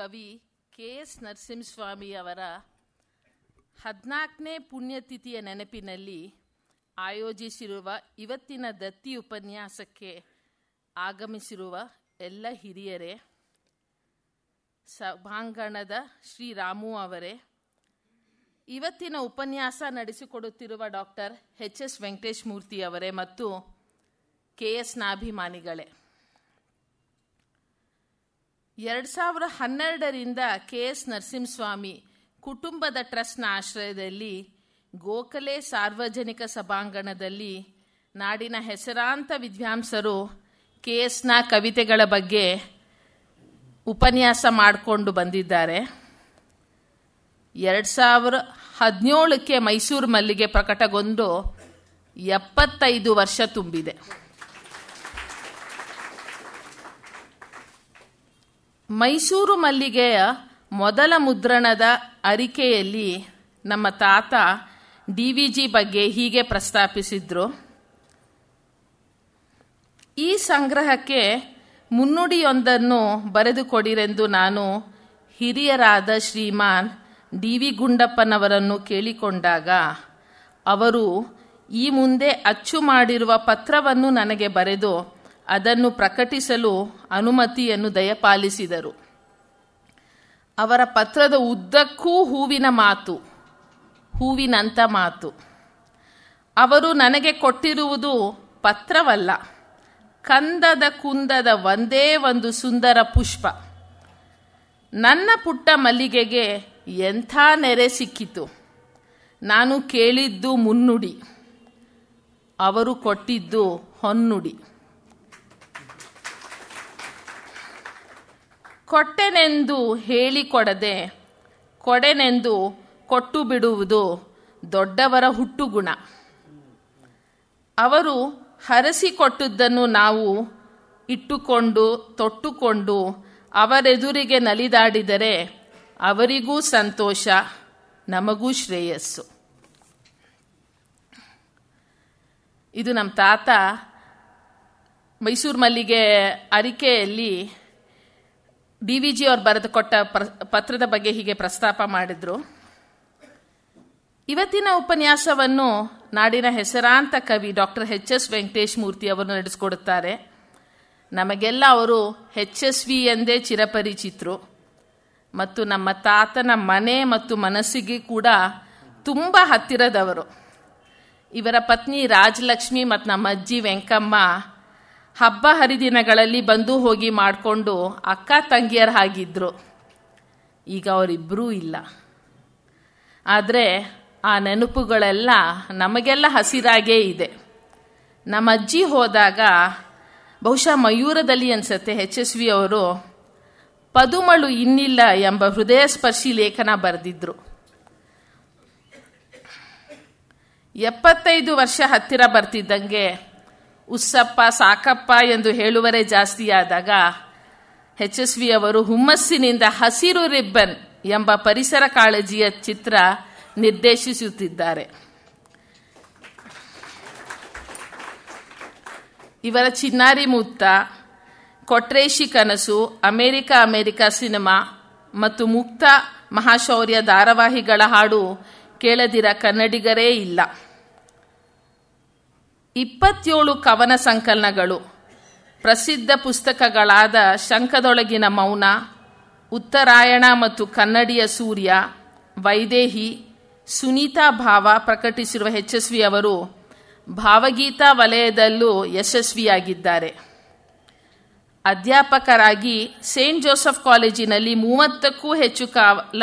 ಕವಿ ಕೆ.ಎಸ್. ನರಸಿಂಹಸ್ವಾಮಿಯವರ 14ನೇ ಪುಣ್ಯತಿಥಿಯ ನೆನಪಿನಲ್ಲಿ ಆಯೋಜಿಸಿರುವ ಇವತ್ತಿನ ದತ್ತಿ ಉಪನ್ಯಾಸಕ್ಕೆ ಆಗಮಿಸಿರುವ ಎಲ್ಲ ಹಿರಿಯರೇ, ಸಭಾಂಗಣದ ಶ್ರೀರಾಮು ಅವರೇ, ಇವತ್ತಿನ ಉಪನ್ಯಾಸ ನಡೆಸಿಕೊಡುತ್ತಿರುವ ಡಾಕ್ಟರ್ ಎಚ್.ಎಸ್. ವೆಂಕಟೇಶ್ ಮೂರ್ತಿ ಅವರೇ ಮತ್ತು ಕೆ.ಎಸ್.ನ ಅಭಿಮಾನಿಗಳೇ, 2012ರಿಂದ ಕೆ.ಎಸ್. ನರಸಿಂಹಸ್ವಾಮಿ ಕುಟುಂಬದ ಟ್ರಸ್ಟ್ನ ಆಶ್ರಯದಲ್ಲಿ ಗೋಖಲೆ ಸಾರ್ವಜನಿಕ ಸಭಾಂಗಣದಲ್ಲಿ ನಾಡಿನ ಹೆಸರಾಂತ ವಿದ್ವಾಂಸರು ಕೆ.ಎಸ್.ನ ಕವಿತೆಗಳ ಬಗ್ಗೆ ಉಪನ್ಯಾಸ ಮಾಡಿಕೊಂಡು ಬಂದಿದ್ದಾರೆ. 2017ಕ್ಕೆ ಮೈಸೂರು ಮಲ್ಲಿಗೆ ಪ್ರಕಟಗೊಂಡು 75 ವರ್ಷ ತುಂಬಿದೆ. ಮೈಸೂರು ಮಲ್ಲಿಗೆಯ ಮೊದಲ ಮುದ್ರಣದ ಅರಿಕೆಯಲ್ಲಿ ನಮ್ಮ ತಾತ ಡಿ.ವಿ.ಜಿ. ಬಗ್ಗೆ ಹೀಗೆ ಪ್ರಸ್ತಾಪಿಸಿದ್ರು: ಈ ಸಂಗ್ರಹಕ್ಕೆ ಮುನ್ನುಡಿಯೊಂದನ್ನು ಬರೆದುಕೊಡಿರೆಂದು ನಾನು ಹಿರಿಯರಾದ ಶ್ರೀಮಾನ್ ಡಿ.ವಿ. ಗುಂಡಪ್ಪನವರನ್ನು ಕೇಳಿಕೊಂಡಾಗ ಅವರು ಈ ಮುಂದೆ ಅಚ್ಚು ಮಾಡಿರುವ ಪತ್ರವನ್ನು ನನಗೆ ಬರೆದು ಅದನ್ನು ಪ್ರಕಟಿಸಲು ಅನುಮತಿಯನ್ನು ದಯಪಾಲಿಸಿದರು. ಅವರ ಪತ್ರದ ಉದ್ದಕ್ಕೂ ಹೂವಿನಂಥ ಮಾತು. ಅವರು ನನಗೆ ಕೊಟ್ಟಿರುವುದು ಪತ್ರವಲ್ಲ, ಕುಂದದ ಒಂದೇ ಒಂದು ಸುಂದರ ಪುಷ್ಪ. ನನ್ನ ಪುಟ್ಟ ಮಲ್ಲಿಗೆಗೆ ಎಂಥ ನೆರೆ ಸಿಕ್ಕಿತು. ನಾನು ಕೇಳಿದ್ದು ಮುನ್ನುಡಿ, ಅವರು ಕೊಟ್ಟಿದ್ದು ಹೊನ್ನುಡಿ. ಕೊಟ್ಟೆನೆಂದು ಹೇಳಿಕೊಡದೆ ಕೊಡೆನೆಂದು ಕೊಟ್ಟು ಬಿಡುವುದು ದೊಡ್ಡವರ ಹುಟ್ಟುಗುಣ. ಅವರು ಹರಸಿಕೊಟ್ಟದ್ದನ್ನು ನಾವು ಇಟ್ಟುಕೊಂಡು ತೊಟ್ಟುಕೊಂಡು ಅವರೆದುರಿಗೆ ನಲಿದಾಡಿದರೆ ಅವರಿಗೂ ಸಂತೋಷ, ನಮಗೂ ಶ್ರೇಯಸ್ಸು. ಇದು ನಮ್ಮ ತಾತ ಮೈಸೂರು ಮಲ್ಲಿಗೆ ಅರಿಕೆಯಲ್ಲಿ ಡಿ.ವಿ.ಜಿ. ಅವರು ಬರೆದು ಕೊಟ್ಟ ಪತ್ರದ ಬಗ್ಗೆ ಹೀಗೆ ಪ್ರಸ್ತಾಪ ಮಾಡಿದ್ರು. ಇವತ್ತಿನ ಉಪನ್ಯಾಸವನ್ನು ನಾಡಿನ ಹೆಸರಾಂತ ಕವಿ ಡಾಕ್ಟರ್ ಎಚ್.ಎಸ್. ವೆಂಕಟೇಶ್ ಮೂರ್ತಿ ಅವರು ನಡೆಸಿಕೊಡುತ್ತಾರೆ. ನಮಗೆಲ್ಲ ಅವರು ಎಚ್.ಎಸ್.ವಿ. ಎಂದೇ ಚಿರಪರಿಚಿತರು ಮತ್ತು ನಮ್ಮ ತಾತನ ಮನೆ ಮತ್ತು ಮನಸ್ಸಿಗೆ ಕೂಡ ತುಂಬ ಹತ್ತಿರದವರು. ಇವರ ಪತ್ನಿ ರಾಜಲಕ್ಷ್ಮಿ ಮತ್ತು ನಮ್ಮ ಅಜ್ಜಿ ವೆಂಕಮ್ಮ ಹಬ್ಬ ಹರಿದಿನಗಳಲ್ಲಿ ಬಂದು ಹೋಗಿ ಮಾಡಿಕೊಂಡು ಅಕ್ಕ ತಂಗಿಯರ ಹಾಗಿದ್ರು. ಈಗ ಅವರಿಬ್ಬರೂ ಇಲ್ಲ. ಆದರೆ ಆ ನೆನಪುಗಳೆಲ್ಲ ನಮಗೆಲ್ಲ ಹಸಿರಾಗೇ ಇದೆ. ನಮ್ಮ ಅಜ್ಜಿ ಹೋದಾಗ ಬಹುಶಃ ಮಯೂರದಲ್ಲಿ ಅನಿಸುತ್ತೆ ಎಚ್.ಎಸ್.ವಿ. ಅವರು ಪದುಮಳು ಇನ್ನಿಲ್ಲ ಎಂಬ ಹೃದಯ ಸ್ಪರ್ಶಿ ಲೇಖನ ಬರೆದಿದ್ರು. 75 ವರ್ಷ ಹತ್ತಿರ ಬರ್ತಿದ್ದಂಗೆ ಉಸ್ಸಪ್ಪ ಸಾಕಪ್ಪ ಎಂದು ಹೇಳುವರೇ ಜಾಸ್ತಿಯಾದಾಗ ಎಚ್.ಎಸ್.ವಿ. ಅವರು ಹುಮ್ಮಸ್ಸಿನಿಂದ ಹಸಿರು ರಿಬ್ಬನ್ ಎಂಬ ಪರಿಸರ ಕಾಳಜಿಯ ಚಿತ್ರ ನಿರ್ದೇಶಿಸುತ್ತಿದ್ದಾರೆ. ಇವರ ಚಿನ್ನಾರಿ ಮುತ್ತ, ಕೊಟ್ರೇಶಿ ಕನಸು, ಅಮೆರಿಕ ಸಿನಿಮಾ ಮತ್ತು ಮುಕ್ತ ಮಹಾಶೌರ್ಯ ಧಾರಾವಾಹಿಗಳ ಹಾಡು ಕೇಳದಿರ ಕನ್ನಡಿಗರೇ ಇಲ್ಲ. 27 ಕವನ ಸಂಕಲನಗಳು, ಪ್ರಸಿದ್ಧ ಪುಸ್ತಕಗಳಾದ ಶಂಖದೊಳಗಿನ ಮೌನ, ಉತ್ತರಾಯಣ ಮತ್ತು ಕನ್ನಡಿಯ ಸೂರ್ಯ, ವೈದೇಹಿ, ಸುನೀತಾ ಭಾವ ಪ್ರಕಟಿಸಿರುವ ಎಚ್.ಎಸ್.ವಿ. ಅವರು ಭಾವಗೀತಾ ವಲಯದಲ್ಲೂ ಯಶಸ್ವಿಯಾಗಿದ್ದಾರೆ. ಅಧ್ಯಾಪಕರಾಗಿ ಸೇಂಟ್ ಜೋಸೆಫ್ ಕಾಲೇಜಿನಲ್ಲಿ 30ಕ್ಕೂ ಹೆಚ್ಚು ಕಾಲ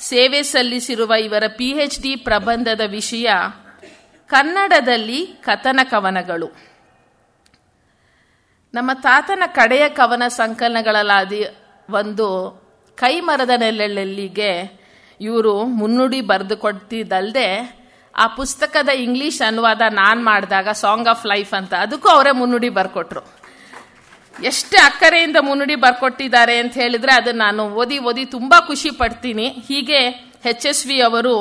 ಸೇವೆ ಸಲ್ಲಿಸಿರುವ ಇವರ PhD ಪ್ರಬಂಧದ ವಿಷಯ ಕನ್ನಡದಲ್ಲಿ ಕಥನ ಕವನಗಳು. ನಮ್ಮ ತಾತನ ಕಡೆಯ ಕವನ ಸಂಕಲನಗಳಲ್ಲಾದ ಒಂದು ಕೈಮರದ ನೆರಳಲ್ಲಿಗೆ ಇವರು ಮುನ್ನುಡಿ ಬರೆದು ಕೊಡ್ತಿದ್ದಲ್ದೆ ಆ ಪುಸ್ತಕದ ಇಂಗ್ಲಿಷ್ ಅನುವಾದ ನಾನು ಮಾಡಿದಾಗ ಸಾಂಗ್ ಆಫ್ ಲೈಫ್ ಅಂತ, ಅದಕ್ಕೂ ಅವರೇ ಮುನ್ನುಡಿ ಬರ್ಕೊಟ್ರು. ಎಷ್ಟು ಅಕ್ಕರೆಯಿಂದ ಮುನ್ನುಡಿ ಬರ್ಕೊಟ್ಟಿದ್ದಾರೆ ಅಂತ ಹೇಳಿದ್ರೆ ಅದನ್ನು ನಾನು ಓದಿ ತುಂಬ ಖುಷಿ ಪಡ್ತೀನಿ. ಹೀಗೆ ಎಚ್.ಎಸ್.ವಿ. ಅವರು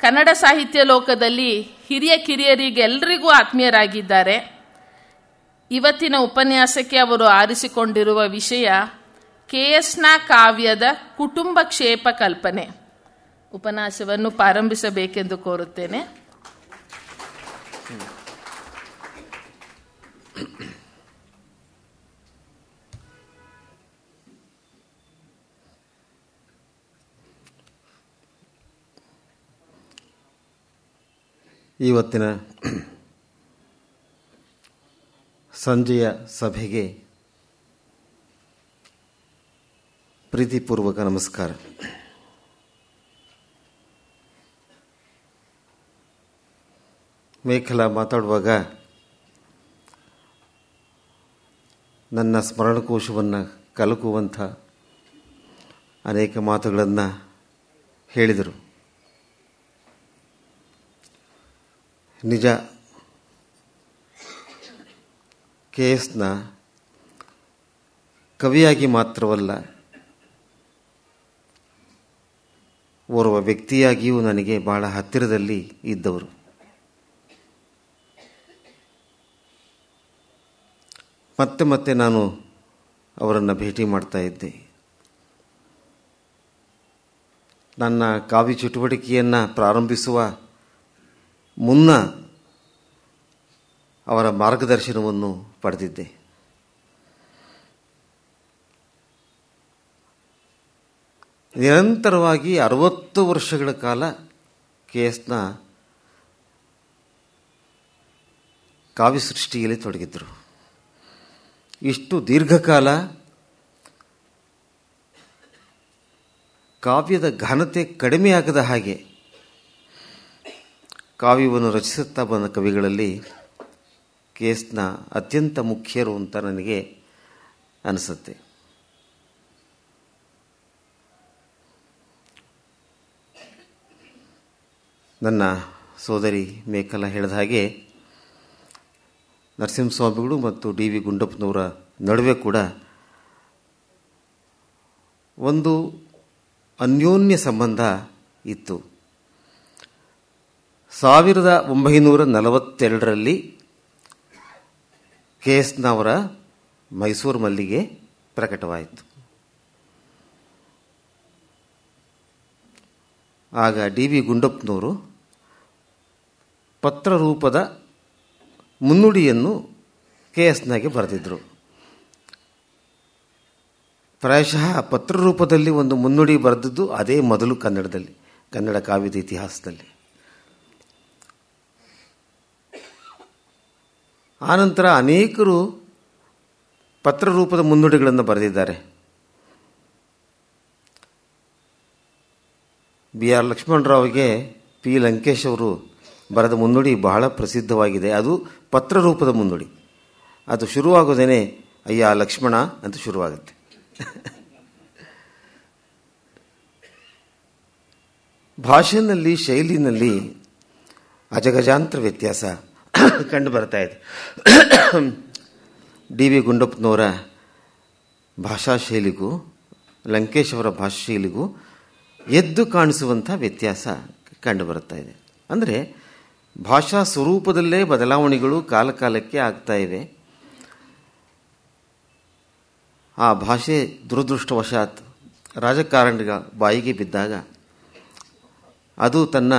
ಕನ್ನಡ ಸಾಹಿತ್ಯ ಲೋಕದಲ್ಲಿ ಹಿರಿಯ ಕಿರಿಯರಿಗೆ ಎಲ್ಲರಿಗೂ ಆತ್ಮೀಯರಾಗಿದ್ದಾರೆ. ಇವತ್ತಿನ ಉಪನ್ಯಾಸಕ್ಕೆ ಅವರು ಆರಿಸಿಕೊಂಡಿರುವ ವಿಷಯ KSನ ಕಾವ್ಯದ ಕುಟುಂಬ ಕ್ಷೇಪ ಕಲ್ಪನೆ ಉಪನ್ಯಾಸವನ್ನು ಪ್ರಾರಂಭಿಸಬೇಕೆಂದು ಕೋರುತ್ತೇನೆ. ಇವತ್ತಿನ ಸಂಜೆಯ ಸಭೆಗೆ ಪ್ರೀತಿಪೂರ್ವಕ ನಮಸ್ಕಾರ. ಮೇಖಲಾ ಮಾತಾಡುವಾಗ ನನ್ನ ಸ್ಮರಣಕೋಶವನ್ನು ಕಲಕುವಂಥ ಅನೇಕ ಮಾತುಗಳನ್ನು ಹೇಳಿದರು. ನಿಜ, KSನ ಕವಿಯಾಗಿ ಮಾತ್ರವಲ್ಲ, ಓರ್ವ ವ್ಯಕ್ತಿಯಾಗಿಯೂ ನನಗೆ ಬಹಳ ಹತ್ತಿರದಲ್ಲಿ ಇದ್ದವರು. ಮತ್ತೆ ಮತ್ತೆ ನಾನು ಅವರನ್ನು ಭೇಟಿ ಮಾಡ್ತಾ ಇದ್ದೆ. ನನ್ನ ಕಾವ್ಯ ಚಟುವಟಿಕೆಯನ್ನು ಪ್ರಾರಂಭಿಸುವ ಮುನ್ನ ಅವರ ಮಾರ್ಗದರ್ಶನವನ್ನು ಪಡೆದಿದ್ದೆ. ನಿರಂತರವಾಗಿ 60 ವರ್ಷಗಳ ಕಾಲ KSನ ಕಾವ್ಯ ಸೃಷ್ಟಿಯಲ್ಲಿ ತೊಡಗಿದ್ದರು. ಇಷ್ಟು ದೀರ್ಘಕಾಲ ಕಾವ್ಯದ ಘನತೆ ಕಡಿಮೆಯಾಗದ ಹಾಗೆ ಕಾವ್ಯವನ್ನು ರಚಿಸುತ್ತಾ ಬಂದ ಕವಿಗಳಲ್ಲಿ KSನ ಅತ್ಯಂತ ಮುಖ್ಯರು ಅಂತ ನನಗೆ ಅನಿಸುತ್ತೆ. ನನ್ನ ಸೋದರಿ ಮೇಖಲಾ ಹೇಳಿದ ಹಾಗೆ ನರಸಿಂಹಸ್ವಾಮಿಗಳು ಮತ್ತು DV ಗುಂಡಪ್ಪನವರ ನಡುವೆ ಕೂಡ ಒಂದು ಅನ್ಯೋನ್ಯ ಸಂಬಂಧ ಇತ್ತು. 1942ರಲ್ಲಿ KSನವರ ಮೈಸೂರು ಮಲ್ಲಿಗೆ ಪ್ರಕಟವಾಯಿತು. ಆಗ DV ಗುಂಡಪ್ಪನವರು ಪತ್ರರೂಪದ ಮುನ್ನುಡಿಯನ್ನು KSನಾಗೆ ಬರೆದಿದ್ದರು. ಪ್ರಾಯಶಃ ಪತ್ರರೂಪದಲ್ಲಿ ಒಂದು ಮುನ್ನುಡಿ ಬರೆದದ್ದು ಅದೇ ಮೊದಲು ಕನ್ನಡ ಕಾವ್ಯದ ಇತಿಹಾಸದಲ್ಲಿ. ಆನಂತರ ಅನೇಕರು ಪತ್ರರೂಪದ ಮುನ್ನುಡಿಗಳನ್ನು ಬರೆದಿದ್ದಾರೆ. BR ಲಕ್ಷ್ಮಣರಾವ್ಗೆ P ಲಂಕೇಶ್ ಅವರು ಬರೆದ ಮುನ್ನುಡಿ ಬಹಳ ಪ್ರಸಿದ್ಧವಾಗಿದೆ. ಅದು ಪತ್ರರೂಪದ ಮುನ್ನುಡಿ. ಅದು ಶುರುವಾಗೋದೇನೆ ಅಯ್ಯ ಲಕ್ಷ್ಮಣ ಅಂತ ಶುರುವಾಗುತ್ತೆ. ಭಾಷೆಯಲ್ಲಿ, ಶೈಲಿನಲ್ಲಿ ಅಜಗಜಾಂತರ ವ್ಯತ್ಯಾಸ ಕಂಡು ಬರ್ತಾ ಇದೆ. DV ಗುಂಡಪ್ಪನವರ ಭಾಷಾ ಶೈಲಿಗೂ ಲಂಕೇಶ್ ಅವರ ಭಾಷಾ ಶೈಲಿಗೂ ಎದ್ದು ಕಾಣಿಸುವಂಥ ವ್ಯತ್ಯಾಸ ಕಂಡು ಬರ್ತಾ ಇದೆ. ಅಂದರೆ ಭಾಷಾ ಸ್ವರೂಪದಲ್ಲೇ ಬದಲಾವಣೆಗಳು ಕಾಲಕಾಲಕ್ಕೆ ಆಗ್ತಾ ಇವೆ. ಆ ಭಾಷೆ ದುರದೃಷ್ಟವಶಾತ್ ರಾಜಕಾರಣಿಗಳ ಬಾಯಿಗೆ ಬಿದ್ದಾಗ ಅದು ತನ್ನ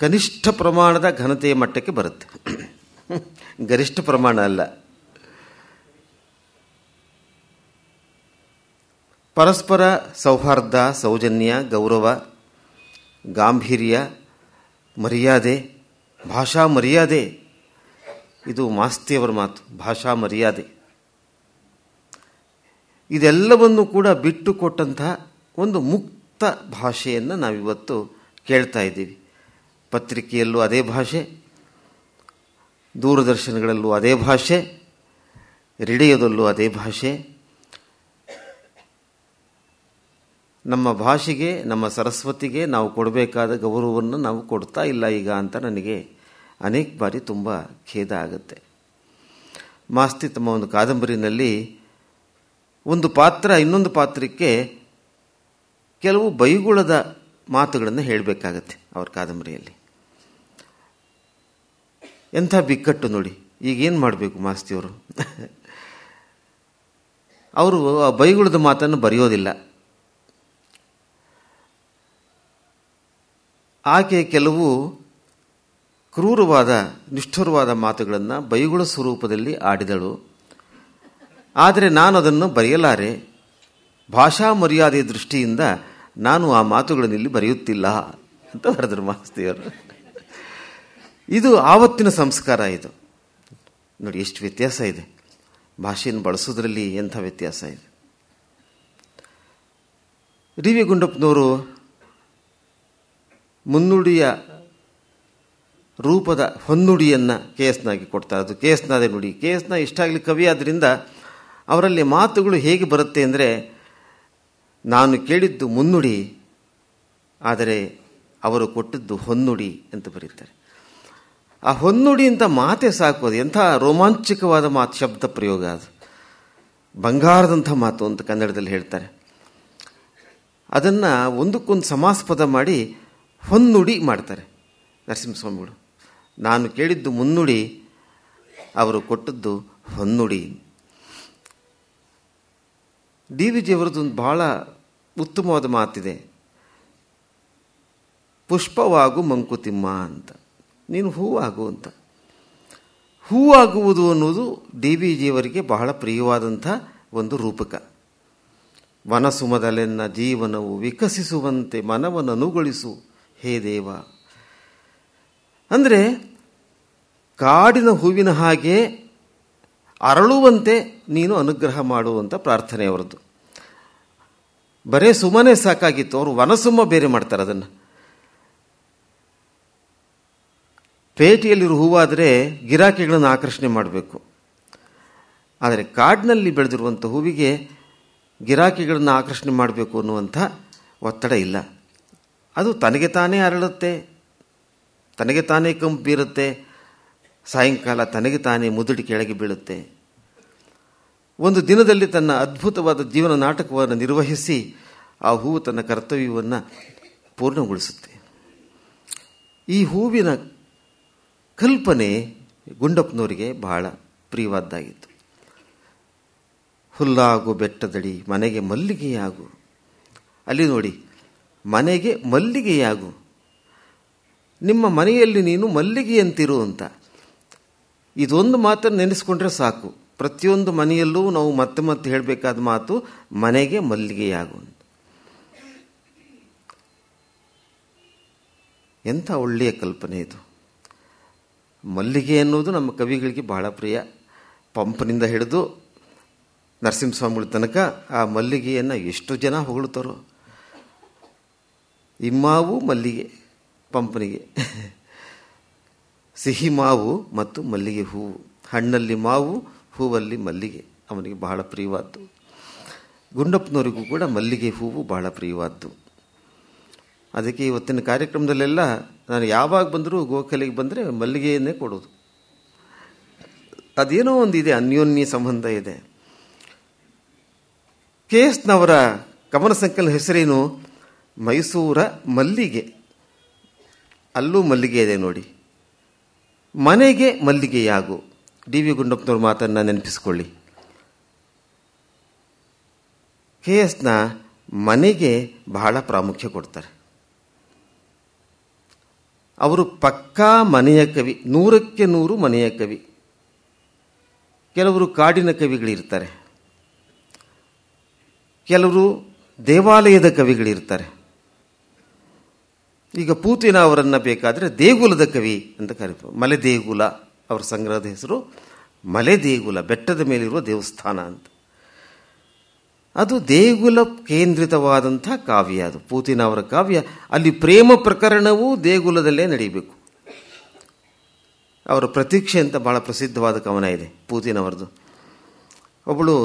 ಕನಿಷ್ಠ ಪ್ರಮಾಣದ ಘನತೆಯ ಮಟ್ಟಕ್ಕೆ ಬರುತ್ತೆ, ಗರಿಷ್ಠ ಪ್ರಮಾಣ ಅಲ್ಲ. ಪರಸ್ಪರ ಸೌಹಾರ್ದ, ಸೌಜನ್ಯ, ಗೌರವ, ಗಾಂಭೀರ್ಯ, ಮರ್ಯಾದೆ, ಭಾಷಾ ಮರ್ಯಾದೆ, ಇದು ಮಾಸ್ತಿಯವರ ಮಾತು. ಭಾಷಾ ಮರ್ಯಾದೆ ಇದೆಲ್ಲವನ್ನು ಕೂಡ ಬಿಟ್ಟು ಕೊಟ್ಟಂತಹ ಒಂದು ಮುಕ್ತ ಭಾಷೆಯನ್ನು ನಾವಿವತ್ತು ಕೇಳ್ತಾ ಇದ್ದೀವಿ. ಪತ್ರಿಕೆಯಲ್ಲೂ ಅದೇ ಭಾಷೆ, ದೂರದರ್ಶನಗಳಲ್ಲೂ ಅದೇ ಭಾಷೆ, ರೇಡಿಯೋದಲ್ಲೂ ಅದೇ ಭಾಷೆ. ನಮ್ಮ ಭಾಷೆಗೆ, ನಮ್ಮ ಸರಸ್ವತಿಗೆ ನಾವು ಕೊಡಬೇಕಾದ ಗೌರವವನ್ನು ನಾವು ಕೊಡ್ತಾ ಇಲ್ಲ ಈಗ ಅಂತ ನನಗೆ ಅನೇಕ ಬಾರಿ ತುಂಬ ಖೇದ ಆಗುತ್ತೆ. ಮಾಸ್ತಿ ತಮ್ಮ ಒಂದು ಕಾದಂಬರಿನಲ್ಲಿ ಒಂದು ಪಾತ್ರ ಇನ್ನೊಂದು ಪಾತ್ರಕ್ಕೆ ಕೆಲವು ಬೈಗುಳದ ಮಾತುಗಳನ್ನು ಹೇಳಬೇಕಾಗತ್ತೆ ಅವ್ರ ಕಾದಂಬರಿಯಲ್ಲಿ. ಎಂಥ ಬಿಕ್ಕಟ್ಟು ನೋಡಿ. ಈಗೇನು ಮಾಡಬೇಕು ಮಾಸ್ತಿಯವರು? ಅವರು ಆ ಬೈಗುಳದ ಮಾತನ್ನು ಬರೆಯೋದಿಲ್ಲ. ಆಕೆ ಕೆಲವು ಕ್ರೂರವಾದ ನಿಷ್ಠುರವಾದ ಮಾತುಗಳನ್ನು ಬೈಗುಳ ಸ್ವರೂಪದಲ್ಲಿ ಆಡಿದಳು. ಆದರೆ ನಾನು ಅದನ್ನು ಬರೆಯಲಾರೆ. ಭಾಷಾ ಮರ್ಯಾದೆ ದೃಷ್ಟಿಯಿಂದ ನಾನು ಆ ಮಾತುಗಳನ್ನು ಇಲ್ಲಿ ಬರೆಯುತ್ತಿಲ್ಲ ಅಂತ ಬರೆದರು ಮಾಸ್ತಿಯವರು. ಇದು ಆವತ್ತಿನ ಸಂಸ್ಕಾರ. ಇದು ನೋಡಿ ಎಷ್ಟು ವ್ಯತ್ಯಾಸ ಇದೆ, ಭಾಷೆಯನ್ನು ಬಳಸೋದ್ರಲ್ಲಿ ಎಂಥ ವ್ಯತ್ಯಾಸ ಇದೆ. ಡಿ ವಿ ಗುಂಡಪ್ಪನವರು ಮುನ್ನುಡಿಯ ರೂಪದ ಹೊನ್ನುಡಿಯನ್ನು ಕೆ ಎಸ್ ನಾಗೆ ಕೊಡ್ತಾರೆ. ಅದು ಕೆ ಎಸ್ ನಾದೇ ನುಡಿ. ಕೆ ಎಸ್ ನ ಇಷ್ಟಾಗಲಿ ಕವಿ ಆದ್ದರಿಂದ ಅವರಲ್ಲಿ ಮಾತುಗಳು ಹೇಗೆ ಬರುತ್ತೆ ಅಂದರೆ, ನಾನು ಕೇಳಿದ್ದು ಮುನ್ನುಡಿ, ಆದರೆ ಅವರು ಕೊಟ್ಟದ್ದು ಹೊನ್ನುಡಿ ಅಂತ ಬರೀತಾರೆ. ಆ ಹೊನ್ನುಡಿ ಅಂತ ಮಾತೇ ಸಾಕೋದು. ಎಂಥ ರೋಮಾಂಚಕವಾದ ಮಾತು, ಶಬ್ದ ಪ್ರಯೋಗ. ಅದು ಬಂಗಾರದಂಥ ಮಾತು ಅಂತ ಕನ್ನಡದಲ್ಲಿ ಹೇಳ್ತಾರೆ. ಅದನ್ನು ಒಂದಕ್ಕೊಂದು ಸಮಾಸ್ಪದ ಮಾಡಿ ಹೊನ್ನುಡಿ ಮಾಡ್ತಾರೆ ನರಸಿಂಹಸ್ವಾಮಿಗಳು. ನಾನು ಕೇಳಿದ್ದು ಮುನ್ನುಡಿ, ಅವರು ಕೊಟ್ಟದ್ದು ಹೊನ್ನುಡಿ. ಡಿ ವಿ ಜಿಯವರದೊಂದು ಬಹಳ ಉತ್ತಮವಾದ ಮಾತಿದೆ, ಪುಷ್ಪವಾಗು ಮಂಕುತಿಮ್ಮ ಅಂತ. ನೀನು ಹೂವಾಗು ಅಂತ. ಹೂವಾಗುವುದು ಅನ್ನೋದು ಡಿ ವಿ ಜಿಯವರಿಗೆ ಬಹಳ ಪ್ರಿಯವಾದಂಥ ಒಂದು ರೂಪಕ. ವನಸುಮದಲೆನ್ನ ಜೀವನವು ವಿಕಸಿಸುವಂತೆ ಮನವನ್ನು ಅನುಗೊಳಿಸು ಹೇ ದೇವ. ಅಂದರೆ ಕಾಡಿನ ಹೂವಿನ ಹಾಗೆ ಅರಳುವಂತೆ ನೀನು ಅನುಗ್ರಹ ಮಾಡುವಂಥ ಪ್ರಾರ್ಥನೆ ಅವರದ್ದು. ಬರೇ ಸುಮ್ಮನೆ ಸಾಕಾಗಿತ್ತು, ಅವರು ವನಸುಮ್ಮ ಬೇರೆ ಮಾಡ್ತಾರೆ. ಅದನ್ನು ಪೇಟೆಯಲ್ಲಿರೋ ಹೂವಾದರೆ ಗಿರಾಕಿಗಳನ್ನು ಆಕರ್ಷಣೆ ಮಾಡಬೇಕು. ಆದರೆ ಕಾಡಿನಲ್ಲಿ ಬೆಳೆದಿರುವಂಥ ಹೂವಿಗೆ ಗಿರಾಕಿಗಳನ್ನು ಆಕರ್ಷಣೆ ಮಾಡಬೇಕು ಅನ್ನುವಂಥ ಒತ್ತಡ ಇಲ್ಲ. ಅದು ತನಗೆ ತಾನೇ ಅರಳುತ್ತೆ, ತನಗೆ ತಾನೇ ಕಂಪು ಬೀರುತ್ತೆ, ಸಾಯಂಕಾಲ ತನಗೆ ತಾನೇ ಮುದುಡಿ ಕೆಳಗೆ ಬೀಳುತ್ತೆ. ಒಂದು ದಿನದಲ್ಲಿ ತನ್ನ ಅದ್ಭುತವಾದ ಜೀವನ ನಾಟಕವನ್ನು ನಿರ್ವಹಿಸಿ ಆ ಹೂವು ತನ್ನ ಕರ್ತವ್ಯವನ್ನು ಪೂರ್ಣಗೊಳಿಸುತ್ತೆ. ಈ ಹೂವಿನ ಕಲ್ಪನೆ ಗುಂಡಪ್ಪನವರಿಗೆ ಬಹಳ ಪ್ರಿಯವಾದ್ದಾಗಿತ್ತು. ಹುಲ್ಲಾಗು ಬೆಟ್ಟದಡಿ ಮನೆಗೆ ಮಲ್ಲಿಗೆಯಾಗು. ಅಲ್ಲಿ ನೋಡಿ, ಮನೆಗೆ ಮಲ್ಲಿಗೆಯಾಗು, ನಿಮ್ಮ ಮನೆಯಲ್ಲಿ ನೀನು ಮಲ್ಲಿಗೆಯಂತಿರು ಅಂತ. ಇದೊಂದು ಮಾತನ್ನು ನೆನೆಸ್ಕೊಂಡ್ರೆ ಸಾಕು. ಪ್ರತಿಯೊಂದು ಮನೆಯಲ್ಲೂ ನಾವು ಮತ್ತೆ ಮತ್ತೆ ಹೇಳಬೇಕಾದ ಮಾತು ಮನೆಗೆ ಮಲ್ಲಿಗೆಯಾಗು. ಎಂಥ ಒಳ್ಳೆಯ ಕಲ್ಪನೆ ಇದು. ಮಲ್ಲಿಗೆ ಎನ್ನುವುದು ನಮ್ಮ ಕವಿಗಳಿಗೆ ಬಹಳ ಪ್ರಿಯ. ಪಂಪನಿಂದ ಹಿಡಿದು ನರಸಿಂಹಸ್ವಾಮಿಗಳ ತನಕ ಆ ಮಲ್ಲಿಗೆಯನ್ನು ಎಷ್ಟು ಜನ ಹೊಗಳುತ್ತಾರೋ. ಇಮ್ಮಾವು ಮಲ್ಲಿಗೆ ಪಂಪನಿಗೆ, ಸಿಹಿ ಮಾವು ಮತ್ತು ಮಲ್ಲಿಗೆ ಹೂವು, ಹಣ್ಣಲ್ಲಿ ಮಾವು ಹೂವಲ್ಲಿ ಮಲ್ಲಿಗೆ ಅವನಿಗೆ ಬಹಳ ಪ್ರಿಯವಾದ್ದು. ಗುಂಡಪ್ಪನವರಿಗೂ ಕೂಡ ಮಲ್ಲಿಗೆ ಹೂವು ಬಹಳ ಪ್ರಿಯವಾದ್ದು. ಅದಕ್ಕೆ ಇವತ್ತಿನ ಕಾರ್ಯಕ್ರಮದಲ್ಲೆಲ್ಲ ನಾನು ಯಾವಾಗ ಬಂದರೂ ಗೋಖಲೆಗೆ ಬಂದರೆ ಮಲ್ಲಿಗೆಯನ್ನೇ ಕೊಡೋದು. ಅದೇನೋ ಒಂದಿದೆ, ಅನ್ಯೋನ್ಯ ಸಂಬಂಧ ಇದೆ. ಕೆ ಎಸ್ ನವರ ಕವನ ಸಂಕಲನ ಹೆಸರೇನು? ಮೈಸೂರ ಮಲ್ಲಿಗೆ. ಅಲ್ಲೂ ಮಲ್ಲಿಗೆ ಇದೆ ನೋಡಿ. ಮನೆಗೆ ಮಲ್ಲಿಗೆಯಾಗು. ಡಿ ವಿ ಗುಂಡಪ್ಪನವ್ರ ಮಾತನ್ನು ನೆನಪಿಸ್ಕೊಳ್ಳಿ. ಕೆ ಎಸ್ನ ಮನೆಗೆ ಬಹಳ ಪ್ರಾಮುಖ್ಯ ಕೊಡ್ತಾರೆ. ಅವರು ಪಕ್ಕಾ ಮನೆಯ ಕವಿ, 100ಕ್ಕೆ 100 ಮನೆಯ ಕವಿ. ಕೆಲವರು ಕಾಡಿನ ಕವಿಗಳಿರ್ತಾರೆ, ಕೆಲವರು ದೇವಾಲಯದ ಕವಿಗಳಿರ್ತಾರೆ. ಈಗ ಪೂತಿನ ಅವರನ್ನು ಬೇಕಾದರೆ ದೇಗುಲದ ಕವಿ ಅಂತ ಕರೀತಾರೆ. ಮಲೆ ದೇಗುಲ ಅವರ ಸಂಗ್ರಹದ ಹೆಸರು ಮಲೆ ದೇಗುಲ, ಬೆಟ್ಟದ ಮೇಲಿರುವ ದೇವಸ್ಥಾನ ಅಂತ. ಅದು ದೇಗುಲ ಕೇಂದ್ರಿತವಾದಂಥ ಕಾವ್ಯ. ಅದು ಪೂತಿನ ಅವರ ಕಾವ್ಯ. ಅಲ್ಲಿ ಪ್ರೇಮ ಪ್ರಕರಣವೂ ದೇಗುಲದಲ್ಲೇ ನಡೀಬೇಕು. ಅವರ ಪ್ರತೀಕ್ಷೆ ಅಂತ ಬಹಳ ಪ್ರಸಿದ್ಧವಾದ ಕವನ ಇದೆ ಪೂತಿನವರದು. ಒಬ್ಬಳು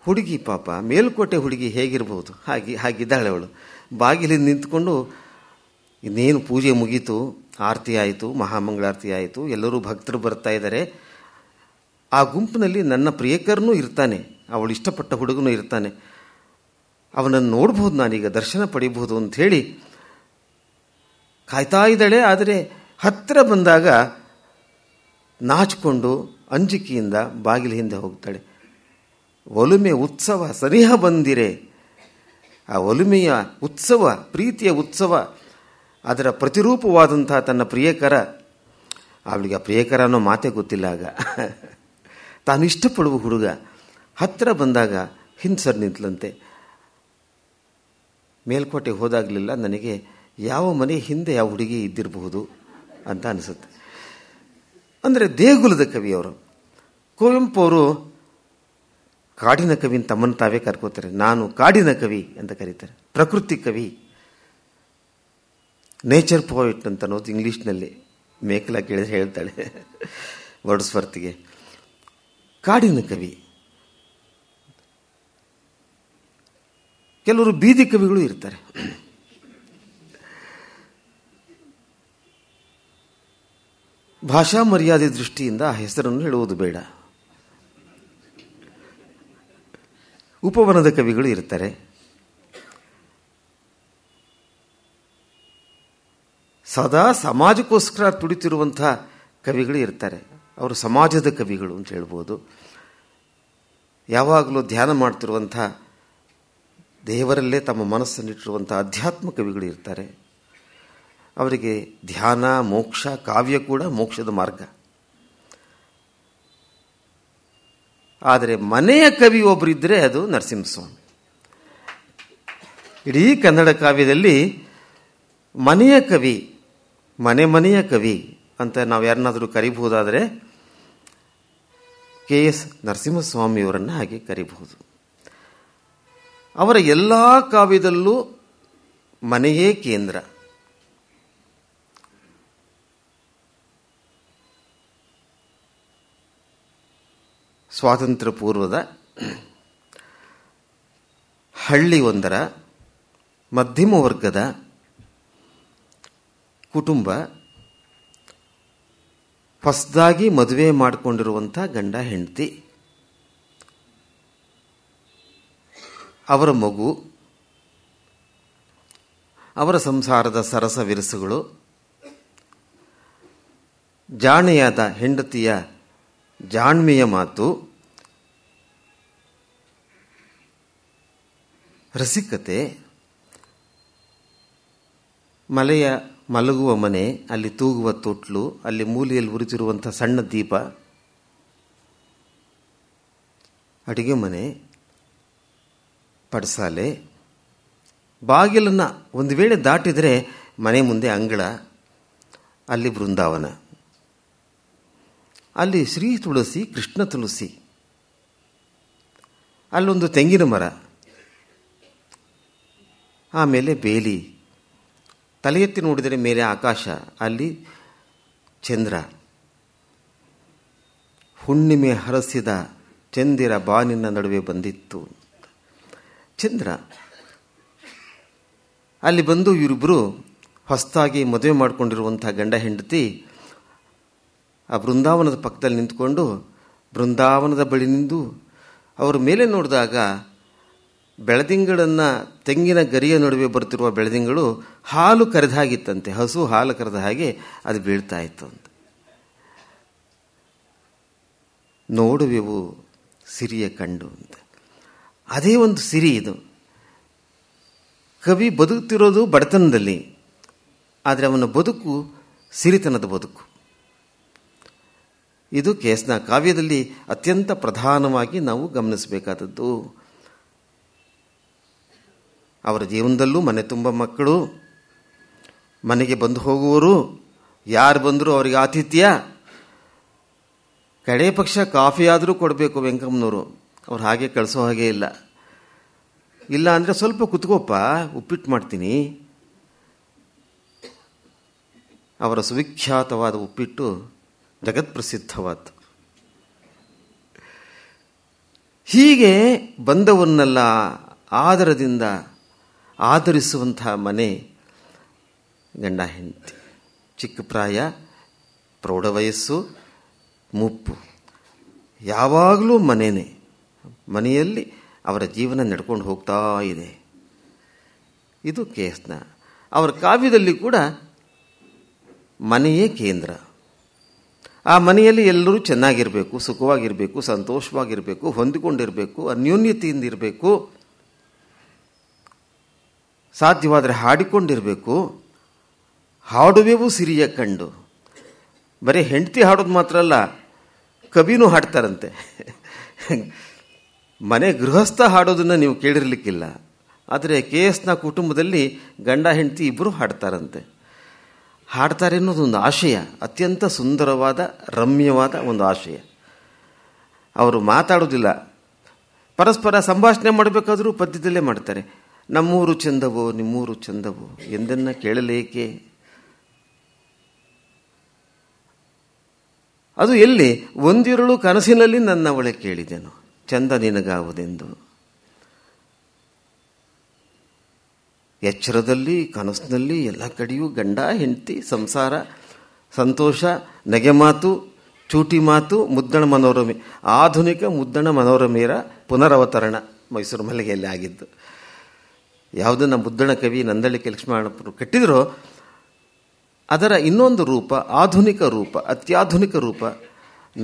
ಹುಡುಗಿ, ಪಾಪ ಮೇಲ್ಕೋಟೆ ಹುಡುಗಿ ಹೇಗಿರ್ಬೋದು ಹಾಗಿದ್ದಾಳೆ ಅವಳು. ಬಾಗಿಲಿಂದ ನಿಂತ್ಕೊಂಡು ಇನ್ನೇನು ಪೂಜೆ ಮುಗೀತು, ಆರತಿ ಆಯಿತು, ಮಹಾಮಂಗಳಾರತಿ ಆಯಿತು, ಎಲ್ಲರೂ ಭಕ್ತರು ಬರ್ತಾ ಇದ್ದಾರೆ. ಆ ಗುಂಪಿನಲ್ಲಿ ನನ್ನ ಪ್ರಿಯಕರನೂ ಇರ್ತಾನೆ, ಅವಳು ಇಷ್ಟಪಟ್ಟ ಹುಡುಗನೂ ಇರ್ತಾನೆ. ಅವನನ್ನು ನೋಡ್ಬೋದು, ನಾನೀಗ ದರ್ಶನ ಪಡಿಬಹುದು ಅಂಥೇಳಿ ಕಾಯ್ತಾ ಇದ್ದಾಳೆ. ಆದರೆ ಹತ್ತಿರ ಬಂದಾಗ ನಾಚಿಕೊಂಡು ಅಂಜಿಕೆಯಿಂದ ಬಾಗಿಲ ಹಿಂದೆ ಹೋಗ್ತಾಳೆ. ಒಲುಮೆ ಉತ್ಸವ ಸನಿಹ ಬಂದಿರೆ. ಆ ಒಲುಮೆಯ ಉತ್ಸವ, ಪ್ರೀತಿಯ ಉತ್ಸವ, ಅದರ ಪ್ರತಿರೂಪವಾದಂಥ ತನ್ನ ಪ್ರಿಯಕರ, ಅವಳಿಗೆ ಆ ಪ್ರಿಯಕರ ಅನ್ನೋ ಮಾತೇ ಗೊತ್ತಿಲ್ಲ. ಆಗ ತಾನು ಇಷ್ಟಪಡುವ ಹುಡುಗ ಹತ್ತಿರ ಬಂದಾಗ ಹಿಂಸರ್ ನಿಂತಲಂತೆ. ಮೇಲ್ಕೋಟೆಗೆ ಹೋದಾಗಲಿಲ್ಲ ನನಗೆ ಯಾವ ಮನೆ ಹಿಂದೆ ಯಾವ ಹುಡುಗಿ ಇದ್ದಿರಬಹುದು ಅಂತ ಅನಿಸುತ್ತೆ. ಅಂದರೆ ದೇಗುಲದ ಕವಿ ಅವರು. ಕುವೆಂಪು ಅವರು ಕಾಡಿನ ಕವಿ ತಮ್ಮನ್ನು ತಾವೇ ಕರ್ಕೋತಾರೆ. ನಾನು ಕಾಡಿನ ಕವಿ ಅಂತ ಕರೀತಾರೆ. ಪ್ರಕೃತಿ ಕವಿ, ನೇಚರ್ ಪೋಯಿಟ್ ಅಂತ ಅನ್ನೋದು ಇಂಗ್ಲೀಷ್ನಲ್ಲಿ ಮೇಕಲ ಕೇಳಿದ್ರೆ ಹೇಳ್ತಾಳೆ ವರ್ಡ್ಸ್ವರ್ತ್ಗೆ. ಕಾಡಿನ ಕವಿ. ಕೆಲವರು ಬೀದಿ ಕವಿಗಳು ಇರ್ತಾರೆ. ಭಾಷಾ ಮರ್ಯಾದೆ ದೃಷ್ಟಿಯಿಂದ ಆ ಹೆಸರನ್ನು ಹೇಳುವುದು ಬೇಡ. ಉಪವನದ ಕವಿಗಳು ಇರ್ತಾರೆ. ಸದಾ ಸಮಾಜಕ್ಕೋಸ್ಕರ ತುಡಿತಿರುವಂಥ ಕವಿಗಳು ಇರ್ತಾರೆ. ಅವರು ಸಮಾಜದ ಕವಿಗಳು ಅಂತ ಹೇಳ್ಬೋದು. ಯಾವಾಗಲೂ ಧ್ಯಾನ ಮಾಡ್ತಿರುವಂಥ, ದೇವರಲ್ಲೇ ತಮ್ಮ ಮನಸ್ಸನ್ನಿಟ್ಟಿರುವಂಥ ಅಧ್ಯಾತ್ಮ ಕವಿಗಳು ಇರ್ತಾರೆ. ಅವರಿಗೆ ಧ್ಯಾನ, ಮೋಕ್ಷ, ಕಾವ್ಯ ಕೂಡ ಮೋಕ್ಷದ ಮಾರ್ಗ. ಆದರೆ ಮನೆಯ ಕವಿ ಒಬ್ಬರಿದ್ದರೆ ಅದು ನರಸಿಂಹಸ್ವಾಮಿ. ಇಡೀ ಕನ್ನಡ ಕಾವ್ಯದಲ್ಲಿ ಮನೆಯ ಕವಿ, ಮನೆಯ ಕವಿ ಅಂತ ನಾವು ಯಾರನ್ನಾದರೂ ಕರಿಬಹುದಾದರೆ KS ನರಸಿಂಹಸ್ವಾಮಿಯವರನ್ನು ಹಾಗೆ ಕರಿಬಹುದು. ಅವರ ಎಲ್ಲ ಕಾವ್ಯದಲ್ಲೂ ಮನೆಯೇ ಕೇಂದ್ರ. ಸ್ವಾತಂತ್ರ್ಯ ಪೂರ್ವದ ಹಳ್ಳಿಯೊಂದರ ಮಧ್ಯಮ ವರ್ಗದ ಕುಟುಂಬ, ಹೊಸದಾಗಿ ಮದುವೆ ಮಾಡಿಕೊಂಡಿರುವಂಥ ಗಂಡ ಹೆಂಡತಿ, ಅವರ ಮಗು, ಅವರ ಸಂಸಾರದ ಸರಸ ವಿರಸಗಳು, ಜಾಣೆಯಾದ ಹೆಂಡತಿಯ ಜಾಣ್ಮೆಯ ಮಾತು, ರಸಿಕತೆ, ಮಲಗುವ ಮನೆ, ಅಲ್ಲಿ ತೂಗುವ ತೊಟ್ಲು, ಅಲ್ಲಿ ಮೂಲೆಯಲ್ಲಿ ಉರಿತಿರುವಂಥ ಸಣ್ಣ ದೀಪ, ಅಡಿಗೆ ಮನೆ, ಪಡಸಾಲೆ, ಬಾಗಿಲನ್ನು ಒಂದು ವೇಳೆ ದಾಟಿದರೆ ಮನೆ ಮುಂದೆ ಅಂಗಳ, ಅಲ್ಲಿ ಬೃಂದಾವನ, ಅಲ್ಲಿ ಶ್ರೀ ತುಳಸಿ, ಕೃಷ್ಣ ತುಳಸಿ, ಅಲ್ಲೊಂದು ತೆಂಗಿನ ಮರ, ಆಮೇಲೆ ಬೇಲಿ, ತಲೆ ಎತ್ತಿ ನೋಡಿದರೆ ಮೇಲೆ ಆಕಾಶ, ಅಲ್ಲಿ ಚಂದ್ರ, ಹುಣ್ಣಿಮೆ ಹರಸಿದ ಚಂದಿರ ಬಾನಿನ ನಡುವೆ ಬಂದಿತ್ತು. ಚಂದ್ರ ಅಲ್ಲಿ ಬಂದು ಇವರಿಬ್ಬರು ಹೊಸದಾಗಿ ಮದುವೆ ಮಾಡಿಕೊಂಡಿರುವಂಥ ಗಂಡ ಹೆಂಡತಿ ಆ ಬೃಂದಾವನದ ಪಕ್ಕದಲ್ಲಿ ನಿಂತ್ಕೊಂಡು ಬೃಂದಾವನದ ಬಳಿ ನಿಂತು ಅವರ ಮೇಲೆ ನೋಡಿದಾಗ ಬೆಳದಿಂಗಳನ್ನು, ತೆಂಗಿನ ಗರಿಯ ನಡುವೆ ಬರ್ತಿರುವ ಬೆಳದಿಂಗಳು ಹಾಲು ಕರೆದ ಹಾಗಿತ್ತಂತೆ. ಹಸು ಹಾಲು ಕರೆದ ಹಾಗೆ ಅದು ಬೀಳ್ತಾ ಇತ್ತು ಅಂತ. ನೋಡುವೆವು ಸಿರಿಯ ಕಂಡು ಅಂತ. ಅದೇ ಒಂದು ಸಿರಿ ಇದು. ಕವಿ ಬದುಕ್ತಿರೋದು ಬಡತನದಲ್ಲಿ, ಆದರೆ ಅವನ ಬದುಕು ಸಿರಿತನದ ಬದುಕು. ಇದು KS ಕಾವ್ಯದಲ್ಲಿ ಅತ್ಯಂತ ಪ್ರಧಾನವಾಗಿ ನಾವು ಗಮನಿಸಬೇಕಾದದ್ದು. ಅವರ ಜೀವನದಲ್ಲೂ ಮನೆ ತುಂಬ ಮಕ್ಕಳು, ಮನೆಗೆ ಬಂದು ಹೋಗುವವರು, ಯಾರು ಬಂದರೂ ಅವರಿಗೆ ಆತಿಥ್ಯ, ಕಡೆ ಪಕ್ಷ ಕಾಫಿ ಆದರೂ ಕೊಡಬೇಕು ವೆಂಕಮ್ಮನವರು. ಅವ್ರು ಹಾಗೆ ಕಳಿಸೋ ಹಾಗೆ ಇಲ್ಲ. ಇಲ್ಲ ಅಂದರೆ ಸ್ವಲ್ಪ ಕುತ್ಕೋಪ್ಪ, ಉಪ್ಪಿಟ್ಟು ಮಾಡ್ತೀನಿ. ಅವರ ಸುವಿಖ್ಯಾತವಾದ ಉಪ್ಪಿಟ್ಟು ಜಗತ್ಪ್ರಸಿದ್ಧವಾದ್ದು. ಹೀಗೆ ಬಂದವನ್ನೆಲ್ಲ ಆದರದಿಂದ ಆಧರಿಸುವಂತಹ ಮನೆ ಗಂಡ ಹೆಂಡತಿ. ಚಿಕ್ಕ ಪ್ರಾಯ, ಪ್ರೌಢ ವಯಸ್ಸು, ಮುಪ್ಪು, ಯಾವಾಗಲೂ ಮನೆಯೇ. ಮನೆಯಲ್ಲಿ ಅವರ ಜೀವನ ನಡ್ಕೊಂಡು ಹೋಗ್ತಾ ಇದೆ. ಇದು KS. ಅವರ ಕಾವ್ಯದಲ್ಲಿ ಕೂಡ ಮನೆಯೇ ಕೇಂದ್ರ. ಆ ಮನೆಯಲ್ಲಿ ಎಲ್ಲರೂ ಚೆನ್ನಾಗಿರಬೇಕು, ಸುಖವಾಗಿರಬೇಕು, ಸಂತೋಷವಾಗಿರಬೇಕು, ಹೊಂದಿಕೊಂಡಿರಬೇಕು, ಅನ್ಯೋನ್ಯತೆಯಿಂದ ಇರಬೇಕು, ಸಾಧ್ಯವಾದರೆ ಹಾಡಿಕೊಂಡಿರಬೇಕು. ಹಾಡುವೆವು ಸಿರಿಯ ಕಂಡು. ಬರೀ ಹೆಂಡತಿ ಹಾಡೋದು ಮಾತ್ರ ಅಲ್ಲ, ಕವಿನೂ ಹಾಡ್ತಾರಂತೆ. ಮನೆ ಗೃಹಸ್ಥ ಹಾಡೋದನ್ನು ನೀವು ಕೇಳಿರ್ಲಿಕ್ಕಿಲ್ಲ, ಆದರೆ KSನ ಕುಟುಂಬದಲ್ಲಿ ಗಂಡ ಹೆಂಡತಿ ಇಬ್ಬರು ಹಾಡ್ತಾರಂತೆ. ಹಾಡ್ತಾರೆ ಅನ್ನೋದೊಂದು ಆಶಯ, ಅತ್ಯಂತ ಸುಂದರವಾದ ರಮ್ಯವಾದ ಒಂದು ಆಶಯ. ಅವರು ಮಾತಾಡೋದಿಲ್ಲ, ಪರಸ್ಪರ ಸಂಭಾಷಣೆ ಮಾಡಬೇಕಾದ್ರೂ ಪದ್ಯದಲ್ಲೇ ಮಾಡ್ತಾರೆ. ನಮ್ಮೂರು ಚಂದವೋ ನಿಮ್ಮೂರು ಚಂದವೋ ಎಂದನ್ನ ಕೇಳಲೇಕೆ. ಅದು ಎಲ್ಲಿ? ಒಂದಿರುಳು ಕನಸಿನಲ್ಲಿ ನನ್ನವಳೆ ಕೇಳಿದೆನು ಚಂದ ನಿನಗಾವುದೆಂದು. ಎಚ್ಚರದಲ್ಲಿ ಕನಸಿನಲ್ಲಿ ಎಲ್ಲ ಕಡೆಯೂ ಗಂಡ ಹೆಂಡತಿ ಸಂಸಾರ, ಸಂತೋಷ, ನಗೆ ಮಾತು, ಚೂಟಿ ಮಾತು, ಮುದ್ದಣ ಮನೋರಮೆ. ಆಧುನಿಕ ಮುದ್ದಣ ಮನೋರಮೆಯರ ಪುನರವತರಣ ಮೈಸೂರು ಮಲ್ಲಿಗೆಯಲ್ಲಿ ಆಗಿದ್ದು. ಯಾವುದನ್ನು ಮುದ್ದಣ ಕವಿ ನಂದಳ್ಳಿ ಲಕ್ಷ್ಮಣಪ್ಪರು ಕಟ್ಟಿದರೋ ಅದರ ಇನ್ನೊಂದು ರೂಪ, ಆಧುನಿಕ ರೂಪ, ಅತ್ಯಾಧುನಿಕ ರೂಪ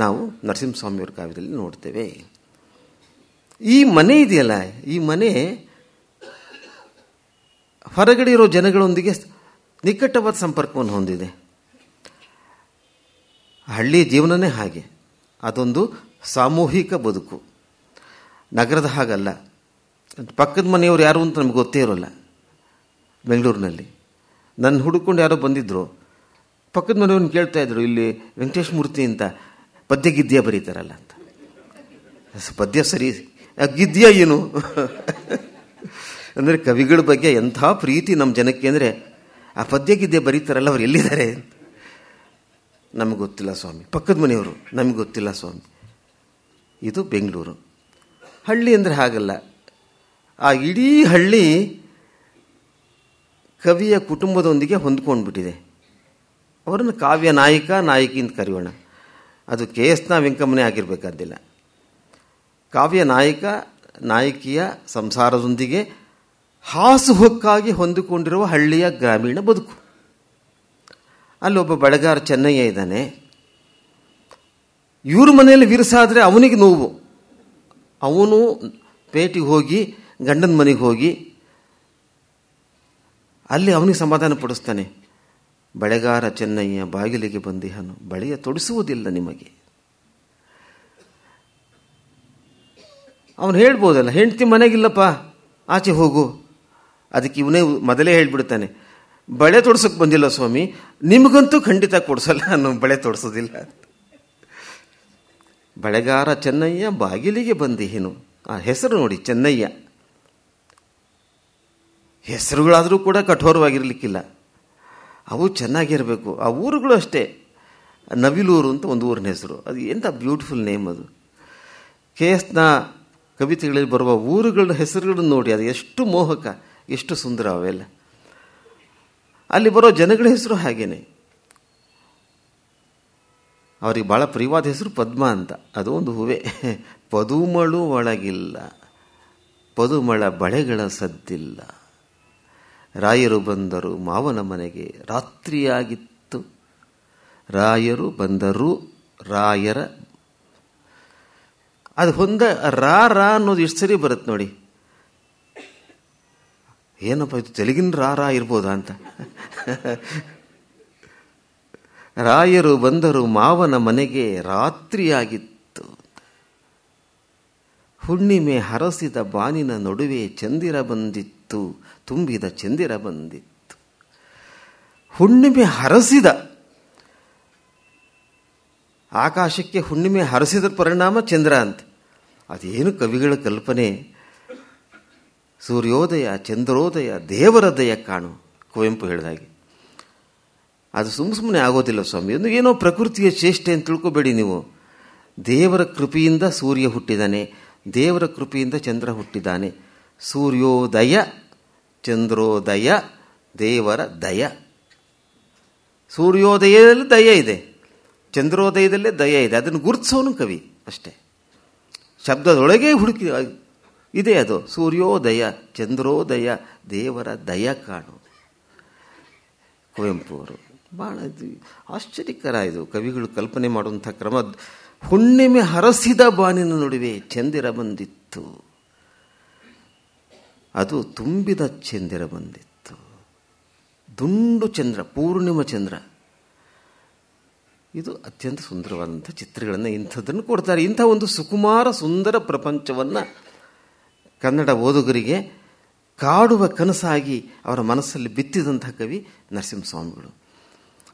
ನಾವು ನರಸಿಂಹಸ್ವಾಮಿಯವರ ಕಾವ್ಯದಲ್ಲಿ ನೋಡ್ತೇವೆ. ಈ ಮನೆ ಇದೆಯಲ್ಲ, ಈ ಮನೆ ಹೊರಗಡೆ ಇರೋ ಜನಗಳೊಂದಿಗೆ ನಿಕಟವಾದ ಸಂಪರ್ಕವನ್ನು ಹೊಂದಿದೆ. ಹಳ್ಳಿ ಜೀವನನೇ ಹಾಗೆ, ಅದೊಂದು ಸಾಮೂಹಿಕ ಬದುಕು. ನಗರದ ಹಾಗಲ್ಲ. ಪಕ್ಕದ ಮನೆಯವರು ಯಾರು ಅಂತ ನಮ್ಗೆ ಗೊತ್ತೇ ಇರೋಲ್ಲ. ಬೆಂಗಳೂರಿನಲ್ಲಿ ನನ್ನ ಹುಡುಕೊಂಡು ಯಾರೋ ಬಂದಿದ್ರು, ಪಕ್ಕದ ಮನೆಯವ್ರನ್ನ ಕೇಳ್ತಾ ಇದ್ರು, ಇಲ್ಲಿ ವೆಂಕಟೇಶ ಮೂರ್ತಿ ಅಂತ ಪದ್ಯ ಗಿದ್ಯ ಬರೀತಾರಲ್ಲ ಅಂತ. ಪದ್ಯ ಸರಿ, ಗಿದ್ಯ ಏನು ಅಂದರೆ ಕವಿಗಳ ಬಗ್ಗೆ ಎಂಥ ಪ್ರೀತಿ ನಮ್ಮ ಜನಕ್ಕೆ ಅಂದರೆ, ಆ ಪದ್ಯ ಗಿದ್ಯ ಬರೀತಾರಲ್ಲ ಅವ್ರು ಎಲ್ಲಿದ್ದಾರೆ? ನಮಗೆ ಗೊತ್ತಿಲ್ಲ ಸ್ವಾಮಿ. ಪಕ್ಕದ ಮನೆಯವರು ನಮಗೆ ಗೊತ್ತಿಲ್ಲ ಸ್ವಾಮಿ. ಇದು ಬೆಂಗಳೂರು. ಹಳ್ಳಿ ಅಂದರೆ ಹಾಗಲ್ಲ. ಆ ಇಡೀ ಹಳ್ಳಿ ಕವಿಯ ಕುಟುಂಬದೊಂದಿಗೆ ಹೊಂದ್ಕೊಂಡ್ಬಿಟ್ಟಿದೆ. ಅವರನ್ನು ಕಾವ್ಯ ನಾಯಕ ನಾಯಕಿ ಅಂತ ಕರೆಯೋಣ. ಅದು KSನ ವೆಂಕಮ್ಮನೇ ಆಗಿರಬೇಕಾದ್ದಿಲ್ಲ. ಕಾವ್ಯ ನಾಯಕ ನಾಯಕಿಯ ಸಂಸಾರದೊಂದಿಗೆ ಹಾಸುಹೊಕ್ಕಾಗಿ ಹೊಂದಿಕೊಂಡಿರುವ ಹಳ್ಳಿಯ ಗ್ರಾಮೀಣ ಬದುಕು. ಅಲ್ಲೊಬ್ಬ ಬಳೆಗಾರ ಚೆನ್ನಯ್ಯ ಇದ್ದಾನೆ. ಇವ್ರ ಮನೆಯಲ್ಲಿ ವಿರಸಾದರೆ ಅವನಿಗೆ ನೋವು. ಅವನು ಪೇಟೆಗೆ ಹೋಗಿ ಗಂಡನ ಮನೆಗೆ ಹೋಗಿ ಅಲ್ಲಿ ಅವನಿಗೆ ಸಮಾಧಾನ ಪಡಿಸ್ತಾನೆ. ಬಳೆಗಾರ ಚೆನ್ನಯ್ಯ ಬಾಗಿಲಿಗೆ ಬಂದಿಹನು, ಬಳೆಯ ತೊಡಿಸುವುದಿಲ್ಲ ನಿಮಗೆ. ಅವನು ಹೇಳ್ಬೋದಲ್ಲ, ಹೆಂಡತಿ ಮನೆಗಿಲ್ಲಪ್ಪ ಆಚೆ ಹೋಗು. ಅದಕ್ಕೆ ಇವನೇ ಮೊದಲೇ ಹೇಳ್ಬಿಡ್ತಾನೆ, ಬಳೆ ತೊಡ್ಸೋಕೆ ಬಂದಿಲ್ಲ ಸ್ವಾಮಿ, ನಿಮಗಂತೂ ಖಂಡಿತ ಕೊಡಿಸಲ್ಲ, ನಾನು ಬಳೆ ತೊಡಿಸೋದಿಲ್ಲ. ಬಳೆಗಾರ ಚೆನ್ನಯ್ಯ ಬಾಗಿಲಿಗೆ ಬಂದಿಹೇನು. ಆ ಹೆಸರು ನೋಡಿ, ಚೆನ್ನಯ್ಯ. ಹೆಸರುಗಳಾದರೂ ಕೂಡ ಕಠೋರವಾಗಿರಲಿಕ್ಕಿಲ್ಲ, ಅವು ಚೆನ್ನಾಗಿರಬೇಕು. ಆ ಊರುಗಳು ಅಷ್ಟೇ. ನವಿಲೂರು ಅಂತ ಒಂದು ಊರಿನ ಹೆಸರು, ಅದು ಎಂಥ ಬ್ಯೂಟಿಫುಲ್ ನೇಮ್ ಅದು. KSನ ಕವಿತೆಗಳಲ್ಲಿ ಬರುವ ಊರುಗಳ ಹೆಸರುಗಳನ್ನು ನೋಡಿ, ಅದು ಎಷ್ಟು ಮೋಹಕ, ಎಷ್ಟು ಸುಂದರ ಅವೆಲ್ಲ. ಅಲ್ಲಿ ಬರೋ ಜನಗಳ ಹೆಸರು ಹಾಗೇನೆ. ಅವ್ರಿಗೆ ಭಾಳ ಪ್ರಿಯವಾದ ಹೆಸರು ಪದ್ಮ ಅಂತ. ಅದು ಒಂದು ಹೂವೇ. ಪದುಮಳು ಒಳಗಿಲ್ಲ, ಪದುಮಳ ಬಳೆಗಳ ಸದ್ದಿಲ್ಲ. ರಾಯರು ಬಂದರು ಮಾವನ ಮನೆಗೆ, ರಾತ್ರಿಯಾಗಿತ್ತು. ರಾಯರು ಬಂದರು, ರಾಯರ ಅದು ಹೊಂದ ರಾ ಅನ್ನೋದು ಎಷ್ಟು ಸರಿ ಬರುತ್ತೆ ನೋಡಿ. ಏನಪ್ಪ ಇದು ತೆಲುಗಿನ ರಾ ಇರ್ಬೋದಾ ಅಂತ. ರಾಯರು ಬಂದರು ಮಾವನ ಮನೆಗೆ, ರಾತ್ರಿಯಾಗಿತ್ತು. ಹುಣ್ಣಿಮೆ ಹರಸಿದ ಬಾನಿನ ನಡುವೆ ಚಂದಿರ ಬಂದಿತ್ತು, ತುಂಬಿದ ಚಂದಿರ ಬಂದಿತ್ತು. ಹುಣ್ಣಿಮೆ ಹರಸಿದ, ಆಕಾಶಕ್ಕೆ ಹುಣ್ಣಿಮೆ ಹರಸಿದ ಪರಿಣಾಮ ಚಂದ್ರ ಅಂತ. ಅದೇನು ಕವಿಗಳ ಕಲ್ಪನೆ. ಸೂರ್ಯೋದಯ, ಚಂದ್ರೋದಯ, ದೇವರ ದಯ ಕಾಣು, ಕುವೆಂಪು ಹೇಳಿದಾಗೆ. ಅದು ಸುಮ್ಮನೆ ಆಗೋದಿಲ್ಲ ಸ್ವಾಮಿ. ಒಂದು ಏನೋ ಪ್ರಕೃತಿಯ ಚೇಷ್ಟೆ ಅಂತ ತಿಳ್ಕೊಬೇಡಿ ನೀವು. ದೇವರ ಕೃಪೆಯಿಂದ ಸೂರ್ಯ ಹುಟ್ಟಿದಾನೆ, ದೇವರ ಕೃಪೆಯಿಂದ ಚಂದ್ರ ಹುಟ್ಟಿದ್ದಾನೆ. ಸೂರ್ಯೋದಯ, ಚಂದ್ರೋದಯ, ದೇವರ ದಯ. ಸೂರ್ಯೋದಯದಲ್ಲಿ ದಯ ಇದೆ, ಚಂದ್ರೋದಯದಲ್ಲೇ ದಯ ಇದೆ. ಅದನ್ನು ಗುರುತಿಸೋನು ಕವಿ ಅಷ್ಟೇ. ಶಬ್ದದೊಳಗೆ ಹುಡುಕಿ ಇದೆ ಅದು. ಸೂರ್ಯೋದಯ, ಚಂದ್ರೋದಯ, ದೇವರ ದಯ ಕಾಣು, ಕುವೆಂಪು ಅವರು. ಭಾಳ ಆಶ್ಚರ್ಯಕರ ಇದು. ಕವಿಗಳು ಕಲ್ಪನೆ ಮಾಡುವಂಥ ಕ್ರಮ. ಹುಣ್ಣಿಮೆ ಹರಸಿದ ಬಾನಿನ ನಡುವೆ ಚಂದಿರ ಬಂದಿತ್ತು, ಅದು ತುಂಬಿದ ಚಂದಿರ ಬಂದಿತ್ತು. ದುಂಡು ಚಂದ್ರ, ಪೂರ್ಣಿಮ ಚಂದ್ರ. ಇದು ಅತ್ಯಂತ ಸುಂದರವಾದಂಥ ಚಿತ್ರಗಳನ್ನು ಇಂಥದ್ದನ್ನು ಕೊಡ್ತಾರೆ. ಇಂಥ ಒಂದು ಸುಕುಮಾರ ಸುಂದರ ಪ್ರಪಂಚವನ್ನು ಕನ್ನಡ ಓದುಗರಿಗೆ ಕಾಡುವ ಕನಸಾಗಿ ಅವರ ಮನಸ್ಸಲ್ಲಿ ಬಿತ್ತಿದಂಥ ಕವಿ ನರಸಿಂಹಸ್ವಾಮಿಗಳು.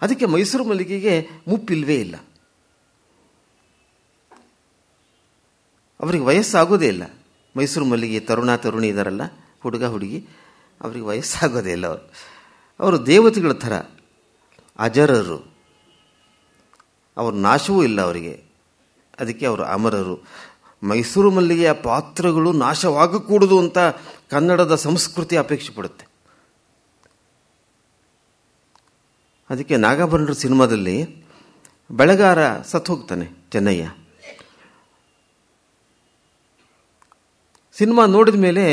ಅದಕ್ಕೆ ಮೈಸೂರು ಮಲ್ಲಿಗೆಗೆ ಮುಪ್ಪಿಲ್ವೇ ಇಲ್ಲ. ಅವರಿಗೆ ವಯಸ್ಸಾಗೋದೇ ಇಲ್ಲ. ಮೈಸೂರು ಮಲ್ಲಿಗೆ ತರುಣ ತರುಣಿ ಇದ್ದಾರಲ್ಲ, ಹುಡುಗ ಹುಡುಗಿ, ಅವರಿಗೆ ವಯಸ್ಸಾಗೋದೇ ಇಲ್ಲ. ಅವರು ದೇವತೆಗಳ ಥರ ಅಜರರು, ಅವ್ರ ನಾಶವೂ ಇಲ್ಲ ಅವರಿಗೆ. ಅದಕ್ಕೆ ಅವರು ಅಮರರು. ಮೈಸೂರು ಮಲ್ಲಿಗೆಯ ಪಾತ್ರಗಳು ನಾಶವಾಗಕೂಡದು ಅಂತ ಕನ್ನಡದ ಸಂಸ್ಕೃತಿ ಅಪೇಕ್ಷೆ ಪಡುತ್ತೆ. ಅದಕ್ಕೆ ನಾಗಾಭರಣರ ಸಿನಿಮಾದಲ್ಲಿ ಬೆಳೆಗಾರ ಸತ್ತು ಹೋಗ್ತಾನೆ ಚೆನ್ನಯ್ಯ. ಸಿನಿಮಾ ನೋಡಿದ ಮೇಲೆ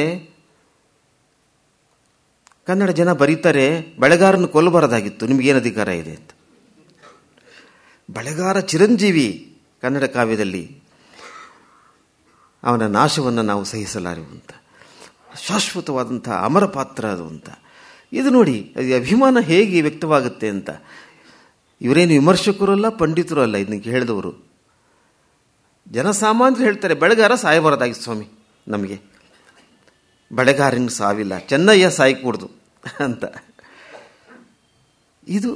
ಕನ್ನಡ ಜನ ಬರೀತಾರೆ, ಬೆಳೆಗಾರನ ಕೊಲ್ಲಬಾರದಾಗಿತ್ತು, ನಿಮಗೇನು ಅಧಿಕಾರ ಇದೆ ಅಂತ. ಬೆಳೆಗಾರ ಚಿರಂಜೀವಿ ಕನ್ನಡ ಕಾವ್ಯದಲ್ಲಿ, ಅವನ ನಾಶವನ್ನು ನಾವು ಸಹಿಸಲಾರೆವು ಅಂತ. ಶಾಶ್ವತವಾದಂಥ ಅಮರ ಪಾತ್ರ ಅದು ಅಂತ. ಇದು ನೋಡಿ, ಅಭಿಮಾನ ಹೇಗೆ ವ್ಯಕ್ತವಾಗುತ್ತೆ ಅಂತ. ಇವರೇನು ವಿಮರ್ಶಕರು ಅಲ್ಲ, ಪಂಡಿತರು ಅಲ್ಲ, ಇದಕ್ಕೆ ಹೇಳಿದವರು ಜನಸಾಮಾನ್ಯರು ಹೇಳ್ತಾರೆ, ಬೆಳೆಗಾರ ಸಾಯಬಾರದಾಗಿತ್ತು ಸ್ವಾಮಿ, ನಮಗೆ ಬೆಳೆಗಾರನ ಸಾವಿಲ್ಲ, ಚೆನ್ನಯ್ಯ ಸಾಯಕೂಡ್ದು ಅಂತ. ಇದು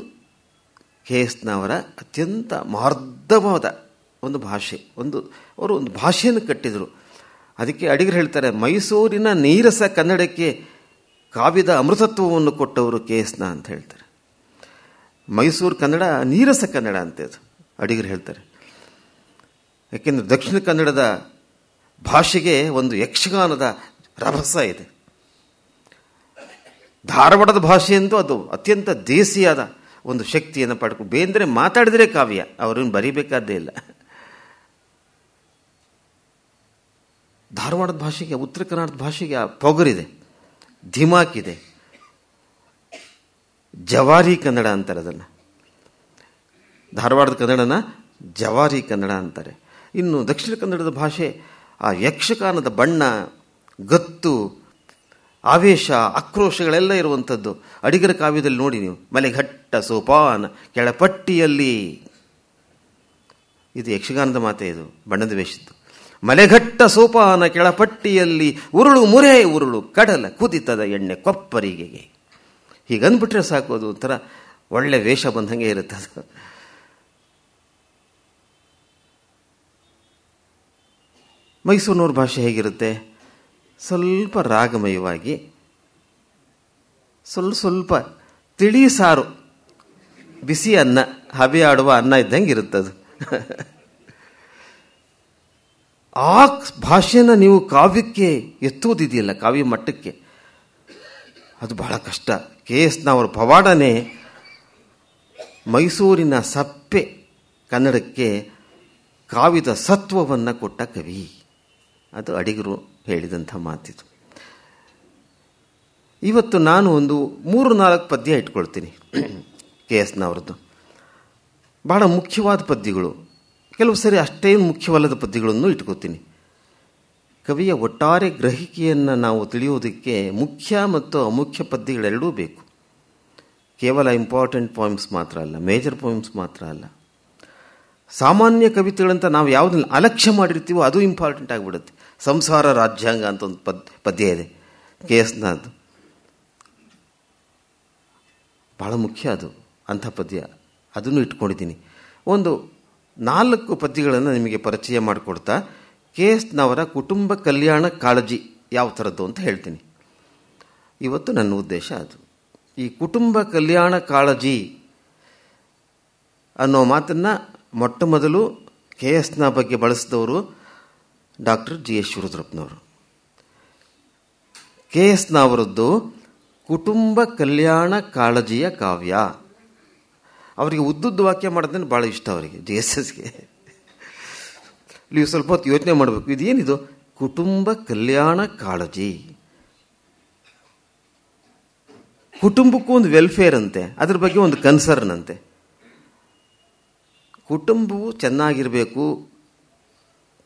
KS ನವರ ಅತ್ಯಂತ ಮಾರ್ಧವಾದ ಒಂದು ಭಾಷೆ. ಅವರು ಒಂದು ಭಾಷೆಯನ್ನು ಕಟ್ಟಿದರು. ಅದಕ್ಕೆ ಅಡಿಗರು ಹೇಳ್ತಾರೆ, ಮೈಸೂರಿನ ನೀರಸ ಕನ್ನಡಕ್ಕೆ ಕಾವ್ಯದ ಅಮೃತತ್ವವನ್ನು ಕೊಟ್ಟವರು KS ಅಂತ ಹೇಳ್ತಾರೆ. ಮೈಸೂರು ಕನ್ನಡ ನೀರಸ ಕನ್ನಡ ಅಂತ ಅದು ಅಡಿಗರು ಹೇಳ್ತಾರೆ. ಯಾಕೆಂದರೆ ದಕ್ಷಿಣ ಕನ್ನಡದ ಭಾಷೆಗೆ ಒಂದು ಯಕ್ಷಗಾನದ ರಭಸ ಇದೆ. ಧಾರವಾಡದ ಭಾಷೆಯಂತೂ ಅದು ಅತ್ಯಂತ ದೇಸಿಯಾದ ಒಂದು ಶಕ್ತಿಯನ್ನು ಪಡ್ಕೊಂಡು, ಬೇಂದ್ರೆ ಮಾತಾಡಿದರೆ ಕಾವ್ಯ, ಅವ್ರನ್ನ ಬರೀಬೇಕಾದ್ದೇ ಇಲ್ಲ. ಧಾರವಾಡದ ಭಾಷೆಗೆ, ಉತ್ತರ ಕನ್ನಡದ ಭಾಷೆಗೆ ಪೊಗರಿದೆ, ಧಿಮಾಕಿದೆ. ಜವಾರಿ ಕನ್ನಡ ಅಂತಾರೆ ಅದನ್ನು. ಧಾರವಾಡದ ಕನ್ನಡನ ಜವಾರಿ ಕನ್ನಡ ಅಂತಾರೆ. ಇನ್ನು ದಕ್ಷಿಣ ಕನ್ನಡದ ಭಾಷೆ ಆ ಯಕ್ಷಗಾನದ ಬಣ್ಣ, ಗತ್ತು, ಆವೇಶ, ಆಕ್ರೋಶಗಳೆಲ್ಲ ಇರುವಂಥದ್ದು. ಅಡಿಗರ ಕಾವ್ಯದಲ್ಲಿ ನೋಡಿ ನೀವು, ಮಲೆಘಟ್ಟ ಸೋಪಾನ ಕೆಳಪಟ್ಟಿಯಲ್ಲಿ, ಇದು ಯಕ್ಷಗಾನದ ಮಾತೆ, ಇದು ಬಣ್ಣದ ವೇಷದ್ದು. ಮಲೆಘಟ್ಟ ಸೋಪಾನ ಕೆಳಪಟ್ಟಿಯಲ್ಲಿ ಉರುಳು ಮುರೆ ಉರುಳು ಕಡಲ ಕುದಿತದ ಎಣ್ಣೆ ಕೊಪ್ಪರಿಗೆ. ಹೀಗಂದ್ಬಿಟ್ರೆ ಸಾಕು, ಅದು ಒಂಥರ ಒಳ್ಳೆ ವೇಷ ಬಂದಂಗೆ ಇರುತ್ತದು. ಮೈಸೂರಿನವ್ರ ಭಾಷೆ ಹೇಗಿರುತ್ತೆ? ಸ್ವಲ್ಪ ರಾಗಮಯವಾಗಿ, ಸ್ವಲ್ಪ ತಿಳಿ ಸಾರು, ಬಿಸಿ ಅನ್ನ, ಹಬೆ ಆಡುವ ಅನ್ನ ಇದ್ದಂಗೆ ಇರುತ್ತದು. ಆ ಭಾಷೆನ ನೀವು ಕಾವ್ಯಕ್ಕೆ ಎತ್ತುವುದಿದೆಯಲ್ಲ, ಕಾವ್ಯ ಮಟ್ಟಕ್ಕೆ, ಅದು ಬಹಳ ಕಷ್ಟ. KS ನವರ ಪವಾಡನೇ ಮೈಸೂರಿನ ಸಪ್ಪೆ ಕನ್ನಡಕ್ಕೆ ಕಾವ್ಯದ ಸತ್ವವನ್ನು ಕೊಟ್ಟ ಕವಿ. ಅದು ಅಡಿಗರು ಹೇಳಿದಂಥ ಮಾತಿದು. ಇವತ್ತು ನಾನು ಒಂದು 3-4 ಪದ್ಯ ಇಟ್ಕೊಳ್ತೀನಿ KS ನವರದ್ದು. ಬಹಳ ಮುಖ್ಯವಾದ ಪದ್ಯಗಳು, ಕೆಲವು ಸರಿ ಅಷ್ಟೇನು ಮುಖ್ಯವಲ್ಲದ ಪದ್ಯಗಳನ್ನು ಇಟ್ಕೋತೀನಿ. ಕವಿಯ ಒಟ್ಟಾರೆ ಗ್ರಹಿಕೆಯನ್ನು ನಾವು ತಿಳಿಯೋದಕ್ಕೆ ಮುಖ್ಯ ಮತ್ತು ಅಮುಖ್ಯ ಪದ್ಯಗಳೆರಡೂ ಬೇಕು. ಕೇವಲ ಇಂಪಾರ್ಟೆಂಟ್ ಪೋಯಮ್ಸ್ ಮಾತ್ರ ಅಲ್ಲ, ಮೇಜರ್ ಪೋಯಮ್ಸ್ ಮಾತ್ರ ಅಲ್ಲ. ಸಾಮಾನ್ಯ ಕವಿತೆಗಳಂತ ನಾವು ಯಾವುದನ್ನು ಅಲಕ್ಷ್ಯ ಮಾಡಿರ್ತೀವೋ ಅದು ಇಂಪಾರ್ಟೆಂಟ್ ಆಗಿಬಿಡುತ್ತೆ. ಸಂಸಾರ ರಾಜ್ಯಾಂಗ ಅಂತ ಒಂದು ಪದ್ಯ ಇದೆ KS ನದು, ಬಹಳ ಮುಖ್ಯ ಅದು, ಅಂಥ ಪದ್ಯ. ಅದನ್ನು ಇಟ್ಕೊಂಡಿದ್ದೀನಿ. ಒಂದು 4 ಪದ್ಯಗಳನ್ನು ನಿಮಗೆ ಪರಿಚಯ ಮಾಡಿಕೊಡ್ತಾ KS ನವರ ಕುಟುಂಬ ಕಲ್ಯಾಣ ಕಾಳಜಿ ಯಾವ ಥರದ್ದು ಅಂತ ಹೇಳ್ತೀನಿ. ಇವತ್ತು ನನ್ನ ಉದ್ದೇಶ ಅದು. ಈ ಕುಟುಂಬ ಕಲ್ಯಾಣ ಕಾಳಜಿ ಅನ್ನೋ ಮಾತನ್ನು ಮೊಟ್ಟ ಮೊದಲು KS ನ ಬಗ್ಗೆ ಬಳಸಿದವರು ಡಾಕ್ಟರ್ GS ಶಿವರುದ್ರಪ್ಪನವರು. KS ನವರದ್ದು ಕುಟುಂಬ ಕಲ್ಯಾಣ ಕಾಳಜಿಯ ಕಾವ್ಯ. ಅವರಿಗೆ ಉದ್ದುದ್ದು ವಾಕ್ಯ ಮಾಡೋದನ್ನು ಭಾಳ ಇಷ್ಟ ಅವರಿಗೆ, GSSಗೆ. ನೀವು ಸ್ವಲ್ಪ ಹೊತ್ತು ಯೋಚನೆ ಮಾಡಬೇಕು, ಇದೇನಿದು ಕುಟುಂಬ ಕಲ್ಯಾಣ ಕಾಳಜಿ. ಕುಟುಂಬಕ್ಕೂ ಒಂದು ವೆಲ್ಫೇರ್ ಅಂತೆ, ಅದ್ರ ಬಗ್ಗೆ ಒಂದು ಕನ್ಸರ್ನ್ ಅಂತೆ. ಕುಟುಂಬವು ಚೆನ್ನಾಗಿರಬೇಕು,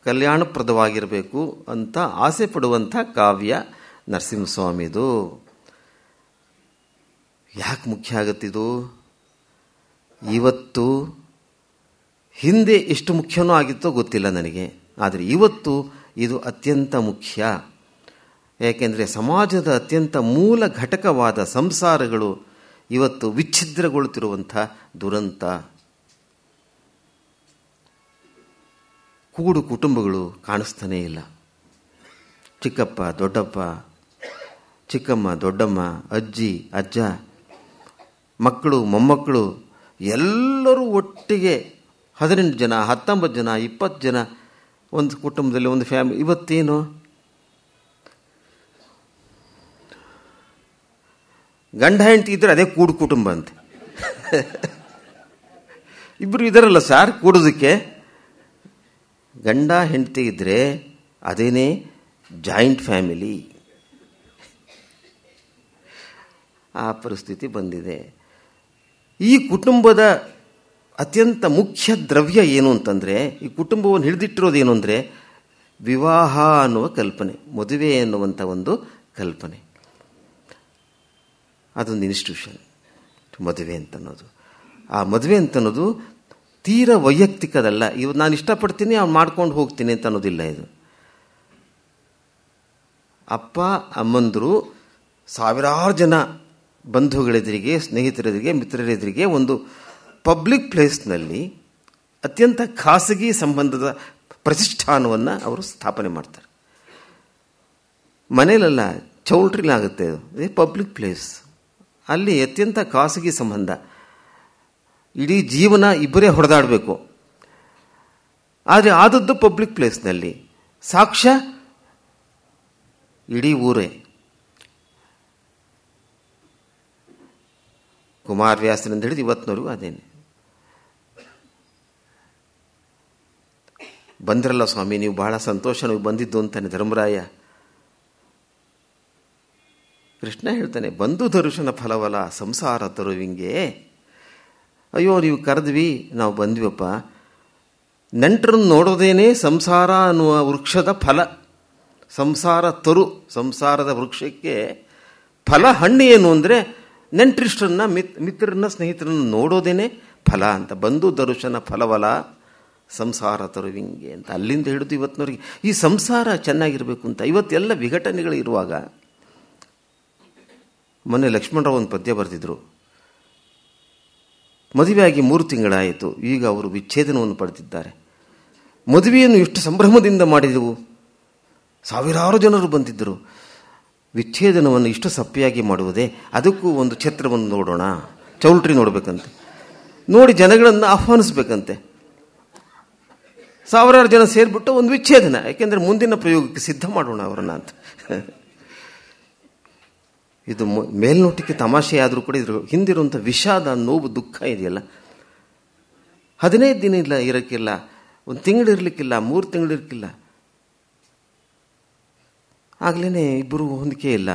ಕಲ್ಯಾಣಪ್ರದವಾಗಿರಬೇಕು ಅಂತ ಆಸೆ ಪಡುವಂಥ ಕಾವ್ಯ ನರಸಿಂಹಸ್ವಾಮಿದು. ಯಾಕೆ ಮುಖ್ಯ ಆಗುತ್ತಿದು? ಇವತ್ತು, ಹಿಂದೆ ಎಷ್ಟು ಮುಖ್ಯನೋ ಆಗಿತ್ತೋ ಗೊತ್ತಿಲ್ಲ ನನಗೆ, ಆದರೆ ಇವತ್ತು ಇದು ಅತ್ಯಂತ ಮುಖ್ಯ. ಯಾಕೆಂದರೆ ಸಮಾಜದ ಅತ್ಯಂತ ಮೂಲ ಘಟಕವಾದ ಸಂಸಾರಗಳು ಇವತ್ತು ವಿಚ್ಛಿದ್ರಗೊಳ್ಳುತ್ತಿರುವಂಥ ದುರಂತ. ಕೂಡು ಕುಟುಂಬಗಳು ಕಾಣಿಸ್ತಾನೇ ಇಲ್ಲ. ಚಿಕ್ಕಪ್ಪ, ದೊಡ್ಡಪ್ಪ, ಚಿಕ್ಕಮ್ಮ, ದೊಡ್ಡಮ್ಮ, ಅಜ್ಜಿ, ಅಜ್ಜ, ಮಕ್ಕಳು, ಮೊಮ್ಮಕ್ಕಳು ಎಲ್ಲರೂ ಒಟ್ಟಿಗೆ 18 ಜನ, 19 ಜನ, 20 ಜನ ಒಂದು ಕುಟುಂಬದಲ್ಲಿ, ಒಂದು ಫ್ಯಾಮಿಲಿ. ಇವತ್ತೇನು? ಗಂಡ ಹೆಂಡತಿ ಇದ್ರೆ ಅದೇ ಕೂಡು ಕುಟುಂಬ ಅಂತೆ. ಇಬ್ಬರು ಇದಾರಲ್ಲ ಸಾರ್ ಕೂಡೋದಕ್ಕೆ. ಗಂಡ ಹೆಂಡತಿ ಇದ್ರೆ ಅದೇನೇ ಜಾಯಿಂಟ್ ಫ್ಯಾಮಿಲಿ. ಆ ಪರಿಸ್ಥಿತಿ ಬಂದಿದೆ. ಈ ಕುಟುಂಬದ ಅತ್ಯಂತ ಮುಖ್ಯ ದ್ರವ್ಯ ಏನು ಅಂತಂದರೆ, ಈ ಕುಟುಂಬವನ್ನು ಹಿಡಿದಿಟ್ಟಿರೋದೇನು ಅಂದರೆ ವಿವಾಹ ಅನ್ನುವ ಕಲ್ಪನೆ, ಮದುವೆ ಎನ್ನುವಂಥ ಒಂದು ಕಲ್ಪನೆ. ಅದೊಂದು ಇನ್ಸ್ಟಿಟ್ಯೂಷನ್ ಮದುವೆ ಅಂತನ್ನೋದು. ಆ ಮದುವೆ ಅಂತನ್ನೋದು ತೀರ ವೈಯಕ್ತಿಕದಲ್ಲ. ಇವು ನಾನು ಇಷ್ಟಪಡ್ತೀನಿ, ಅವ್ನು ಮಾಡ್ಕೊಂಡು ಹೋಗ್ತೀನಿ ಅಂತ ಅನ್ನೋದಿಲ್ಲ. ಇದು ಅಪ್ಪ ಅಮ್ಮಂದರು ಸಾವಿರಾರು ಜನ ಬಂಧುಗಳೆದುರಿಗೆ, ಸ್ನೇಹಿತರೆದುರಿಗೆ, ಮಿತ್ರರೆದುರಿಗೆ ಒಂದು ಪಬ್ಲಿಕ್ ಪ್ಲೇಸ್ನಲ್ಲಿ ಅತ್ಯಂತ ಖಾಸಗಿ ಸಂಬಂಧದ ಪ್ರತಿಷ್ಠಾನವನ್ನು ಅವರು ಸ್ಥಾಪನೆ ಮಾಡ್ತಾರೆ. ಮನೇಲೆಲ್ಲ ಚೌಲ್ಟ್ರಿಲಾಗುತ್ತೆ, ಅದು ಪಬ್ಲಿಕ್ ಪ್ಲೇಸ್. ಅಲ್ಲಿ ಅತ್ಯಂತ ಖಾಸಗಿ ಸಂಬಂಧ. ಇಡೀ ಜೀವನ ಇಬ್ಬರೇ ಹೊಡೆದಾಡಬೇಕು. ಆದರೆ ಆದದ್ದು ಪಬ್ಲಿಕ್ ಪ್ಲೇಸ್ನಲ್ಲಿ. ಸಾಕ್ಷ್ಯ ಇಡೀ ಊರೇ. ಕುಮಾರವ್ಯಾಸರಿಂದ ಹಿಡಿದು ಇವತ್ತಿನವರೆಗೂ ಅದೇನೆ. ಬಂದ್ರಲ್ಲ ಸ್ವಾಮಿ, ನೀವು ಬಹಳ ಸಂತೋಷ, ನೀವು ಬಂದಿದ್ದು ಅಂತಾನೆ ಧರ್ಮರಾಯ. ಕೃಷ್ಣ ಹೇಳ್ತಾನೆ, ಬಂಧು ದರ್ಶನ ಫಲವಲ್ಲ ಸಂಸಾರ ತರುವಿಂಗೆ. ಅಯ್ಯೋ ನೀವು ಕರೆದ್ವಿ, ನಾವು ಬಂದ್ವಪ್ಪ. ನೆಂಟರನ್ನು ನೋಡೋದೇನೆ ಸಂಸಾರ ಅನ್ನುವ ವೃಕ್ಷದ ಫಲ. ಸಂಸಾರ ತರು, ಸಂಸಾರದ ವೃಕ್ಷಕ್ಕೆ ಫಲ ಹಣ್ಣು ಏನು ಅಂದರೆ ನೆಂಟರಿಷ್ಟರನ್ನ, ಮಿತ್ರರನ್ನ, ಸ್ನೇಹಿತರನ್ನು ನೋಡೋದೇನೆ ಫಲ ಅಂತ. ಬಂಧು ದರ್ಶನ ಫಲವಲ್ಲ ಸಂಸಾರ ತರುವಿಂಗೆ ಅಂತ. ಅಲ್ಲಿಂದ ಹಿಡಿದು ಇವತ್ತಿನವರೆಗೆ ಈ ಸಂಸಾರ ಚೆನ್ನಾಗಿರಬೇಕು ಅಂತ. ಇವತ್ತೆಲ್ಲ ವಿಘಟನೆಗಳು ಇರುವಾಗ, ಮೊನ್ನೆ ಲಕ್ಷ್ಮಣರಾವ್ ಒಂದು ಪದ್ಯ ಬರೆದಿದ್ರು. ಮದುವೆಯಾಗಿ 3 ತಿಂಗಳಾಯಿತು, ಈಗ ಅವರು ವಿಚ್ಛೇದನವನ್ನು ಪಡೆದಿದ್ದಾರೆ. ಮದುವೆಯನ್ನು ಎಷ್ಟು ಸಂಭ್ರಮದಿಂದ ಮಾಡಿದೆವು, ಸಾವಿರಾರು ಜನರು ಬಂದಿದ್ದರು. ವಿಚ್ಛೇದನವನ್ನು ಇಷ್ಟು ಸಪ್ಪೆಯಾಗಿ ಮಾಡುವುದೇ? ಅದಕ್ಕೂ ಒಂದು ಛತ್ರವನ್ನು ನೋಡೋಣ, ಚೌಲ್ಟ್ರಿ ನೋಡಬೇಕಂತೆ. ನೋಡಿ ಜನಗಳನ್ನು ಆಹ್ವಾನಿಸ್ಬೇಕಂತೆ. ಸಾವಿರಾರು ಜನ ಸೇರಿಬಿಟ್ಟು ಒಂದು ವಿಚ್ಛೇದನ, ಯಾಕೆಂದರೆ ಮುಂದಿನ ಪ್ರಯೋಗಕ್ಕೆ ಸಿದ್ಧ ಮಾಡೋಣ ಅವರನ್ನ ಅಂತ. ಇದು ಮೇಲ್ನೋಟಕ್ಕೆ ತಮಾಷೆ ಆದರೂ ಕೂಡ ಇದ್ರ ಹಿಂದಿರುವಂಥ ವಿಷಾದ, ನೋವು, ದುಃಖ ಇದೆಯಲ್ಲ. 15 ದಿನ ಇಲ್ಲ ಇರೋಕ್ಕಿಲ್ಲ, 1 ತಿಂಗಳು ಇರಲಿಕ್ಕಿಲ್ಲ, 3 ತಿಂಗಳು ಇರಲಿಕ್ಕಿಲ್ಲ. ಆಗಲೇ ಇಬ್ಬರು ಹೊಂದಿಕೆ ಇಲ್ಲ.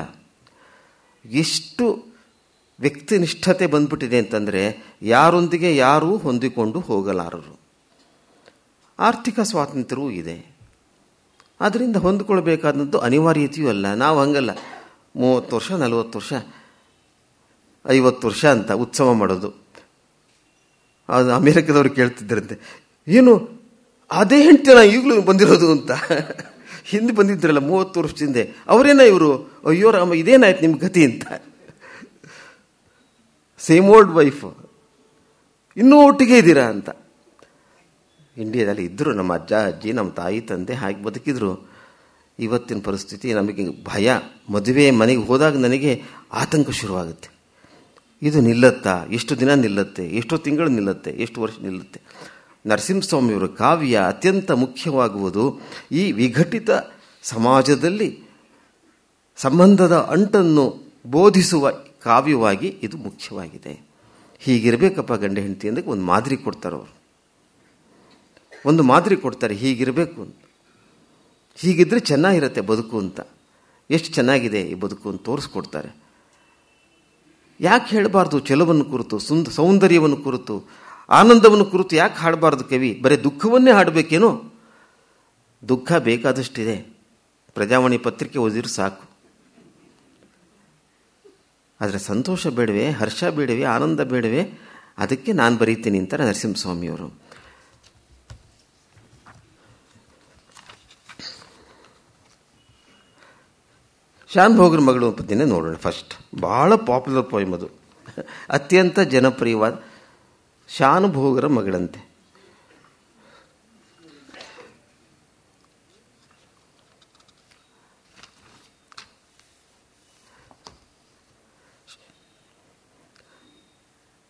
ಎಷ್ಟು ವ್ಯಕ್ತಿನಿಷ್ಠತೆ ಬಂದ್ಬಿಟ್ಟಿದೆ ಅಂತಂದರೆ ಯಾರೊಂದಿಗೆ ಯಾರೂ ಹೊಂದಿಕೊಂಡು ಹೋಗಲಾರರು. ಆರ್ಥಿಕ ಸ್ವಾತಂತ್ರ್ಯವೂ ಇದೆ, ಆದ್ದರಿಂದ ಹೊಂದಿಕೊಳ್ಬೇಕಾದಂಥದ್ದು ಅನಿವಾರ್ಯತೆಯೂ ಅಲ್ಲ. ನಾವು ಹಂಗಲ್ಲ, 30 ವರ್ಷ, 40 ವರ್ಷ, 50 ವರ್ಷ ಅಂತ ಉತ್ಸವ ಮಾಡೋದು. ಅದು ಅಮೇರಿಕದವ್ರು ಕೇಳ್ತಿದ್ದರಂತೆ, ಏನು ಅದೇ ಹೆಂಡ್ತಿನ ಈಗಲೂ ಬಂದಿರೋದು ಅಂತ. ಹಿಂದೆ ಬಂದಿದ್ರಲ್ಲ 30 ವರ್ಷದಿಂದ, ಅವರೇನ ಇವರು, ಅಯ್ಯೋ ರಾಮ ಇದೇನಾಯ್ತು ನಿಮ್ಮ ಗತಿ ಅಂತ. ಸೇಮ್ ಓಲ್ಡ್ ವೈಫ್, ಇನ್ನೂ ಒಟ್ಟಿಗೆ ಇದ್ದೀರಾ ಅಂತ. ಇಂಡಿಯಾದಲ್ಲಿ ಇದ್ದರು ನಮ್ಮ ಅಜ್ಜ ಅಜ್ಜಿ, ನಮ್ಮ ತಾಯಿ ತಂದೆ, ಹಾಗೆ ಬದುಕಿದ್ರು. ಇವತ್ತಿನ ಪರಿಸ್ಥಿತಿ ನಮಗೆ ಭಯ. ಮದುವೆ ಮನೆಗೆ ಹೋದಾಗ ನನಗೆ ಆತಂಕ ಶುರುವಾಗುತ್ತೆ. ಇದು ನಿಲ್ಲತ್ತಾ? ಎಷ್ಟು ದಿನ ನಿಲ್ಲತ್ತೆ? ಎಷ್ಟು ತಿಂಗಳು ನಿಲ್ಲತ್ತೆ? ಎಷ್ಟು ವರ್ಷ ನಿಲ್ಲತ್ತೆ? ನರಸಿಂಹಸ್ವಾಮಿಯವರ ಕಾವ್ಯ ಅತ್ಯಂತ ಮುಖ್ಯವಾಗುವುದು ಈ ವಿಘಟಿತ ಸಮಾಜದಲ್ಲಿ ಸಂಬಂಧದ ಅಂಟನ್ನು ಬೋಧಿಸುವ ಕಾವ್ಯವಾಗಿ ಇದು ಮುಖ್ಯವಾಗಿದೆ. ಹೀಗಿರಬೇಕಪ್ಪ ಗಂಡ ಹೆಂಡತಿ ಅಂದರೆ ಒಂದು ಮಾದರಿ ಕೊಡ್ತಾರೆ ಅವರು. ಒಂದು ಮಾದರಿ ಕೊಡ್ತಾರೆ, ಹೀಗಿರಬೇಕು ಅಂತ, ಹೀಗಿದ್ರೆ ಚೆನ್ನಾಗಿರುತ್ತೆ ಬದುಕು ಅಂತ. ಎಷ್ಟು ಚೆನ್ನಾಗಿದೆ ಈ ಬದುಕು ಅಂತ ತೋರಿಸ್ಕೊಡ್ತಾರೆ. ಯಾಕೆ ಹೇಳಬಾರ್ದು? ಛಲವನ್ನು ಕುರಿತು, ಸೌಂದರ್ಯವನ್ನು ಕುರಿತು, ಆನಂದವನ್ನು ಕುರಿತು ಯಾಕೆ ಹಾಡಬಾರ್ದು ಕವಿ? ಬರೀ ದುಃಖವನ್ನೇ ಹಾಡಬೇಕೇನೋ? ದುಃಖ ಬೇಕಾದಷ್ಟಿದೆ. ಪ್ರಜಾವಾಣಿ ಪತ್ರಿಕೆ ಓದಿದ್ರು ಸಾಕು. ಆದರೆ ಸಂತೋಷ ಬೇಡವೆ, ಹರ್ಷ ಬೇಡವೆ, ಆನಂದ ಬೇಡವೆ? ಅದಕ್ಕೆ ನಾನು ಬರೀತೀನಿ ಅಂತಾರೆ ನರಸಿಂಹಸ್ವಾಮಿಯವರು. ಶಾನುಭೋಗರ ಮಗಳು ಪದ್ಯನೇ ನೋಡೋಣ ಫಸ್ಟ್. ಬಹಳ ಪಾಪ್ಯುಲರ್ ಪೋಯಮ್ ಅದು, ಅತ್ಯಂತ ಜನಪ್ರಿಯವಾದ. ಶಾನುಭೋಗರ ಮಗಳಂತೆ.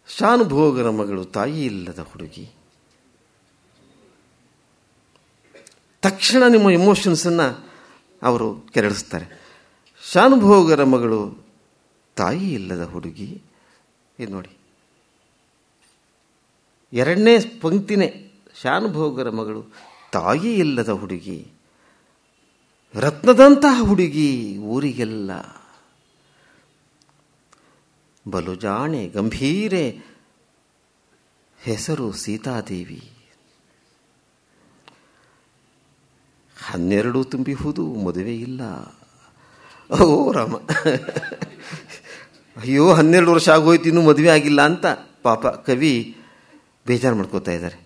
ಶಾನುಭೋಗರ ಮಗಳು ತಾಯಿ ಇಲ್ಲದ ಹುಡುಗಿ. ತಕ್ಷಣ ನಿಮ್ಮ ಎಮೋಷನ್ಸನ್ನು ಅವರು ಕೆರಳಿಸ್ತಾರೆ. ಶಾನುಭೋಗರ ಮಗಳು ತಾಯಿ ಇಲ್ಲದ ಹುಡುಗಿ. ಇದು ನೋಡಿ, ಎರಡನೇ ಪಂಕ್ತಿನೇ ಶಾನುಭೋಗರ ಮಗಳು ತಾಯಿ ಇಲ್ಲದ ಹುಡುಗಿ, ರತ್ನದಂತಹ ಹುಡುಗಿ ಊರಿಗೆಲ್ಲ, ಬಲು ಜಾಣೆ ಗಂಭೀರೆ ಹೆಸರು ಸೀತಾದೇವಿ. 12 ತುಂಬಿಹುದು ಮದುವೆ ಇಲ್ಲ. ಓ ರಾಮ, ಅಯ್ಯೋ 12 ವರ್ಷ ಆಗೋಯ್ತು ಇನ್ನೂ ಮದುವೆ ಆಗಿಲ್ಲ ಅಂತ ಪಾಪ ಕವಿ ಬೇಜಾರು ಮಾಡ್ಕೋತಾ ಇದ್ದಾರೆ.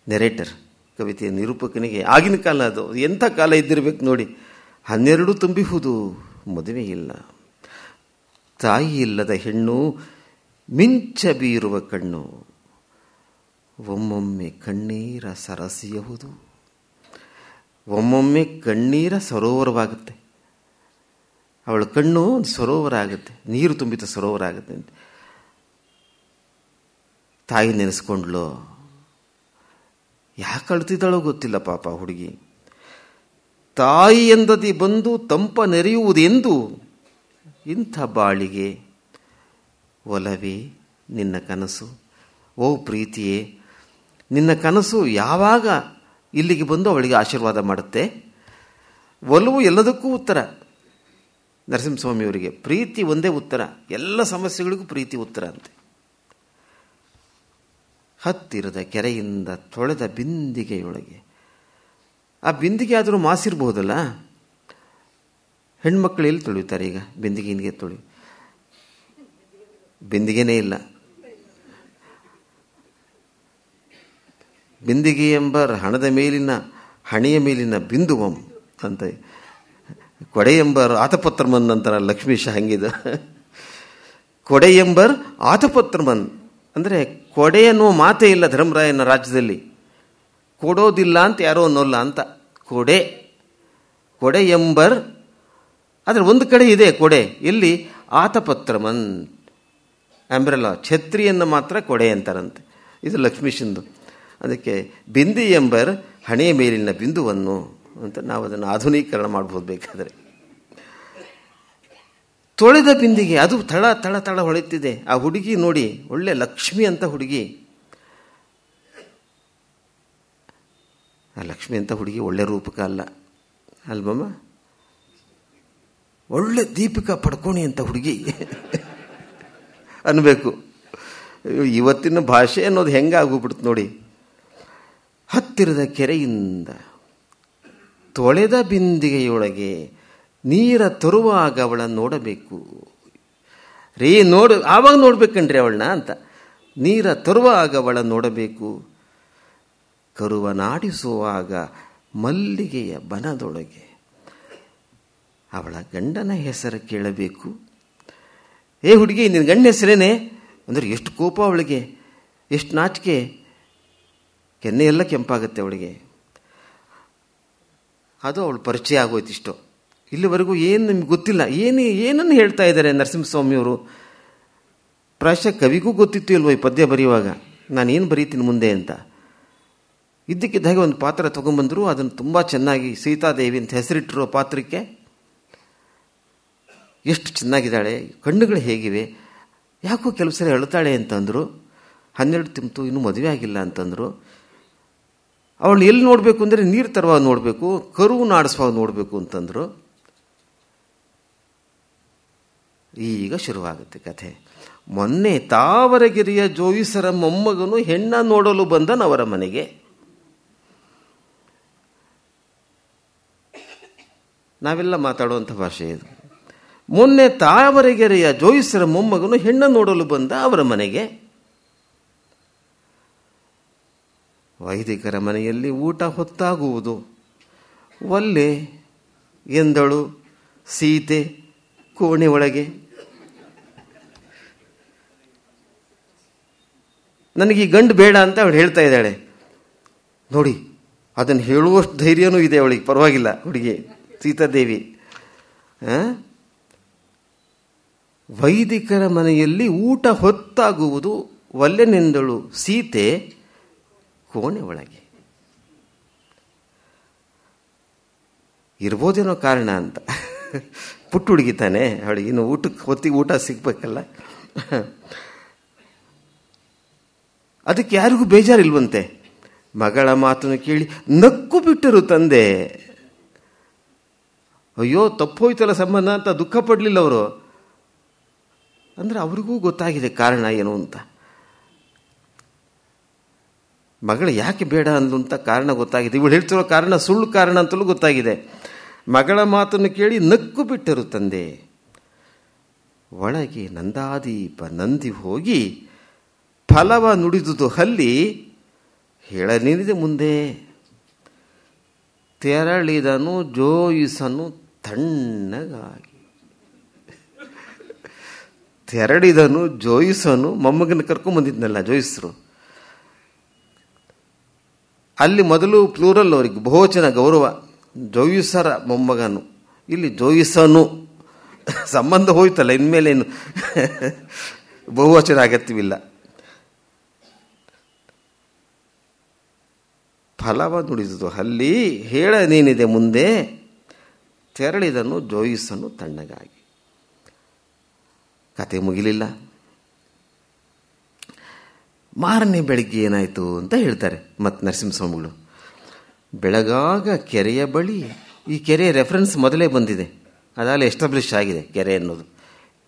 ನೆರೇಟರ್, ಕವಿತೆಯ ನಿರೂಪಕನಿಗೆ ಆಗಿನ ಕಾಲ ಅದು ಎಂಥ ಕಾಲ ಇದ್ದಿರ್ಬೇಕು ನೋಡಿ. 12 ತುಂಬಿಹುದು ಮದುವೆ ಇಲ್ಲ. ತಾಯಿ ಇಲ್ಲದ ಹೆಣ್ಣು ಮಿಂಚ ಬೀರುವ ಕಣ್ಣು, ಒಮ್ಮೊಮ್ಮೆ ಕಣ್ಣೀರ ಸರಸಿಯಹುದು. ಒಮ್ಮೊಮ್ಮೆ ಕಣ್ಣೀರ ಸರೋವರವಾಗುತ್ತೆ. ಅವಳ ಕಣ್ಣು ಸರೋವರ ಆಗುತ್ತೆ, ನೀರು ತುಂಬಿದ ಸರೋವರ ಆಗುತ್ತೆ ಅಂತ. ತಾಯಿ ನೆನೆಸ್ಕೊಂಡ್ಲು. ಯಾಕೆ ಅಳ್ತಿದ್ದಾಳೋ ಗೊತ್ತಿಲ್ಲ ಪಾಪ ಹುಡುಗಿ. ತಾಯಿ ಎಂದದಿ ಬಂದು ತಂಪ ನೆರೆಯುವುದೆಂದು ಇಂಥ ಬಾಳಿಗೆ ಒಲವೇ ನಿನ್ನ ಕನಸು. ಓ ಪ್ರೀತಿಯೇ, ನಿನ್ನ ಕನಸು ಯಾವಾಗ ಇಲ್ಲಿಗೆ ಬಂದು ಅವಳಿಗೆ ಆಶೀರ್ವಾದ ಮಾಡುತ್ತೆ. ಒಲವು ಎಲ್ಲದಕ್ಕೂ ಉತ್ತರ. ನರಸಿಂಹಸ್ವಾಮಿಯವರಿಗೆ ಪ್ರೀತಿ ಒಂದೇ ಉತ್ತರ, ಎಲ್ಲ ಸಮಸ್ಯೆಗಳಿಗೂ ಪ್ರೀತಿ ಉತ್ತರ ಅಂತೆ. ಹತ್ತಿರದ ಕೆರೆಯಿಂದ ತೊಳೆದ ಬಿಂದಿಗೆಯೊಳಗೆ, ಆ ಬಿಂದಿಗೆ ಆದರೂ ಮಾಸಿರ್ಬಹುದಲ್ಲ. ಹೆಣ್ಮಕ್ಳು ಎಲ್ಲಿ ತೊಳೆಯುತ್ತಾರೆ ಈಗ? ಬಿಂದಿಗೆ ತೊಳಿ, ಬಿಂದಿಗೆನೇ ಇಲ್ಲ. ಬಿಂದಿಗೆ ಎಂಬ ಹಣದ ಮೇಲಿನ ಹಣೆಯ ಮೇಲಿನ ಬಿಂದುವಂ ಅಂತ, ಕೊಡೆ ಎಂಬರ್ ಆತಪತ್ರಮನ್ ಅಂತಾರ ಲಕ್ಷ್ಮೀಶ. ಹಂಗಿದ ಕೊಡೆ ಎಂಬರ್ ಆತಪತ್ರಮನ್ ಅಂದರೆ ಕೊಡೆ ಅನ್ನುವ ಮಾತೇ ಇಲ್ಲ ಧರ್ಮರಾಯನ ರಾಜ್ಯದಲ್ಲಿ. ಕೊಡೋದಿಲ್ಲ ಅಂತ ಯಾರೋ ಅನ್ನೋಲ್ಲ ಅಂತ. ಕೊಡೆ, ಕೊಡೆ ಎಂಬರ್. ಆದರೆ ಒಂದು ಕಡೆ ಇದೆ ಕೊಡೆ. ಎಲ್ಲಿ? ಆತಪತ್ರಮನ್, ಅಂಬ್ರೆಲಾ, ಛತ್ರಿಯನ್ನು ಮಾತ್ರ ಕೊಡೆ ಅಂತಾರಂತೆ. ಇದು ಲಕ್ಷ್ಮೀಶಂದು. ಅದಕ್ಕೆ ಬಿಂದಿ ಎಂಬರ್ ಹಣೆಯ ಮೇಲಿನ ಬಿಂದುವನ್ನು ಅಂತ ನಾವು ಅದನ್ನು ಆಧುನೀಕರಣ ಮಾಡ್ಬೋದು ಬೇಕಾದರೆ. ತೊಳೆದ ಬಿಂದಿಗೆ, ಅದು ತಳ ತಳ ತಳ ಹೊಳೆತಿದೆ. ಆ ಹುಡುಗಿ ನೋಡಿ, ಒಳ್ಳೆ ಲಕ್ಷ್ಮಿ ಅಂತ ಹುಡುಗಿ. ಆ ಲಕ್ಷ್ಮಿ ಅಂತ ಹುಡುಗಿ ಒಳ್ಳೆ ರೂಪಕ ಅಲ್ಲ ಅಲ್ವಮ್ಮ? ಒಳ್ಳೆ ದೀಪಿಕಾ ಪಡ್ಕೋಣಿ ಅಂತ ಹುಡುಗಿ ಅನ್ಬೇಕು. ಇವತ್ತಿನ ಭಾಷೆ ಅನ್ನೋದು ಹೆಂಗಾಗೋಗ್ಬಿಡ್ತು ನೋಡಿ. ಹತ್ತಿರದ ಕೆರೆಯಿಂದ ತೊಳೆದ ಬಿಂದಿಗೆಯೊಳಗೆ ನೀರ ತರುವಾಗ ಅವಳ ನೋಡಬೇಕು ರೀ. ಆವಾಗ ನೋಡ್ಬೇಕಂಡ್ರಿ ಅವಳನ್ನ ಅಂತ. ನೀರ ತರುವಾಗ ಅವಳ ನೋಡಬೇಕು, ಕರುವನಾಡಿಸುವಾಗ ಮಲ್ಲಿಗೆಯ ಬನದೊಳಗೆ ಅವಳ ಗಂಡನ ಹೆಸರು ಕೇಳಬೇಕು. ಏ ಹುಡುಗಿ, ನಿನ್ನ ಗಂಡನ ಹೆಸರೇನೆ ಅಂದರೆ ಎಷ್ಟು ಕೋಪ ಅವಳಿಗೆ, ಎಷ್ಟು ನಾಚಿಕೆ. ಕೆನ್ನೆ ಎಲ್ಲ ಕೆಂಪಾಗುತ್ತೆ ಅವಳಿಗೆ. ಅದು ಅವಳು ಪರಿಚಯ ಆಗೋಯ್ತು. ಇಷ್ಟು ಇಲ್ಲಿವರೆಗೂ ಏನು ನಿಮ್ಗೆ ಗೊತ್ತಿಲ್ಲ. ಏನನ್ನು ಹೇಳ್ತಾ ಇದ್ದಾರೆ ನರಸಿಂಹಸ್ವಾಮಿಯವರು? ಪ್ರಾಯಶಃ ಕವಿಗೂ ಗೊತ್ತಿತ್ತು ಇಲ್ವೋ ಈ ಪದ್ಯ ಬರೆಯುವಾಗ ನಾನೇನು ಬರೀತೀನಿ ಮುಂದೆ ಅಂತ. ಇದ್ದಕ್ಕಿದ್ದಾಗೆ ಒಂದು ಪಾತ್ರ ತೊಗೊಂಡ್ಬಂದರು. ಅದನ್ನು ತುಂಬ ಚೆನ್ನಾಗಿ ಸೀತಾದೇವಿ ಅಂತ ಹೆಸರಿಟ್ಟಿರೋ ಪಾತ್ರಕ್ಕೆ ಎಷ್ಟು ಚೆನ್ನಾಗಿದ್ದಾಳೆ, ಕಣ್ಣುಗಳು ಹೇಗಿವೆ, ಯಾಕೋ ಕೆಲವು ಸರಿ ಅಳ್ತಾಳೆ ಅಂತಂದರು. 12 ತಿಂತು, ಇನ್ನೂ ಮದುವೆ ಆಗಿಲ್ಲ ಅಂತಂದರು. ಅವಳು ಎಲ್ಲಿ ನೋಡಬೇಕು ಅಂದರೆ ನೀರು ತರುವಾಗ ನೋಡಬೇಕು, ಕರು ನಾಡಿಸುವಾಗ ನೋಡಬೇಕು ಅಂತಂದರು. ಈಗ ಶುರುವಾಗುತ್ತೆ ಕಥೆ. ಮೊನ್ನೆ ತಾವರಗಿರಿಯ ಜೋಯಿಸರ ಮೊಮ್ಮಗನು ಹೆಣ್ಣ ನೋಡಲು ಬಂದನವರ ಮನೆಗೆ. ನಾವೆಲ್ಲ ಮಾತಾಡುವಂಥ ಭಾಷೆ ಇದು. ಮೊನ್ನೆ ತಾವರಗೆರೆಯ ಜೋಯಿಸರ ಮೊಮ್ಮಗನು ಹೆಣ್ಣ ನೋಡಲು ಬಂದ ಅವರ ಮನೆಗೆ. ವೈದಿಕರ ಮನೆಯಲ್ಲಿ ಊಟ ಹೊತ್ತಾಗುವುದು. ಒಲ್ಲೆ ಎಂದಳು ಸೀತೆ ಕೋಣೆ ಒಳಗೆ. ನನಗೆ ಈ ಗಂಡು ಬೇಡ ಅಂತ ಅವಳು ಹೇಳ್ತಾ ಇದ್ದಾಳೆ. ನೋಡಿ, ಅದನ್ನು ಹೇಳುವಷ್ಟು ಧೈರ್ಯನೂ ಇದೆ ಅವಳಿಗೆ, ಪರವಾಗಿಲ್ಲ ಹುಡುಗಿ ಸೀತಾದೇವಿ. ವೈದಿಕರ ಮನೆಯಲ್ಲಿ ಊಟ ಹೊತ್ತಾಗುವುದು, ಒಲ್ಲೆನೆಂದಳು ಸೀತೆ ಕೋಣೆ ಒಳಗೆ. ಇರ್ಬೋದೇನೋ ಕಾರಣ ಅಂತ. ಪುಟ್ಟು ಹುಡುಗಿತಾನೆ ಅವಳಿಗೆ, ಇನ್ನು ಹೊತ್ತಿಗೆ ಊಟ ಸಿಗ್ಬೇಕಲ್ಲ. ಅದಕ್ಕೆ ಯಾರಿಗೂ ಬೇಜಾರಿಲ್ವಂತೆ. ಮಗಳ ಮಾತನ್ನು ಕೇಳಿ ನಕ್ಕು ಬಿಟ್ಟರು ತಂದೆ. ಅಯ್ಯೋ ತಪ್ಪೋಯ್ತಲ್ಲ ಸಂಬಂಧ ಅಂತ ದುಃಖ ಪಡಲಿಲ್ಲ ಅವರು. ಅಂದರೆ ಅವ್ರಿಗೂ ಗೊತ್ತಾಗಿದೆ ಕಾರಣ ಏನು ಅಂತ. ಮಗಳು ಯಾಕೆ ಬೇಡ ಅಂದ್ಲು ಅಂತ ಕಾರಣ ಗೊತ್ತಾಗಿದೆ. ಇವಳು ಹೇಳ್ತಿರೋ ಕಾರಣ ಸುಳ್ಳು ಕಾರಣ ಅಂತಲೂ ಗೊತ್ತಾಗಿದೆ. ಮಗಳ ಮಾತನ್ನು ಕೇಳಿ ನಕ್ಕು ಬಿಟ್ಟರು ತಂದೆ. ಒಳಗೆ ನಂದಾದೀಪ ನಂದಿ ಹೋಗಿ ಫಲವ ನುಡಿದುದು ಹಲ್ಲಿ ಹೇಳನಿದೆ ಮುಂದೆ. ತೆರಳಿದನು ಜೋಯಿಸನು ತಣ್ಣಗಾಗಿ. ತೆರಳಿದನು ಜೋಯಿಸನು, ಮೊಮ್ಮಗನ ಕರ್ಕೊಂಬಂದಿದ್ನಲ್ಲ ಜೋಯಿಸರು. ಅಲ್ಲಿ ಮೊದಲು ಪ್ಲೂರಲ್ ಅವರಿಗೆ ಬಹುವಚನ ಗೌರವ, ಜೋಯಿಸರ ಮೊಮ್ಮಗನು. ಇಲ್ಲಿ ಜೋಯಿಸನು, ಸಂಬಂಧ ಹೋಯ್ತಲ್ಲ, ಇನ್ಮೇಲೇನು ಬಹುವಚನ ಅಗತ್ಯವಿಲ್ಲ. ಫಲವ ನುಡಿದುದು ಹಲ್ಲಿ ಹೇಳ ನೀನಿದೆ ಮುಂದೆ. ತೆರಳಿದನು ಜೋಯಿಸನು ತಣ್ಣಗಾಗಿ. ಕತೆ ಮುಗಿಲಿಲ್ಲ. ಮಾರನೇ ಬೆಳಿಗ್ಗೆ ಏನಾಯಿತು ಅಂತ ಹೇಳ್ತಾರೆ ಮತ್ತು ನರಸಿಂಹಸ್ವಾಮಿಗಳು. ಬೆಳಗಾಗ ಕೆರೆಯ ಬಳಿ, ಈ ಕೆರೆಯ ರೆಫರೆನ್ಸ್ ಮೊದಲೇ ಬಂದಿದೆ, ಅದಾಗಲೇ ಎಸ್ಟಾಬ್ಲಿಷ್ ಆಗಿದೆ ಕೆರೆ ಅನ್ನೋದು.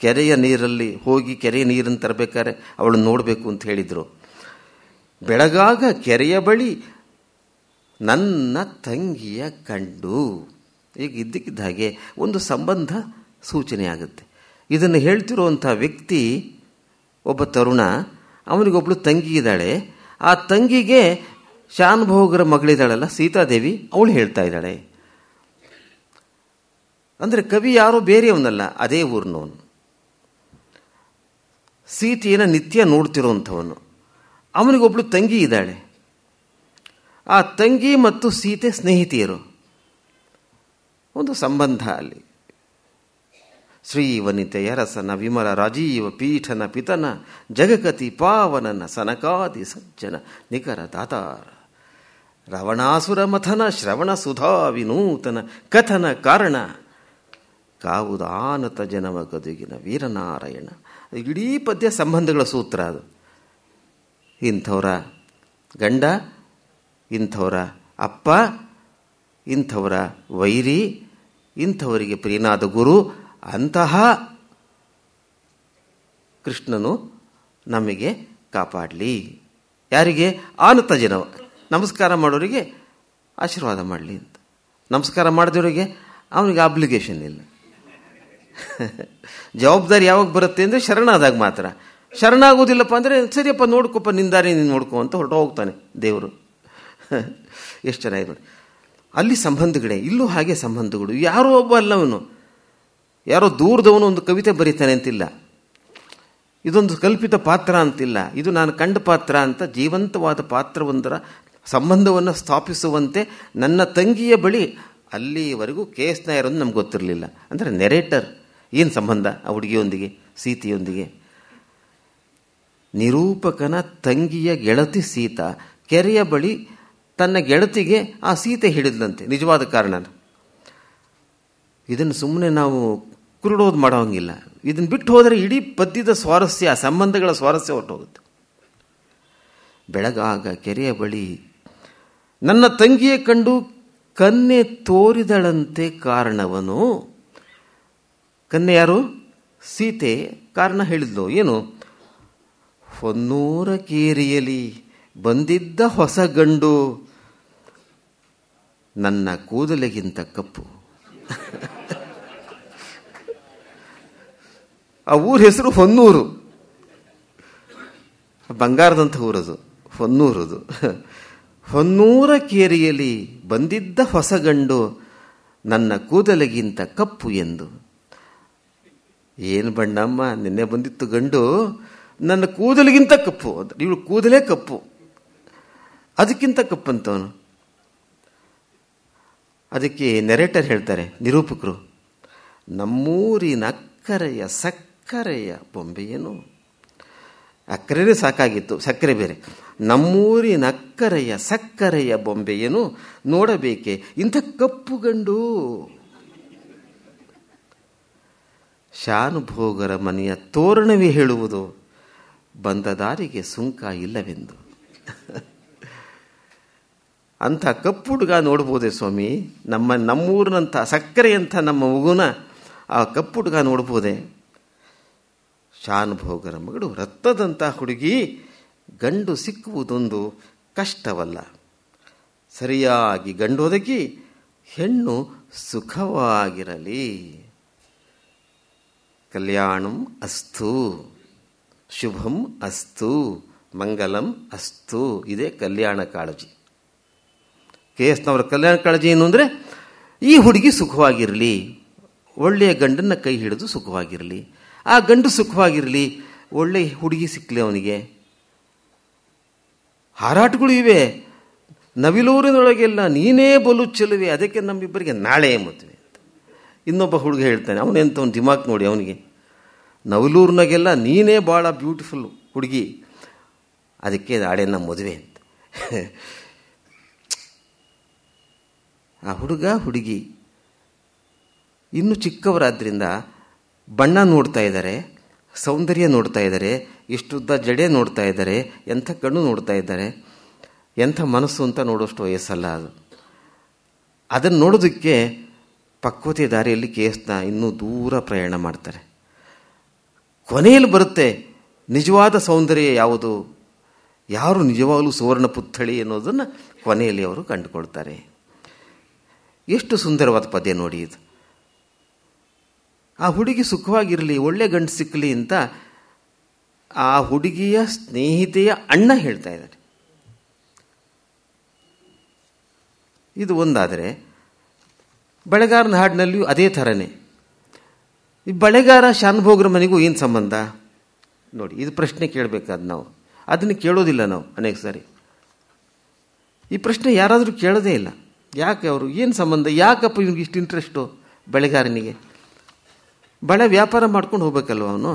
ಕೆರೆಯ ನೀರಲ್ಲಿ ಹೋಗಿ ಕೆರೆಯ ನೀರನ್ನು ತರಬೇಕಾದ್ರೆ ಅವಳು ನೋಡಬೇಕು ಅಂತ ಹೇಳಿದರು. ಬೆಳಗಾಗ ಕೆರೆಯ ಬಳಿ ನನ್ನ ತಂಗಿಯ ಕಂಡು. ಈಗ ಇದ್ದಕ್ಕಿದ್ದ ಹಾಗೆ ಒಂದು ಸಂಬಂಧ ಸೂಚನೆ ಆಗುತ್ತೆ. ಇದನ್ನು ಹೇಳ್ತಿರುವಂಥ ವ್ಯಕ್ತಿ ಒಬ್ಬ ತರುಣ, ಅವನಿಗೊಬ್ಬಳು ತಂಗಿ ಇದ್ದಾಳೆ. ಆ ತಂಗಿಗೆ ಶಾನುಭೋಗರ ಮಗಳಿದ್ದಾಳಲ್ಲ ಸೀತಾದೇವಿ, ಅವಳು ಹೇಳ್ತಾ ಇದ್ದಾಳೆ. ಅಂದರೆ ಕವಿ ಯಾರೋ ಬೇರೆಯವನಲ್ಲ, ಅದೇ ಊರಿನವನು. ಸೀತೆಯನ್ನು ನಿತ್ಯ ನೋಡ್ತಿರೋವಂಥವನು. ಅವನಿಗೊಬ್ಬಳು ತಂಗಿ ಇದ್ದಾಳೆ. ಆ ತಂಗಿ ಮತ್ತು ಸೀತೆ ಸ್ನೇಹಿತೆಯರು. ಒಂದು ಸಂಬಂಧ ಅಲ್ಲಿ. ಶ್ರೀವನಿತೆಯ ರಸನ ವಿಮಲ ರಾಜೀವ ಪೀಠನ ಪಿತನ ಜಗಕತಿ ಪಾವನನ ಸನಕಾದಿ ಸಜ್ಜನ ನಿಖರ ದಾತಾರ ರವಣಾಸುರ ಮಥನ ಶ್ರವಣ ಸುಧಾ ವಿನೂತನ ಕಥನ ಕಾರಣ ಕಾವುದಾನತ ಜನವ ಗದುಗಿನ ವೀರನಾರಾಯಣ. ಇಡೀ ಪದ್ಯ ಸಂಬಂಧಗಳ ಸೂತ್ರ ಅದು. ಇಂಥವರ ಗಂಡ, ಇಂಥವರ ಅಪ್ಪ, ಇಂಥವರ ವೈರಿ, ಇಂಥವರಿಗೆ ಪ್ರಿಯನಾದ ಗುರು. ಅಂತಹ ಕೃಷ್ಣನು ನಮಗೆ ಕಾಪಾಡಲಿ. ಯಾರಿಗೆ? ಆನತ ಜನವ. ನಮಸ್ಕಾರ ಮಾಡೋರಿಗೆ ಆಶೀರ್ವಾದ ಮಾಡಲಿ ಅಂತ. ನಮಸ್ಕಾರ ಮಾಡಿದವರಿಗೆ ಅವನಿಗೆ ಆಬ್ಲಿಗೇಷನ್ ಇಲ್ಲ. ಜವಾಬ್ದಾರಿ ಯಾವಾಗ ಬರುತ್ತೆ ಅಂದರೆ ಶರಣಾದಾಗ ಮಾತ್ರ. ಶರಣಾಗೋದಿಲ್ಲಪ್ಪ ಅಂದರೆ ಸರಿಯಪ್ಪ ನೋಡ್ಕೊಪ್ಪ, ನಿಂದಾರಿ ನೀನು ನೋಡ್ಕೊ ಅಂತ ಹೊರಟು ಹೋಗ್ತಾನೆ ದೇವರು. ಎಷ್ಟು ಚೆನ್ನಾಗಿ ನೋಡಿ. ಅಲ್ಲಿ ಸಂಬಂಧಗಳೇ, ಇಲ್ಲೂ ಹಾಗೆ ಸಂಬಂಧಗಳು. ಯಾರೋ ಒಬ್ಬ ಅಲ್ಲವನು, ಯಾರೋ ದೂರದವನು ಒಂದು ಕವಿತೆ ಬರೀತಾನೆ ಅಂತಿಲ್ಲ, ಇದೊಂದು ಕಲ್ಪಿತ ಪಾತ್ರ ಅಂತಿಲ್ಲ, ಇದು ನಾನು ಕಂಡ ಪಾತ್ರ ಅಂತ ಜೀವಂತವಾದ ಪಾತ್ರವೊಂದರ ಸಂಬಂಧವನ್ನು ಸ್ಥಾಪಿಸುವಂತೆ ನನ್ನ ತಂಗಿಯ ಬಳಿ ಅಲ್ಲಿವರೆಗೂ ಕೇಸ್ನ ಇರೋದು ನಮ್ಗೆ ಗೊತ್ತಿರಲಿಲ್ಲ. ಅಂದರೆ ನೆರೇಟರ್ ಏನು ಸಂಬಂಧ ಆ ಹುಡುಗಿಯೊಂದಿಗೆ, ಸೀತೆಯೊಂದಿಗೆ? ನಿರೂಪಕನ ತಂಗಿಯ ಗೆಳತಿ ಸೀತಾ ಕೆರೆಯ ಬಳಿ ತನ್ನ ಗೆಳತಿಗೆ ಆ ಸೀತೆ ಹಿಡಿದ್ಲಂತೆ. ನಿಜವಾದ ಕಾರಣ ಇದನ್ನು ಸುಮ್ಮನೆ ನಾವು ಕುರುಡೋದು ಮಾಡೋಂಗಿಲ್ಲ. ಇದನ್ನು ಬಿಟ್ಟು ಹೋದರೆ ಇಡೀ ಪದ್ಯದ ಸ್ವಾರಸ್ಯ, ಸಂಬಂಧಗಳ ಸ್ವಾರಸ್ಯ ಹೊರಟೋಗುತ್ತೆ. ಬೆಳಗಾಗ ಕೆರೆಯ ಬಳಿ ನನ್ನ ತಂಗಿಯ ಕಂಡು ಕನ್ನೆ ತೋರಿದಳಂತೆ ಕಾರಣವನು. ಕನ್ನೆ ಯಾರು? ಸೀತೆ ಕಾರಣ ಹೇಳಿದ್ಲು. ಏನು? ಹೊನ್ನೂರ ಕೇರಿಯಲಿ ಬಂದಿದ್ದ ಹೊಸ ಗಂಡು ನನ್ನ ಕೂದಲಿಗಿಂತ ಕಪ್ಪು. ಆ ಊರ ಹೆಸರು ಹೊನ್ನೂರು, ಬಂಗಾರದಂಥ ಊರದು ಹೊನ್ನೂರದು. ಹೊನ್ನೂರ ಕೇರಿಯಲಿ ಬಂದಿದ್ದ ಹೊಸ ಗಂಡು ನನ್ನ ಕೂದಲಿಗಿಂತ ಕಪ್ಪು ಎಂದು. ಏನು ಬಣ್ಣಮ್ಮ, ನಿನ್ನೆ ಬಂದಿತ್ತು ಗಂಡು ನನ್ನ ಕೂದಲಿಗಿಂತ ಕಪ್ಪು. ಇವಳು ಕೂದಲೇ ಕಪ್ಪು, ಅದಕ್ಕಿಂತ ಕಪ್ಪಂತವನು. ಅದಕ್ಕೆ ನೆರೇಟರ್ ಹೇಳ್ತಾರೆ, ನಿರೂಪಕರು, ನಮ್ಮೂರಿನ ಅಕ್ಕರೆಯ ಸಕ್ಕರೆಯ ಬೊಂಬೆಯೇನು. ಅಕ್ಕರೆನೇ ಸಾಕಾಗಿತ್ತು, ಸಕ್ಕರೆ ಬೇರೆ. ನಮ್ಮೂರಿನ ಅಕ್ಕರೆಯ ಸಕ್ಕರೆಯ ಬೊಂಬೆಯೇನು ನೋಡಬೇಕೆ ಇಂಥ ಕಪ್ಪು ಗಂಡು. ಶಾನುಭೋಗರ ಮನೆಯ ತೋರಣವೇ ಹೇಳುವುದು ಬಂದ ದಾರಿಗೆ ಸುಂಕ ಇಲ್ಲವೆಂದು. ಅಂಥ ಕಪ್ಪು ಹುಡುಗ ನೋಡ್ಬೋದೇ ಸ್ವಾಮಿ? ನಮ್ಮೂರಿನಂಥ ಸಕ್ಕರೆಯಂಥ ನಮ್ಮ ಮಗುನ ಆ ಕಪ್ಪು ಹುಡುಗ ನೋಡ್ಬೋದೆ? ಶಾನುಭೋಗರ ಮಗಳು ರಕ್ತದಂಥ ಹುಡುಗಿ ಗಂಡು ಸಿಕ್ಕುವುದೊಂದು ಕಷ್ಟವಲ್ಲ. ಸರಿಯಾಗಿ ಗಂಡು ಒದಗಿ ಹೆಣ್ಣು ಸುಖವಾಗಿರಲಿ. ಕಲ್ಯಾಣಂ ಅಸ್ತು, ಶುಭಂ ಅಸ್ತು, ಮಂಗಲಂ ಅಸ್ತು. ಇದೇ ಕಲ್ಯಾಣ ಕಾಳಜಿ. KS ನವರ ಕಲ್ಯಾಣ ಕಾಳಜಿ ಏನು ಅಂದರೆ, ಈ ಹುಡುಗಿ ಸುಖವಾಗಿರಲಿ, ಒಳ್ಳೆಯ ಗಂಡನ್ನ ಕೈ ಹಿಡಿದು ಸುಖವಾಗಿರಲಿ, ಆ ಗಂಡು ಸುಖವಾಗಿರಲಿ, ಒಳ್ಳೆಯ ಹುಡುಗಿ ಸಿಕ್ಕಲಿ ಅವನಿಗೆ. ಹಾರಾಟಗಳು ಇವೆ. ನವಿಲೂರಿನೊಳಗೆಲ್ಲ ನೀನೇ ಬಲು ಚೆಲುವೆ, ಅದಕ್ಕೆ ನಮ್ಮಿಬ್ಬರಿಗೆ ನಾಳೆ ಮದುವೆ ಅಂತ ಇನ್ನೊಬ್ಬ ಹುಡುಗ ಹೇಳ್ತಾನೆ. ಅವನೆಂತವನು ದಿಮಾಕ್ ನೋಡಿ ಅವನಿಗೆ. ನವಲೂರಿನಾಗೆಲ್ಲ ನೀನೇ ಭಾಳ ಬ್ಯೂಟಿಫುಲ್ ಹುಡುಗಿ, ಅದಕ್ಕೆ ನಾಳೆ ನಮ್ಮ ಮದುವೆ ಅಂತ. ಆ ಹುಡುಗ ಹುಡುಗಿ ಇನ್ನೂ ಚಿಕ್ಕವರಾದ್ರಿಂದ ಬಣ್ಣ ನೋಡ್ತಾ ಇದ್ದಾರೆ, ಸೌಂದರ್ಯ ನೋಡ್ತಾ ಇದ್ದಾರೆ, ಇಷ್ಟುದ್ದ ಜಡೆ ನೋಡ್ತಾ ಇದ್ದಾರೆ, ಎಂಥ ಕಣ್ಣು ನೋಡ್ತಾ ಇದ್ದಾರೆ, ಎಂಥ ಮನಸ್ಸು ಅಂತ ನೋಡೋಷ್ಟು ವಯಸ್ಸಲ್ಲ ಅದು. ಅದನ್ನು ನೋಡೋದಕ್ಕೆ ಪಕ್ವತೆ ದಾರಿಯಲ್ಲಿ KSನ ಇನ್ನೂ ದೂರ ಪ್ರಯಾಣ ಮಾಡ್ತಾರೆ. ಕೊನೆಯಲ್ಲಿ ಬರುತ್ತೆ ನಿಜವಾದ ಸೌಂದರ್ಯ ಯಾವುದು, ಯಾರು ನಿಜವಾಗಲೂ ಸುವರ್ಣ ಪುತ್ಥಳಿ ಅನ್ನೋದನ್ನು ಕೊನೆಯಲ್ಲಿ ಅವರು ಕಂಡುಕೊಳ್ತಾರೆ. ಎಷ್ಟು ಸುಂದರವಾದ ಪದ್ಯ ನೋಡಿ ಇದು. ಆ ಹುಡುಗಿ ಸುಖವಾಗಿರಲಿ, ಒಳ್ಳೆ ಗಂಡು ಸಿಕ್ಕಲಿ ಅಂತ ಆ ಹುಡುಗಿಯ ಸ್ನೇಹಿತೆಯ ಅಣ್ಣ ಹೇಳ್ತಾ ಇದ್ದಾರೆ. ಇದು ಒಂದಾದರೆ, ಬಳೆಗಾರನ ಹಾಡಿನಲ್ಲಿಯೂ ಅದೇ ಥರನೇ. ಈ ಬಳೆಗಾರ ಶಾನುಭೋಗರ ಮನೆಗೂ ಏನು ಸಂಬಂಧ ನೋಡಿ, ಇದು ಪ್ರಶ್ನೆ ಕೇಳಬೇಕಾದ ನಾವು. ಅದನ್ನು ಕೇಳೋದಿಲ್ಲ ನಾವು ಅನೇಕ ಸಾರಿ. ಈ ಪ್ರಶ್ನೆ ಯಾರಾದರೂ ಕೇಳೋದೇ ಇಲ್ಲ. ಯಾಕೆ ಅವರು ಏನು ಸಂಬಂಧ, ಯಾಕಪ್ಪ ಇವ್ನಿಗೆ ಇಷ್ಟು ಇಂಟ್ರೆಸ್ಟು ಬಳೆಗಾರನಿಗೆ? ಬಳೆ ವ್ಯಾಪಾರ ಮಾಡ್ಕೊಂಡು ಹೋಗ್ಬೇಕಲ್ವ ಅವನು.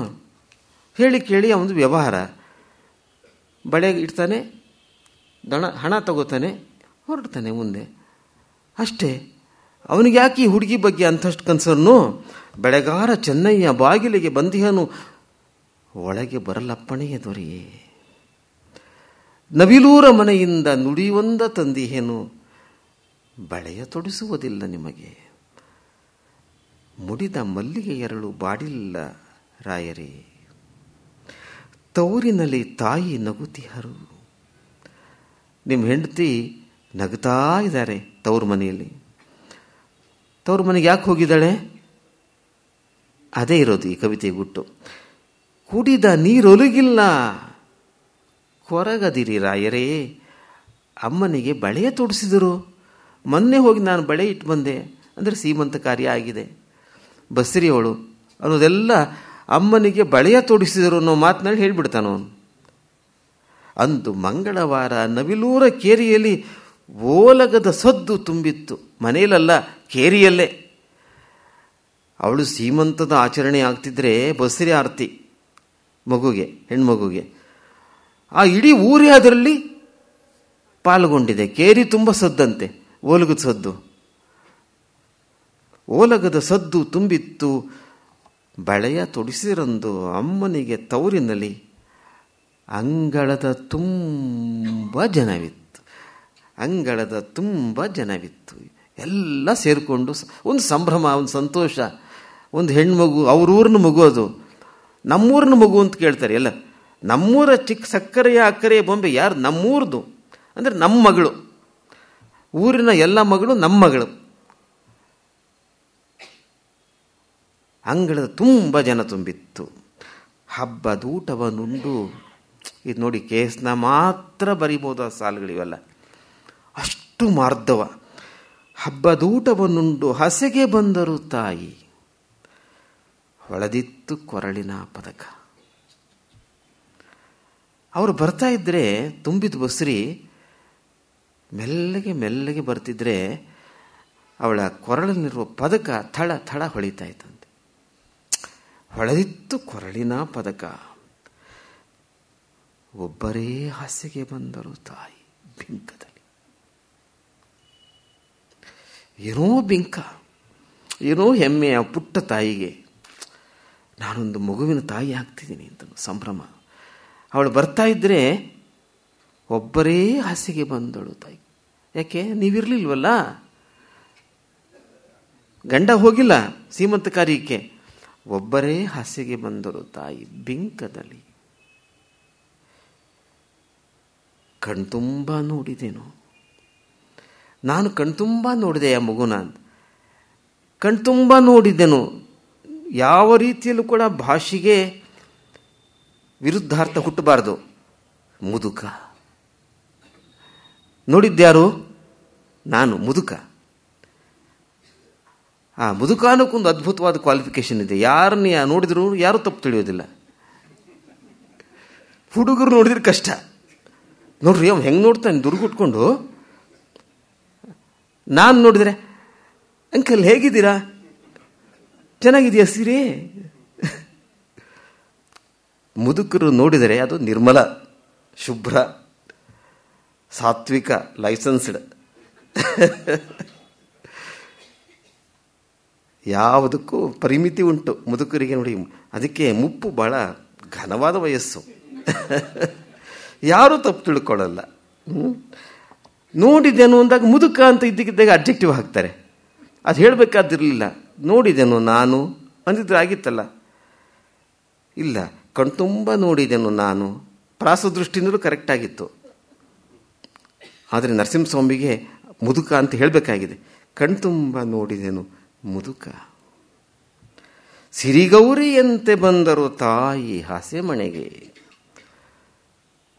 ಹೇಳಿ ಕೇಳಿ ಅವನದು ವ್ಯವಹಾರ. ಬಳೆ ಇಡ್ತಾನೆ, ಹಣ ತಗೋತಾನೆ, ಹೊರಡ್ತಾನೆ ಮುಂದೆ ಅಷ್ಟೇ. ಅವನಿಗೆ ಯಾಕೆ ಈ ಹುಡುಗಿ ಬಗ್ಗೆ ಅಂಥಷ್ಟು ಕನ್ಸರ್ನು? ಬೆಳೆಗಾರ ಚೆನ್ನಯ್ಯ ಬಾಗಿಲಿಗೆ ಬಂದಿಹನು, ಒಳಗೆ ಬರಲಪ್ಪಣೆಯ ದೊರೆಯೇ. ನವಿಲೂರ ಮನೆಯಿಂದ ನುಡಿಯೊಂದ ತಂದಿಹೇನು, ಬಳೆಯ ತೊಡಿಸುವುದಿಲ್ಲ ನಿಮಗೆ. ಮುಡಿದ ಮಲ್ಲಿಗೆ ಎರಳು ಬಾಡಿಲ್ಲ ರಾಯರೇ, ತೌರಿನಲ್ಲಿ ತಾಯಿ ನಗುತ್ತಿಹರು. ನಿಮ್ಮ ಹೆಂಡತಿ ನಗುತ್ತಾ ಇದ್ದಾರೆ ತವ್ರ ಮನೆಯಲ್ಲಿ. ತವ್ರ ಮನೆಗೆ ಯಾಕೆ ಹೋಗಿದ್ದಾಳೆ? ಅದೇ ಇರೋದು ಈ ಕವಿತೆ ಗುಟ್ಟು. ಕುಡಿದ ನೀರೊಲಗಿಲ್ಲ ಕೊರಗದಿರಿ ರಾಯರೇ, ಅಮ್ಮನಿಗೆ ಬಳೆಯ ತೊಡಿಸಿದರು. ಮೊನ್ನೆ ಹೋಗಿ ನಾನು ಬಳೆ ಇಟ್ಟು ಬಂದೆ ಅಂದರೆ ಸೀಮಂತ ಕಾರ್ಯ ಆಗಿದೆ. ಬಸ್ರಿ ಅವಳು ಅನ್ನೋದೆಲ್ಲ ಅಮ್ಮನಿಗೆ ಬಳೆಯ ತೊಡಿಸಿದರು ಅನ್ನೋ ಮಾತಿನಲ್ಲಿ ಹೇಳಿಬಿಡ್ತಾನವನು. ಅಂದು ಮಂಗಳವಾರ ನವಿಲೂರ ಕೇರಿಯಲ್ಲಿ ಓಲಗದ ಸದ್ದು ತುಂಬಿತ್ತು. ಮನೆಯಲ್ಲ, ಕೇರಿಯಲ್ಲೇ. ಅವಳು ಸೀಮಂತದ ಆಚರಣೆ ಆಗ್ತಿದ್ರೆ ಬಸ್ರಿ ಆರತಿ ಮಗುಗೆ, ಹೆಣ್ಮಗುಗೆ. ಆ ಇಡೀ ಊರೇ ಅದರಲ್ಲಿ ಪಾಲ್ಗೊಂಡಿದೆ. ಕೇರಿ ತುಂಬ ಸದ್ದಂತೆ, ಓಲಗದ ಸದ್ದು. ಓಲಗದ ಸದ್ದು ತುಂಬಿತ್ತು, ಬಳೆಯ ತೊಡಿಸಿರಂದು ಅಮ್ಮನಿಗೆ ತೌರಿನಲ್ಲಿ ಅಂಗಳದ ತುಂಬ ಜನವಿತ್ತು. ಅಂಗಳದ ತುಂಬ ಜನವಿತ್ತು. ಎಲ್ಲ ಸೇರಿಕೊಂಡು ಒಂದು ಸಂಭ್ರಮ, ಒಂದು ಸಂತೋಷ, ಒಂದು ಹೆಣ್ಮಗು, ಅವ್ರೂರಿನ ಮಗು, ಅದು ನಮ್ಮೂರಿನ ಮಗು ಅಂತ ಕೇಳ್ತಾರೆ ಎಲ್ಲ. ನಮ್ಮೂರ ಚಿಕ್ಕ ಸಕ್ಕರೆಯ ಅಕ್ಕರೆಯ ಬೊಂಬೆ ಯಾರು? ನಮ್ಮೂರ್ದು ಅಂದರೆ ನಮ್ಮ ಮಗಳು. ಊರಿನ ಎಲ್ಲ ಮಗಳು ನಮ್ಮ ಮಗಳು. ಅಂಗಳದ ತುಂಬ ಜನ ತುಂಬಿತ್ತು. ಹಬ್ಬದೂಟವನ್ನುಂಡು, ಇದು ನೋಡಿ ಕೇಸ್ನ ಮಾತ್ರ ಬರಿಬೋದು ಆ ಸಾಲುಗಳಿವೆಲ್ಲ, ಅಷ್ಟು ಮಾರ್ಧವ. ಹಬ್ಬದೂಟವನ್ನುಂಡು ಹಸೆಗೆ ಬಂದರು ತಾಯಿ, ಹೊಳೆದಿತ್ತು ಕೊರಳಿನ ಪದಕ. ಅವರು ಬರ್ತಾ ಇದ್ರೆ ತುಂಬಿದ ಬಸ್ರಿ ಮೆಲ್ಲಗೆ ಮೆಲ್ಲಗೆ ಬರ್ತಿದ್ರೆ ಅವಳ ಕೊರಳಲ್ಲಿರುವ ಪದಕ ಥಳ ಥಳ ಹೊಳಿತಾ ಇತ್ತಂತೆ. ಹೊಳೆದಿತ್ತು ಕೊರಳಿನ ಪದಕ, ಒಬ್ಬರೇ ಹಾಸ್ಯಗೆ ಬಂದರು ತಾಯಿ ಬಿಂಕದಲ್ಲಿ. ಏನೋ ಬಿಂಕ, ಏನೋ ಹೆಮ್ಮೆ ಆ ಪುಟ್ಟ ತಾಯಿಗೆ, ನಾನೊಂದು ಮಗುವಿನ ತಾಯಿ ಆಗ್ತಿದ್ದೀನಿ ಅಂತ ಸಂಭ್ರಮ. ಅವಳು ಬರ್ತಾ ಇದ್ರೆ ಒಬ್ಬರೇ ಹಾಸಿಗೆ ಬಂದಳು ತಾಯಿ. ಯಾಕೆ? ನೀವಿರ್ಲಿಲ್ವಲ್ಲ, ಗಂಡ ಹೋಗಿಲ್ಲ ಸೀಮಂತ ಕಾರ್ಯಕ್ಕೆ. ಒಬ್ಬರೇ ಹಾಸಿಗೆ ಬಂದಳು ತಾಯಿ ಬಿಂಕದಲ್ಲಿ. ಕಣ್ತುಂಬ ನೋಡಿದೆನು ನಾನು, ಕಣ್ತುಂಬ ನೋಡಿದೆ ಆ ಮಗುನ, ಕಣ್ತುಂಬ ನೋಡಿದ್ದೆನು. ಯಾವ ರೀತಿಯಲ್ಲೂ ಕೂಡ ಭಾಷೆಗೆ ವಿರುದ್ಧಾರ್ಥ ಹುಟ್ಟಬಾರದು. ಮುದುಕ ನೋಡಿದ್ಯಾರು? ನಾನು ಮುದುಕ. ಆ ಮುದುಕಾನಕ್ಕೊಂದು ಅದ್ಭುತವಾದ ಕ್ವಾಲಿಫಿಕೇಶನ್ ಇದೆ. ಯಾರನ್ನ ನೋಡಿದ್ರು ಯಾರು ತಪ್ಪು ತಿಳಿಯೋದಿಲ್ಲ. ಹುಡುಗರು ನೋಡಿದ್ರೆ ಕಷ್ಟ. ನೋಡ್ರಿ ಅವ್ನು ಹೆಂಗೆ ನೋಡ್ತಾನೆ ದುರ್ಗುಟ್ಕೊಂಡು. ನಾನು ನೋಡಿದ್ರೆ, ಅಂಕಲ್ ಹೇಗಿದ್ದೀರಾ, ಚೆನ್ನಾಗಿದೆಯಾ ಸೀರೆ? ಮುದುಕರು ನೋಡಿದರೆ ಅದು ನಿರ್ಮಲ, ಶುಭ್ರ, ಸಾತ್ವಿಕ, ಲೈಸೆನ್ಸ್ಡ್. ಯಾವುದಕ್ಕೂ ಪರಿಮಿತಿ ಉಂಟು ಮುದುಕರಿಗೆ. ನೋಡಿ, ಅದಕ್ಕೆ ಮುಪ್ಪು ಬಹಳ ಘನವಾದ ವಯಸ್ಸು. ಯಾರೂ ತಪ್ಪು ತಿಳ್ಕೊಳ್ಳಲ್ಲ. ನೋಡಿದ್ದೇನು ಅಂದಾಗ ಮುದುಕ ಅಂತ ಇದ್ದಕ್ಕಿದ್ದಾಗ ಅಬ್ಜೆಕ್ಟಿವ್ ಹಾಕ್ತಾರೆ. ಅದು ಹೇಳಬೇಕಾದಿರಲಿಲ್ಲ. ನೋಡಿದೆನು ನಾನು ಅಂದಿದ್ರೆ ಆಗಿತ್ತಲ್ಲ. ಇಲ್ಲ, ಕಣ್ತುಂಬ ನೋಡಿದೆನು ನಾನು, ಪ್ರಾಸದೃಷ್ಟಿನೂ ಕರೆಕ್ಟ್ ಆಗಿತ್ತು. ಆದರೆ ನರಸಿಂಹಸ್ವಾಮಿಗೆ ಮುದುಕ ಅಂತ ಹೇಳಬೇಕಾಗಿದೆ. ಕಣ್ತುಂಬ ನೋಡಿದೆನು ಮುದುಕ, ಸಿರಿಗೌರಿಯಂತೆ ಬಂದರು ತಾಯಿ ಹಾಸ್ಯ ಮನೆಗೆ,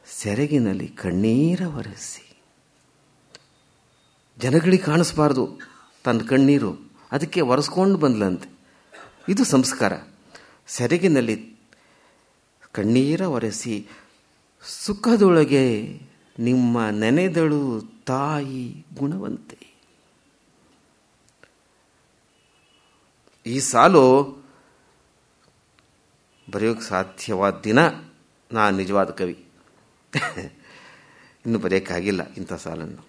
ಸೆರಗಿನಲ್ಲಿ ಕಣ್ಣೀರ ಒರೆಸಿ. ಜನಗಳಿಗೆ ಕಾಣಿಸ್ಬಾರ್ದು ತನ್ನ ಕಣ್ಣೀರು, ಅದಕ್ಕೆ ಒರೆಸ್ಕೊಂಡು ಬಂದ್ಲಂತೆ. ಇದು ಸಂಸ್ಕಾರ. ಸೆರಗಿನಲ್ಲಿ ಕಣ್ಣೀರ ಒರೆಸಿ ಸುಖದೊಳಗೆ ನಿಮ್ಮ ನೆನೆದಳು ತಾಯಿ ಗುಣವಂತೆ. ಈ ಸಾಲು ಬರೆಯೋಕ್ಕೆ ಸಾಧ್ಯವಾದ ದಿನ ನಾನು ನಿಜವಾದ ಕವಿ. ಇನ್ನು ಬರೆಯೋಕ್ಕಾಗಿಲ್ಲ ಇಂಥ ಸಾಲನ್ನು.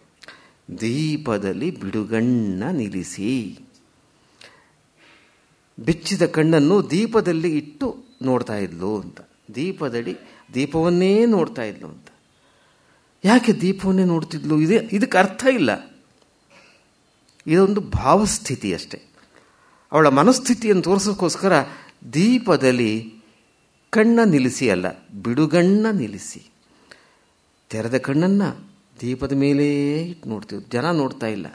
ದೀಪದಲ್ಲಿ ಬಿಡುಗಣ್ಣ ನಿಲ್ಲಿಸಿ, ಬಿಚ್ಚಿದ ಕಣ್ಣನ್ನು ದೀಪದಲ್ಲಿ ಇಟ್ಟು ನೋಡ್ತಾ ಇದ್ಲು ಅಂತ. ದೀಪದಡಿ ದೀಪವನ್ನೇ ನೋಡ್ತಾ ಇದ್ಲು ಅಂತ. ಯಾಕೆ ದೀಪವನ್ನೇ ನೋಡ್ತಿದ್ಲು? ಇದಕ್ಕೆ ಅರ್ಥ ಇಲ್ಲ. ಇದೊಂದು ಭಾವಸ್ಥಿತಿ ಅಷ್ಟೆ. ಅವಳ ಮನಸ್ಥಿತಿಯನ್ನು ತೋರಿಸೋಕ್ಕೋಸ್ಕರ ದೀಪದಲ್ಲಿ ಕಣ್ಣ ನಿಲ್ಲಿಸಿ ಅಲ್ಲ, ಬಿಡುಗಣ್ಣ ನಿಲ್ಲಿಸಿ. ತೆರೆದ ಕಣ್ಣನ್ನು ದೀಪದ ಮೇಲೇ ಇಟ್ಟು ನೋಡ್ತೀವಿ. ಜನ ನೋಡ್ತಾ ಇಲ್ಲ,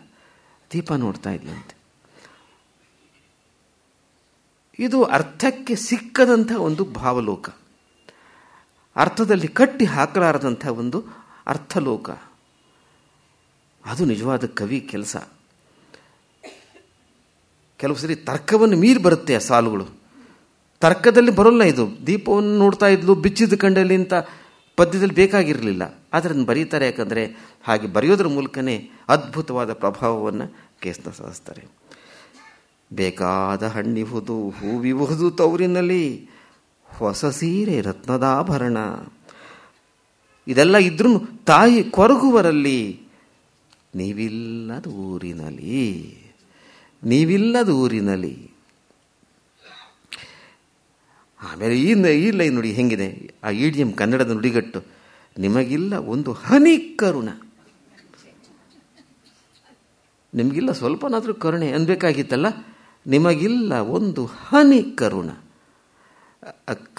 ದೀಪ ನೋಡ್ತಾ ಇದ್ಲಂತೆ. ಇದು ಅರ್ಥಕ್ಕೆ ಸಿಕ್ಕದಂಥ ಒಂದು ಭಾವಲೋಕ, ಅರ್ಥದಲ್ಲಿ ಕಟ್ಟಿ ಹಾಕಲಾರದಂಥ ಒಂದು ಅರ್ಥಲೋಕ. ಅದು ನಿಜವಾದ ಕವಿ ಕೆಲಸ. ಕೆಲವು ಸರಿ ತರ್ಕವನ್ನು ಮೀರಿ ಬರುತ್ತೆ ಆ ಸಾಲುಗಳು. ತರ್ಕದಲ್ಲಿ ಬರೋಲ್ಲ ಇದು. ದೀಪವನ್ನು ನೋಡ್ತಾ ಇದ್ಲು ಬಿಚ್ಚಿದ ಕಂಡಲ್ಲಿ ಅಂತ ಪದ್ಯದಲ್ಲಿ ಬೇಕಾಗಿರಲಿಲ್ಲ. ಆದರೆ ಅದನ್ನು ಬರೀತಾರೆ. ಯಾಕಂದರೆ ಹಾಗೆ ಬರೆಯೋದ್ರ ಮೂಲಕನೇ ಅದ್ಭುತವಾದ ಪ್ರಭಾವವನ್ನು ಕೇಸ್ನ ಸಾಧಿಸ್ತಾರೆ. ಬೇಕಾದ ಹಣ್ಣಿಹುದು ಹೂವಿಹುದು ತವರಿನಲ್ಲಿ, ಹೊಸ ಸೀರೆ ರತ್ನದಾಭರಣ. ಇದೆಲ್ಲ ಇದ್ರೂ ತಾಯಿ ಕೊರಗುವರಲ್ಲಿ, ನೀವಿಲ್ಲದ ಊರಿನಲ್ಲಿ, ನೀವಿಲ್ಲದ ಊರಿನಲ್ಲಿ. ಆಮೇಲೆ ಈ ಲೈನ್ ನೋಡಿ ಹೆಂಗಿದೆ, ಆ ಇಡಿಯಂ ಕನ್ನಡದ ನುಡಿಗಟ್ಟು. ನಿಮಗಿಲ್ಲ ಒಂದು ಹನಿ ಕರುಣ, ನಿಮಗಿಲ್ಲ ಸ್ವಲ್ಪನಾದರೂ ಕರುಣೆ ಅನ್ಬೇಕಾಗಿತ್ತಲ್ಲ. ನಿಮಗಿಲ್ಲ ಒಂದು ಹನಿ ಕರುಣ.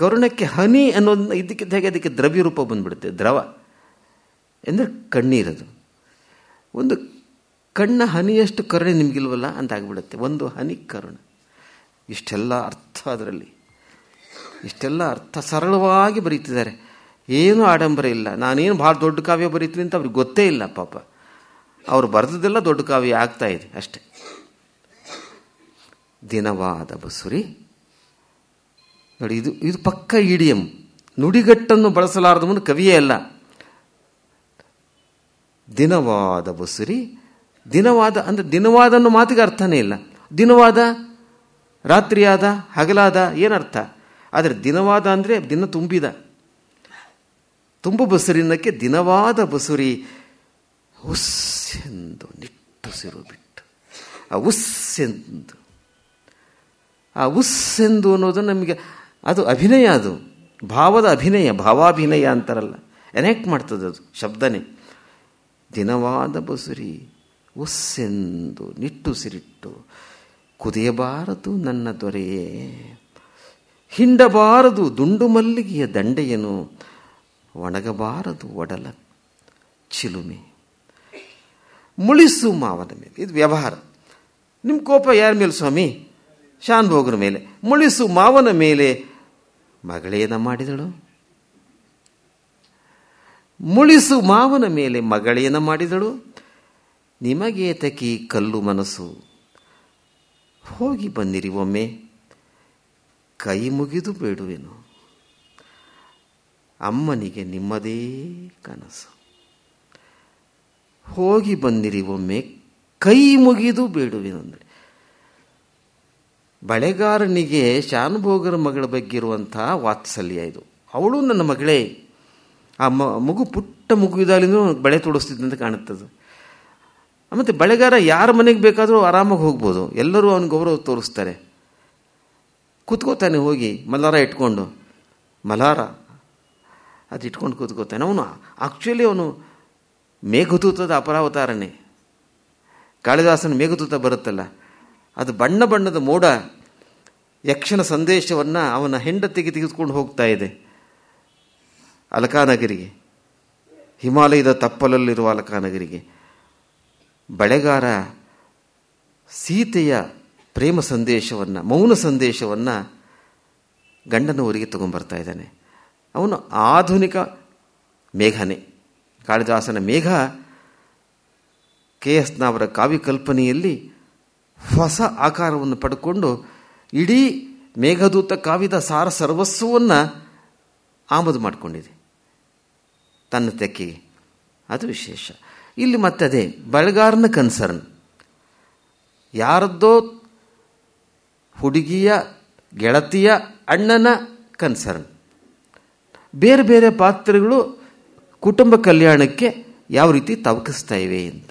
ಕರುಣಕ್ಕೆ ಹನಿ ಅನ್ನೋದು ಇದಕ್ಕಿದ್ದ ಹಾಗೆ ಅದಕ್ಕೆ ದ್ರವ್ಯ ರೂಪ ಬಂದ್ಬಿಡುತ್ತೆ. ದ್ರವ ಅಂದರೆ ಕಣ್ಣೀರದು. ಒಂದು ಕಣ್ಣ ಹನಿಯಷ್ಟು ಕರುಣೆ ನಿಮಗಿಲ್ವಲ್ಲ ಅಂತ ಆಗಿಬಿಡುತ್ತೆ. ಒಂದು ಹನಿ ಕರುಣ. ಇಷ್ಟೆಲ್ಲ ಅರ್ಥ ಅದರಲ್ಲಿ, ಇಷ್ಟೆಲ್ಲ ಅರ್ಥ ಸರಳವಾಗಿ ಬರೀತಿದ್ದಾರೆ. ಏನೂ ಆಡಂಬರ ಇಲ್ಲ. ನಾನೇನು ಭಾಳ ದೊಡ್ಡ ಕಾವ್ಯ ಬರೀತೀನಿ ಅಂತ ಅವ್ರಿಗೆ ಗೊತ್ತೇ ಇಲ್ಲ ಪಾಪ. ಅವ್ರು ಬರೆದದೆಲ್ಲ ದೊಡ್ಡ ಕಾವ್ಯ ಆಗ್ತಾ ಇದೆ ಅಷ್ಟೆ. ದಿನವಾದ ಬಸುರಿ ನೋಡಿ, ಇದು ಪಕ್ಕ ಇಡಿಯಂ. ನುಡಿಗಟ್ಟನ್ನು ಬಳಸಲಾರದವನು ಕವಿಯೇ ಅಲ್ಲ. ದಿನವಾದ ಬಸುರಿ. ದಿನವಾದ ಅಂದರೆ ದಿನವಾದ ಅನ್ನೋ ಮಾತಿಗೆ ಅರ್ಥನೇ ಇಲ್ಲ. ದಿನವಾದ ರಾತ್ರಿಯಾದ ಹಗಲಾದ ಏನರ್ಥ? ಆದರೆ ದಿನವಾದ ಅಂದರೆ ದಿನ ತುಂಬಿದ, ತುಂಬು ಬಸುರಿನಕ್ಕೆ ದಿನವಾದ ಬಸುರಿ. ಉಸ್ಸೆಂದು ನಿಟ್ಟುಸಿರು ಬಿಟ್ಟು ಆ ಉಸ್ಸೆಂದು, ಆ ಉಸ್ಸೆಂದು ಅನ್ನೋದು ನಮಗೆ ಅದು ಅಭಿನಯ, ಅದು ಭಾವದ ಅಭಿನಯ, ಭಾವಾಭಿನಯ ಅಂತಾರಲ್ಲ, ಎನೆಕ್ಟ್ ಮಾಡ್ತದೆ ಅದು ಶಬ್ದನೇ. ದಿನವಾದ ಬಸುರಿ ಉಸ್ಸೆಂದು ನಿಟ್ಟುಸಿರಿಟ್ಟು ಕುದಿಯಬಾರದು ನನ್ನ ದೊರೆಯೇ, ಹಿಂಡಬಾರದು ದುಂಡು ಮಲ್ಲಿಗೆಯ ದಂಡೆಯನು, ಒಣಗಬಾರದು ಒಡಲ ಚಿಲುಮೆ. ಮುಳಿಸು ಮಾವನ ಮೇಲೆ, ಇದು ವ್ಯವಹಾರ. ನಿಮ್ಮ ಕೋಪ ಯಾರ ಮೇಲೆ ಸ್ವಾಮಿ? ಶಾನುಭೋಗರ ಮೇಲೆ. ಮುಳಿಸು ಮಾವನ ಮೇಲೆ ಮಗಳೇನ ಮಾಡಿದಳು? ಮುಳಿಸು ಮಾವನ ಮೇಲೆ ಮಗಳೇನ ಮಾಡಿದಳು? ನಿಮಗೇತಕಿ ಕಲ್ಲು ಮನಸ್ಸು, ಹೋಗಿ ಬಂದಿರಿ ಒಮ್ಮೆ ಕೈ ಮುಗಿದು ಬೇಡುವೆನು, ಅಮ್ಮನಿಗೆ ನಿಮ್ಮದೇ ಕನಸು. ಹೋಗಿ ಬಂದಿರಿ ಒಮ್ಮೆ ಕೈ ಮುಗಿದು ಬೇಡುವೆನು ಅಂದರೆ ಬಳೆಗಾರನಿಗೆ ಶಾನುಭೋಗರ ಮಗಳ ಬಗ್ಗೆ ಇರುವಂಥ ವಾತ್ಸಲ್ಯ ಇದು. ಅವಳು ನನ್ನ ಮಗಳೇ. ಆ ಮಗು ಪುಟ್ಟ ಮಗು ಇದಾಗಲಿಂದ ಬಳೆ ತೊಡಿಸ್ತಿದ್ದಂತ ಕಾಣುತ್ತದೆ. ಮತ್ತು ಬಳೆಗಾರ ಯಾರ ಮನೆಗೆ ಬೇಕಾದರೂ ಆರಾಮಾಗಿ ಹೋಗ್ಬೋದು, ಎಲ್ಲರೂ ಅವನ ಗೌರವ ತೋರಿಸ್ತಾರೆ. ಕೂತ್ಕೋತಾನೆ ಹೋಗಿ ಮಲ್ಲಾರ ಇಟ್ಕೊಂಡು, ಮಲ್ಲಾರ ಅದು ಇಟ್ಕೊಂಡು ಕೂತ್ಕೋತಾನೆ. ಅವನು ಆ್ಯಕ್ಚುಲಿ ಅವನು ಮೇಘದೂತದ ಅಪರಾವತಾರನೇ. ಕಾಳಿದಾಸನ ಮೇಘದೂತ ಬರುತ್ತಲ್ಲ, ಅದು ಬಣ್ಣ ಬಣ್ಣದ ಮೋಡ ಯಕ್ಷನ ಸಂದೇಶವನ್ನು ಅವನ ಹೆಂಡತಿಗೆ ತೆಗೆದುಕೊಂಡು ಹೋಗ್ತಾ ಇದೆ ಅಲಕಾನಗರಿಗೆ, ಹಿಮಾಲಯದ ತಪ್ಪಲಲ್ಲಿರುವ ಅಲಕಾನಗರಿಗೆ. ಬಳೆಗಾರ ಸೀತೆಯ ಪ್ರೇಮ ಸಂದೇಶವನ್ನು, ಮೌನ ಸಂದೇಶವನ್ನು ಗಂಡನವರಿಗೆ ತಗೊಂಡ್ಬರ್ತಾ ಇದ್ದಾನೆ. ಅವನು ಆಧುನಿಕ ಮೇಘನೇ. ಕಾಳಿದಾಸನ ಮೇಘ ಕೆ ಎಸ್ ನಾವರ ಕಾವ್ಯಕಲ್ಪನೆಯಲ್ಲಿ ಹೊಸ ಆಕಾರವನ್ನು ಪಡ್ಕೊಂಡು ಇಡೀ ಮೇಘದೂತ ಕಾವ್ಯದ ಸಾರ ಸರ್ವಸ್ವವನ್ನು ಆಮದು ಮಾಡಿಕೊಂಡಿದೆ ತನ್ನ ತೆಕ್ಕೆಗೆ. ಅದು ವಿಶೇಷ. ಇಲ್ಲಿ ಮತ್ತದೇ ಬಳೆಗಾರನ ಕನ್ಸರ್ನ್, ಯಾರದ್ದೋ ಹುಡುಗಿಯ ಗೆಳತಿಯ ಅಣ್ಣನ ಕನ್ಸರ್ನ್. ಬೇರೆ ಬೇರೆ ಪಾತ್ರಗಳು ಕುಟುಂಬ ಕಲ್ಯಾಣಕ್ಕೆ ಯಾವ ರೀತಿ ತವಕಿಸ್ತಾ ಇವೆ ಅಂತ.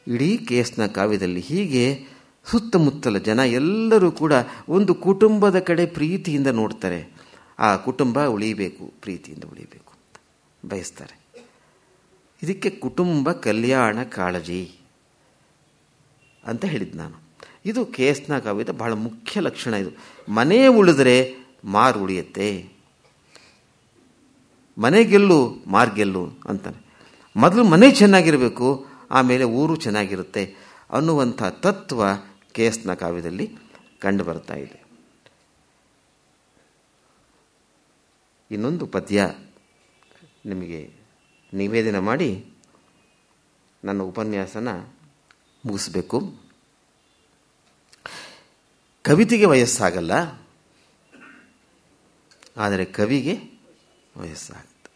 ಇಡೀ ಕೇಸ್ನ ಕಾವ್ಯದಲ್ಲಿ ಹೀಗೆ ಸುತ್ತಮುತ್ತಲ ಜನ ಎಲ್ಲರೂ ಕೂಡ ಒಂದು ಕುಟುಂಬದ ಕಡೆ ಪ್ರೀತಿಯಿಂದ ನೋಡ್ತಾರೆ. ಆ ಕುಟುಂಬ ಉಳಿಬೇಕು, ಪ್ರೀತಿಯಿಂದ ಉಳಿಬೇಕು ಅಂತ ಬಯಸ್ತಾರೆ. ಇದಕ್ಕೆ ಕುಟುಂಬ ಕಲ್ಯಾಣ ಕಾಳಜಿ ಅಂತ ಹೇಳಿದ್ದು ನಾನು. ಇದು ಕೇಸ್ನ ಕಾವ್ಯದ ಬಹಳ ಮುಖ್ಯ ಲಕ್ಷಣ. ಇದು ಮನೆ ಉಳಿದ್ರೆ ಮಾರು ಉಳಿಯುತ್ತೆ, ಮನೆ ಗೆಲ್ಲು ಮಾರು ಗೆಲ್ಲು ಅಂತಾನೆ. ಮೊದಲು ಮನೆ ಚೆನ್ನಾಗಿರಬೇಕು, ಆಮೇಲೆ ಊರು ಚೆನ್ನಾಗಿರುತ್ತೆ ಅನ್ನುವಂಥ ತತ್ವ ಕೇಸ್ನ ಕಾವ್ಯದಲ್ಲಿ ಕಂಡು ಬರ್ತಾ ಇದೆ. ಇನ್ನೊಂದು ಪದ್ಯ ನಿಮಗೆ ನಿವೇದನೆ ಮಾಡಿ ನನ್ನ ಉಪನ್ಯಾಸನ ಮುಗಿಸ್ಬೇಕು. ಕವಿತೆಗೆ ವಯಸ್ಸಾಗಲ್ಲ, ಆದರೆ ಕವಿಗೆ ವಯಸ್ಸಾಗುತ್ತೆ.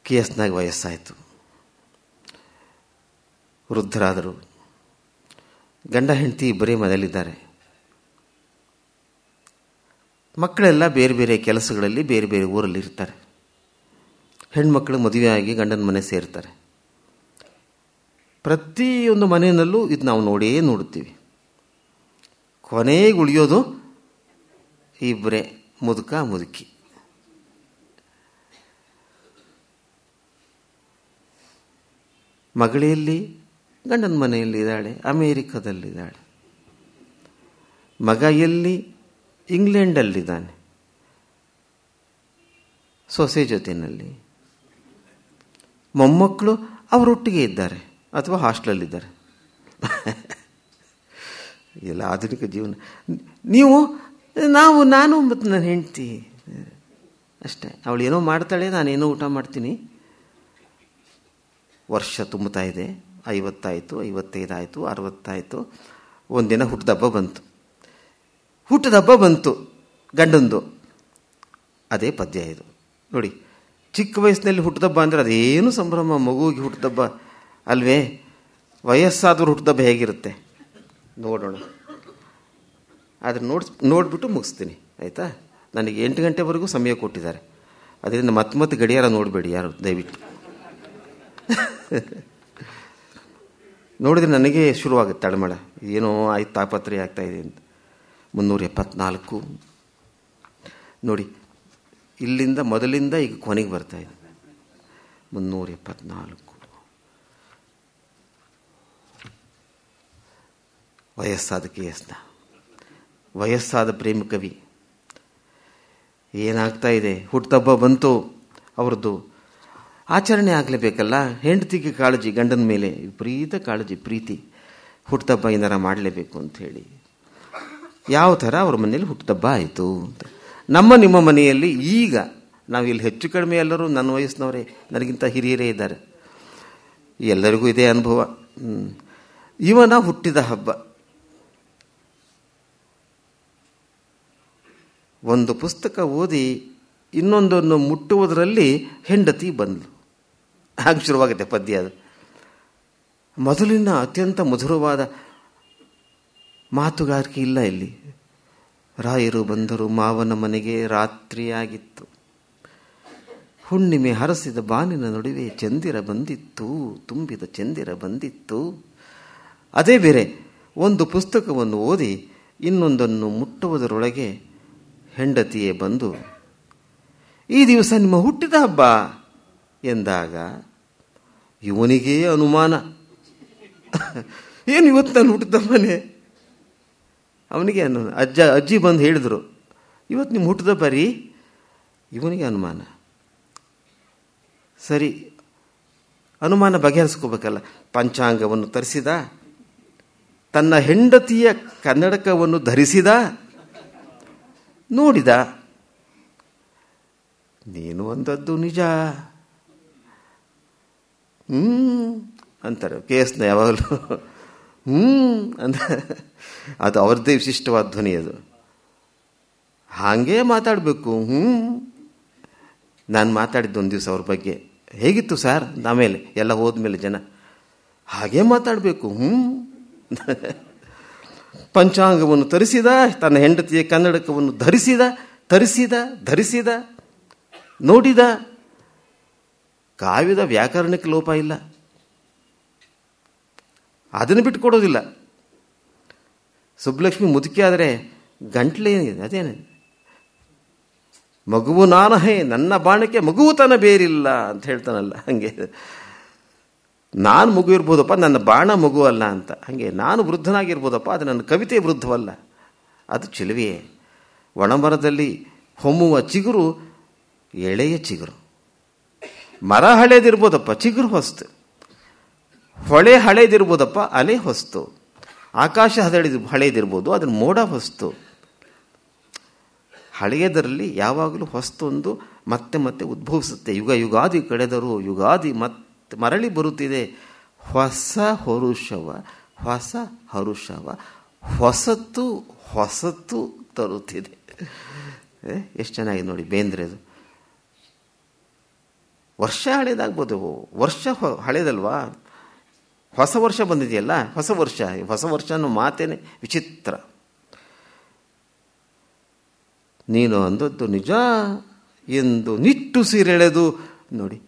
ಕೇಸ್ನಾಗ ವಯಸ್ಸಾಯಿತು, ವೃದ್ಧರಾದರು. ಗಂಡ ಹೆಂಡತಿ ಇಬ್ಬರೇ ಮನೆಯಲ್ಲಿದ್ದಾರೆ. ಮಕ್ಕಳೆಲ್ಲ ಬೇರೆ ಬೇರೆ ಕೆಲಸಗಳಲ್ಲಿ ಬೇರೆ ಬೇರೆ ಊರಲ್ಲಿ ಇರ್ತಾರೆ. ಹೆಣ್ಮಕ್ಳು ಮದುವೆಯಾಗಿ ಗಂಡನ ಮನೆ ಸೇರ್ತಾರೆ. ಪ್ರತಿಯೊಂದು ಮನೆಯಲ್ಲೂ ಇದು ನಾವು ನೋಡುತ್ತೀವಿ. ಕೊನೆಗೆ ಉಳಿಯೋದು ಇಬ್ಬರೇ, ಮುದುಕ ಮುದುಕಿ. ಮಗಳೆಯಲ್ಲಿ ಗಂಡನ ಮನೆಯಲ್ಲಿದ್ದಾಳೆ, ಅಮೇರಿಕದಲ್ಲಿದ್ದಾಳೆ. ಮಗ ಎಲ್ಲಿ? ಇಂಗ್ಲೆಂಡಲ್ಲಿದ್ದಾನೆ, ಸೊಸೆ ಜೊತೆಯಲ್ಲಿ. ಮೊಮ್ಮಕ್ಕಳು ಅವರೊಟ್ಟಿಗೆ ಇದ್ದಾರೆ ಅಥವಾ ಹಾಸ್ಟೆಲಲ್ಲಿದ್ದಾರೆ. ಎಲ್ಲ ಆಧುನಿಕ ಜೀವನ. ನಾನು ಮತ್ತು ನನ್ನ ಹೆಂಡತಿ ಅಷ್ಟೇ. ಅವಳು ಏನೋ ಮಾಡ್ತಾಳೆ, ನಾನೇನೋ ಊಟ ಮಾಡ್ತೀನಿ. ವರ್ಷ ತುಂಬುತ್ತಾ ಇದೆ. 50 ಆಯಿತು, 55 ಆಯಿತು, 60 ಆಯಿತು. ಒಂದಿನ ಹುಟ್ಟಿದಬ್ಬ ಬಂತು ಗಂಡಂದು. ಅದೇ ಪದ್ಯ ಇದು ನೋಡಿ. ಚಿಕ್ಕ ವಯಸ್ಸಿನಲ್ಲಿ ಹುಟ್ಟಿದಬ್ಬ ಅಂದರೆ ಅದೇನು ಸಂಭ್ರಮ, ಮಗುವಿಗೆ ಹುಟ್ಟಿದಬ್ಬ ಅಲ್ವೇ? ವಯಸ್ಸಾದರೂ ಹುಟ್ಟಿದಬ್ಬ ಹೇಗಿರುತ್ತೆ ನೋಡೋಣ. ಆದರೆ ನೋಡಿಬಿಟ್ಟು ಮುಗಿಸ್ತೀನಿ, ಆಯಿತಾ? ನನಗೆ 8 ಗಂಟೆವರೆಗೂ ಸಮಯ ಕೊಟ್ಟಿದ್ದಾರೆ. ಅದರಿಂದ ಮತ್ತೆ ಗಡಿಯಾರ ನೋಡಬೇಡಿ ಯಾರು, ದಯವಿಟ್ಟು. ನೋಡಿದರೆ ನನಗೆ ಶುರುವಾಗುತ್ತೆ ತಳಮಳ, ಏನೋ ಆಯ್ತು ತಾಪತ್ರೆ ಆಗ್ತಾಯಿದೆ ಅಂತ. 374 ನೋಡಿ, ಇಲ್ಲಿಂದ ಮೊದಲಿಂದ ಈಗ ಕೊನೆಗೆ ಬರ್ತಾಯಿದೆ. 374 ವಯಸ್ಸಾದ ಕೇಸ್ನ, ವಯಸ್ಸಾದ ಪ್ರೇಮ ಕವಿ. ಏನಾಗ್ತಾ ಇದೆ? ಹುಟ್ಟುಹಬ್ಬ ಬಂತು ಅವ್ರದ್ದು, ಆಚರಣೆ ಆಗಲೇಬೇಕಲ್ಲ. ಹೆಂಡತಿಗೆ ಕಾಳಜಿ, ಗಂಡನ ಮೇಲೆ ವಿಪರೀತ ಕಾಳಜಿ, ಪ್ರೀತಿ. ಹುಟ್ಟುಹಬ್ಬ ಏನಾರ ಮಾಡಲೇಬೇಕು ಅಂಥೇಳಿ ಯಾವ ಥರ ಅವ್ರ ಮನೇಲಿ ಹುಟ್ಟುಹಬ್ಬ ಆಯಿತು ಅಂತ. ನಿಮ್ಮ ಮನೆಯಲ್ಲಿ ಈಗ ನಾವಿಲ್ಲಿ ಹೆಚ್ಚು ಕಡಿಮೆ ಎಲ್ಲರೂ ನನ್ನ ವಯಸ್ಸಿನವರೇ, ನನಗಿಂತ ಹಿರಿಯರೇ ಇದ್ದಾರೆ, ಎಲ್ಲರಿಗೂ ಇದೇ ಅನುಭವ. ಇವನ ಹುಟ್ಟಿದ ಹಬ್ಬ. ಒಂದು ಪುಸ್ತಕ ಓದಿ ಇನ್ನೊಂದನ್ನು ಮುಟ್ಟುವುದರಲ್ಲಿ ಹೆಂಡತಿ ಬಂದ್ಲು. ಹಾಗೆ ಶುರುವಾಗುತ್ತೆ ಪದ್ಯ. ಅದು ಮೊದಲಿನ ಅತ್ಯಂತ ಮಧುರವಾದ ಮಾತುಗಾರಿಕೆ ಇಲ್ಲ ಇಲ್ಲಿ. ರಾಯರು ಬಂದರು ಮಾವನ ಮನೆಗೆ, ರಾತ್ರಿಯಾಗಿತ್ತು. ಹುಣ್ಣಿಮೆ ಹರಸಿದ ಬಾನಿನ ನಡುವೆ ಚಂದಿರ ಬಂದಿತ್ತು, ತುಂಬಿದ ಚಂದಿರ ಬಂದಿತ್ತು. ಅದೇ ಬೇರೆ. ಒಂದು ಪುಸ್ತಕವನ್ನು ಓದಿ ಇನ್ನೊಂದನ್ನು ಮುಟ್ಟುವುದರೊಳಗೆ ಹೆಂಡತಿಯೇ ಬಂದು, ಈ ದಿವಸ ನಿಮ್ಮ ಹುಟ್ಟಿದ ಹಬ್ಬ ಎಂದಾಗ ಇವನಿಗೇ ಅನುಮಾನ. ಏನು ಇವತ್ತು ನಾನು ಹುಟ್ಟಿದ ಹಬ್ಬನೇ? ಅವನಿಗೆ ಅಜ್ಜಿ ಬಂದು ಹೇಳಿದರು, ಇವತ್ತು ನಿಮ್ಮ ಹುಟ್ಟಿದ ಹಬ್ಬ ರೀ. ಇವನಿಗೆ ಅನುಮಾನ. ಸರಿ, ಅನುಮಾನ ಬಗೆಹರಿಸ್ಕೋಬೇಕಲ್ಲ. ಪಂಚಾಂಗವನ್ನು ತರಿಸಿದ, ತನ್ನ ಹೆಂಡತಿಯ ಕನ್ನಡಕವನ್ನು ಧರಿಸಿದ, ನೋಡಿದ. ನೀನು ಅಂದದ್ದು ನಿಜ ಅಂತಾರೆ ಕೇಸ್ನ ಯಾವಾಗಲೂ. ಅಂತ ಅದು ಅವ್ರದ್ದೇ ವಿಶಿಷ್ಟವಾದ ಧ್ವನಿ. ಅದು ಹಾಗೇ ಮಾತಾಡಬೇಕು. ನಾನು ಮಾತಾಡಿದ್ದು ಒಂದು ದಿವಸ ಅವ್ರ ಬಗ್ಗೆ, ಹೇಗಿತ್ತು ಸರ್? ಆಮೇಲೆ ಎಲ್ಲ ಹೋದ್ಮೇಲೆ ಜನ ಹಾಗೇ ಮಾತಾಡಬೇಕು. ಪಂಚಾಂಗವನ್ನು ತರಿಸಿದ, ತನ್ನ ಹೆಂಡತಿಯ ಕನ್ನಡಕವನ್ನು ಧರಿಸಿದ, ನೋಡಿದ. ಕಾವ್ಯದ ವ್ಯಾಕರಣಕ್ಕೆ ಲೋಪ ಇಲ್ಲ, ಅದನ್ನು ಬಿಟ್ಟುಕೊಡೋದಿಲ್ಲ. ಸುಬ್ಬಲಕ್ಷ್ಮಿ ಮುದುಕಿ ಆದರೆ ಗಂಟ್ಲೇನಿದೆ, ಅದೇನೆ ಮಗುವು ನಾನು ಹೇ, ನನ್ನ ಬಾಣಕ್ಕೆ ಮಗುವುತನ ಬೇರಿಲ್ಲ ಅಂತ ಹೇಳ್ತಾನಲ್ಲ, ಹಾಗೆ ನಾನು ಮಗು ಇರ್ಬೋದಪ್ಪ, ನನ್ನ ಬಾಣ ಮಗು ಅಲ್ಲ ಅಂತ. ಹಾಗೆ ನಾನು ವೃದ್ಧನಾಗಿರ್ಬೋದಪ್ಪ, ಅದು ನನ್ನ ಕವಿತೆ ವೃದ್ಧವಲ್ಲ, ಅದು ಚಿಲುವೆಯೇ. ಒಣಮರದಲ್ಲಿ ಹೊಮ್ಮುವ ಚಿಗುರು ಎಳೆಯ ಚಿಗುರು. ಮರ ಹಳೇದಿರ್ಬೋದಪ್ಪ, ಚಿಗುರು ಹೊಸ್ತು. ಹೊಳೆ ಹಳೇದಿರ್ಬೋದಪ್ಪ, ಅಲೆ ಹೊಸ್ತು. ಆಕಾಶ ಹಳೇದಿರ್ಬೋದು, ಅದನ್ನು ಮೋಡ ಹೊಸ್ತು. ಹಳೆಯದರಲ್ಲಿ ಯಾವಾಗಲೂ ಹೊಸ್ತೊಂದು ಮತ್ತೆ ಮತ್ತೆ ಉದ್ಭವಿಸುತ್ತೆ. ಯುಗಾದಿ ಕಳೆದರೂ ಯುಗಾದಿ ಮತ್ತೆ ಮರಳಿ ಬರುತ್ತಿದೆ. ಹೊಸ ಹರುಷವ ಹೊಸತು ತರುತ್ತಿದೆ. ಎಷ್ಟು ಚೆನ್ನಾಗಿದೆ ನೋಡಿ ಬೇಂದ್ರೆದು. ವರ್ಷ ಹಳೇದಾಗ್ಬೋದು, ವರ್ಷ ಹಳೇದಲ್ವಾ? ಹೊಸ ವರ್ಷ ಬಂದಿದೆಯಲ್ಲ, ಹೊಸ ವರ್ಷ ಅನ್ನೋ ಮಾತೇನೆ ವಿಚಿತ್ರ. ನೀನು ಅಂದದ್ದು ನಿಜ ಎಂದು ನಿಟ್ಟುಸಿರೆಳೆದು ನೋಡಿ.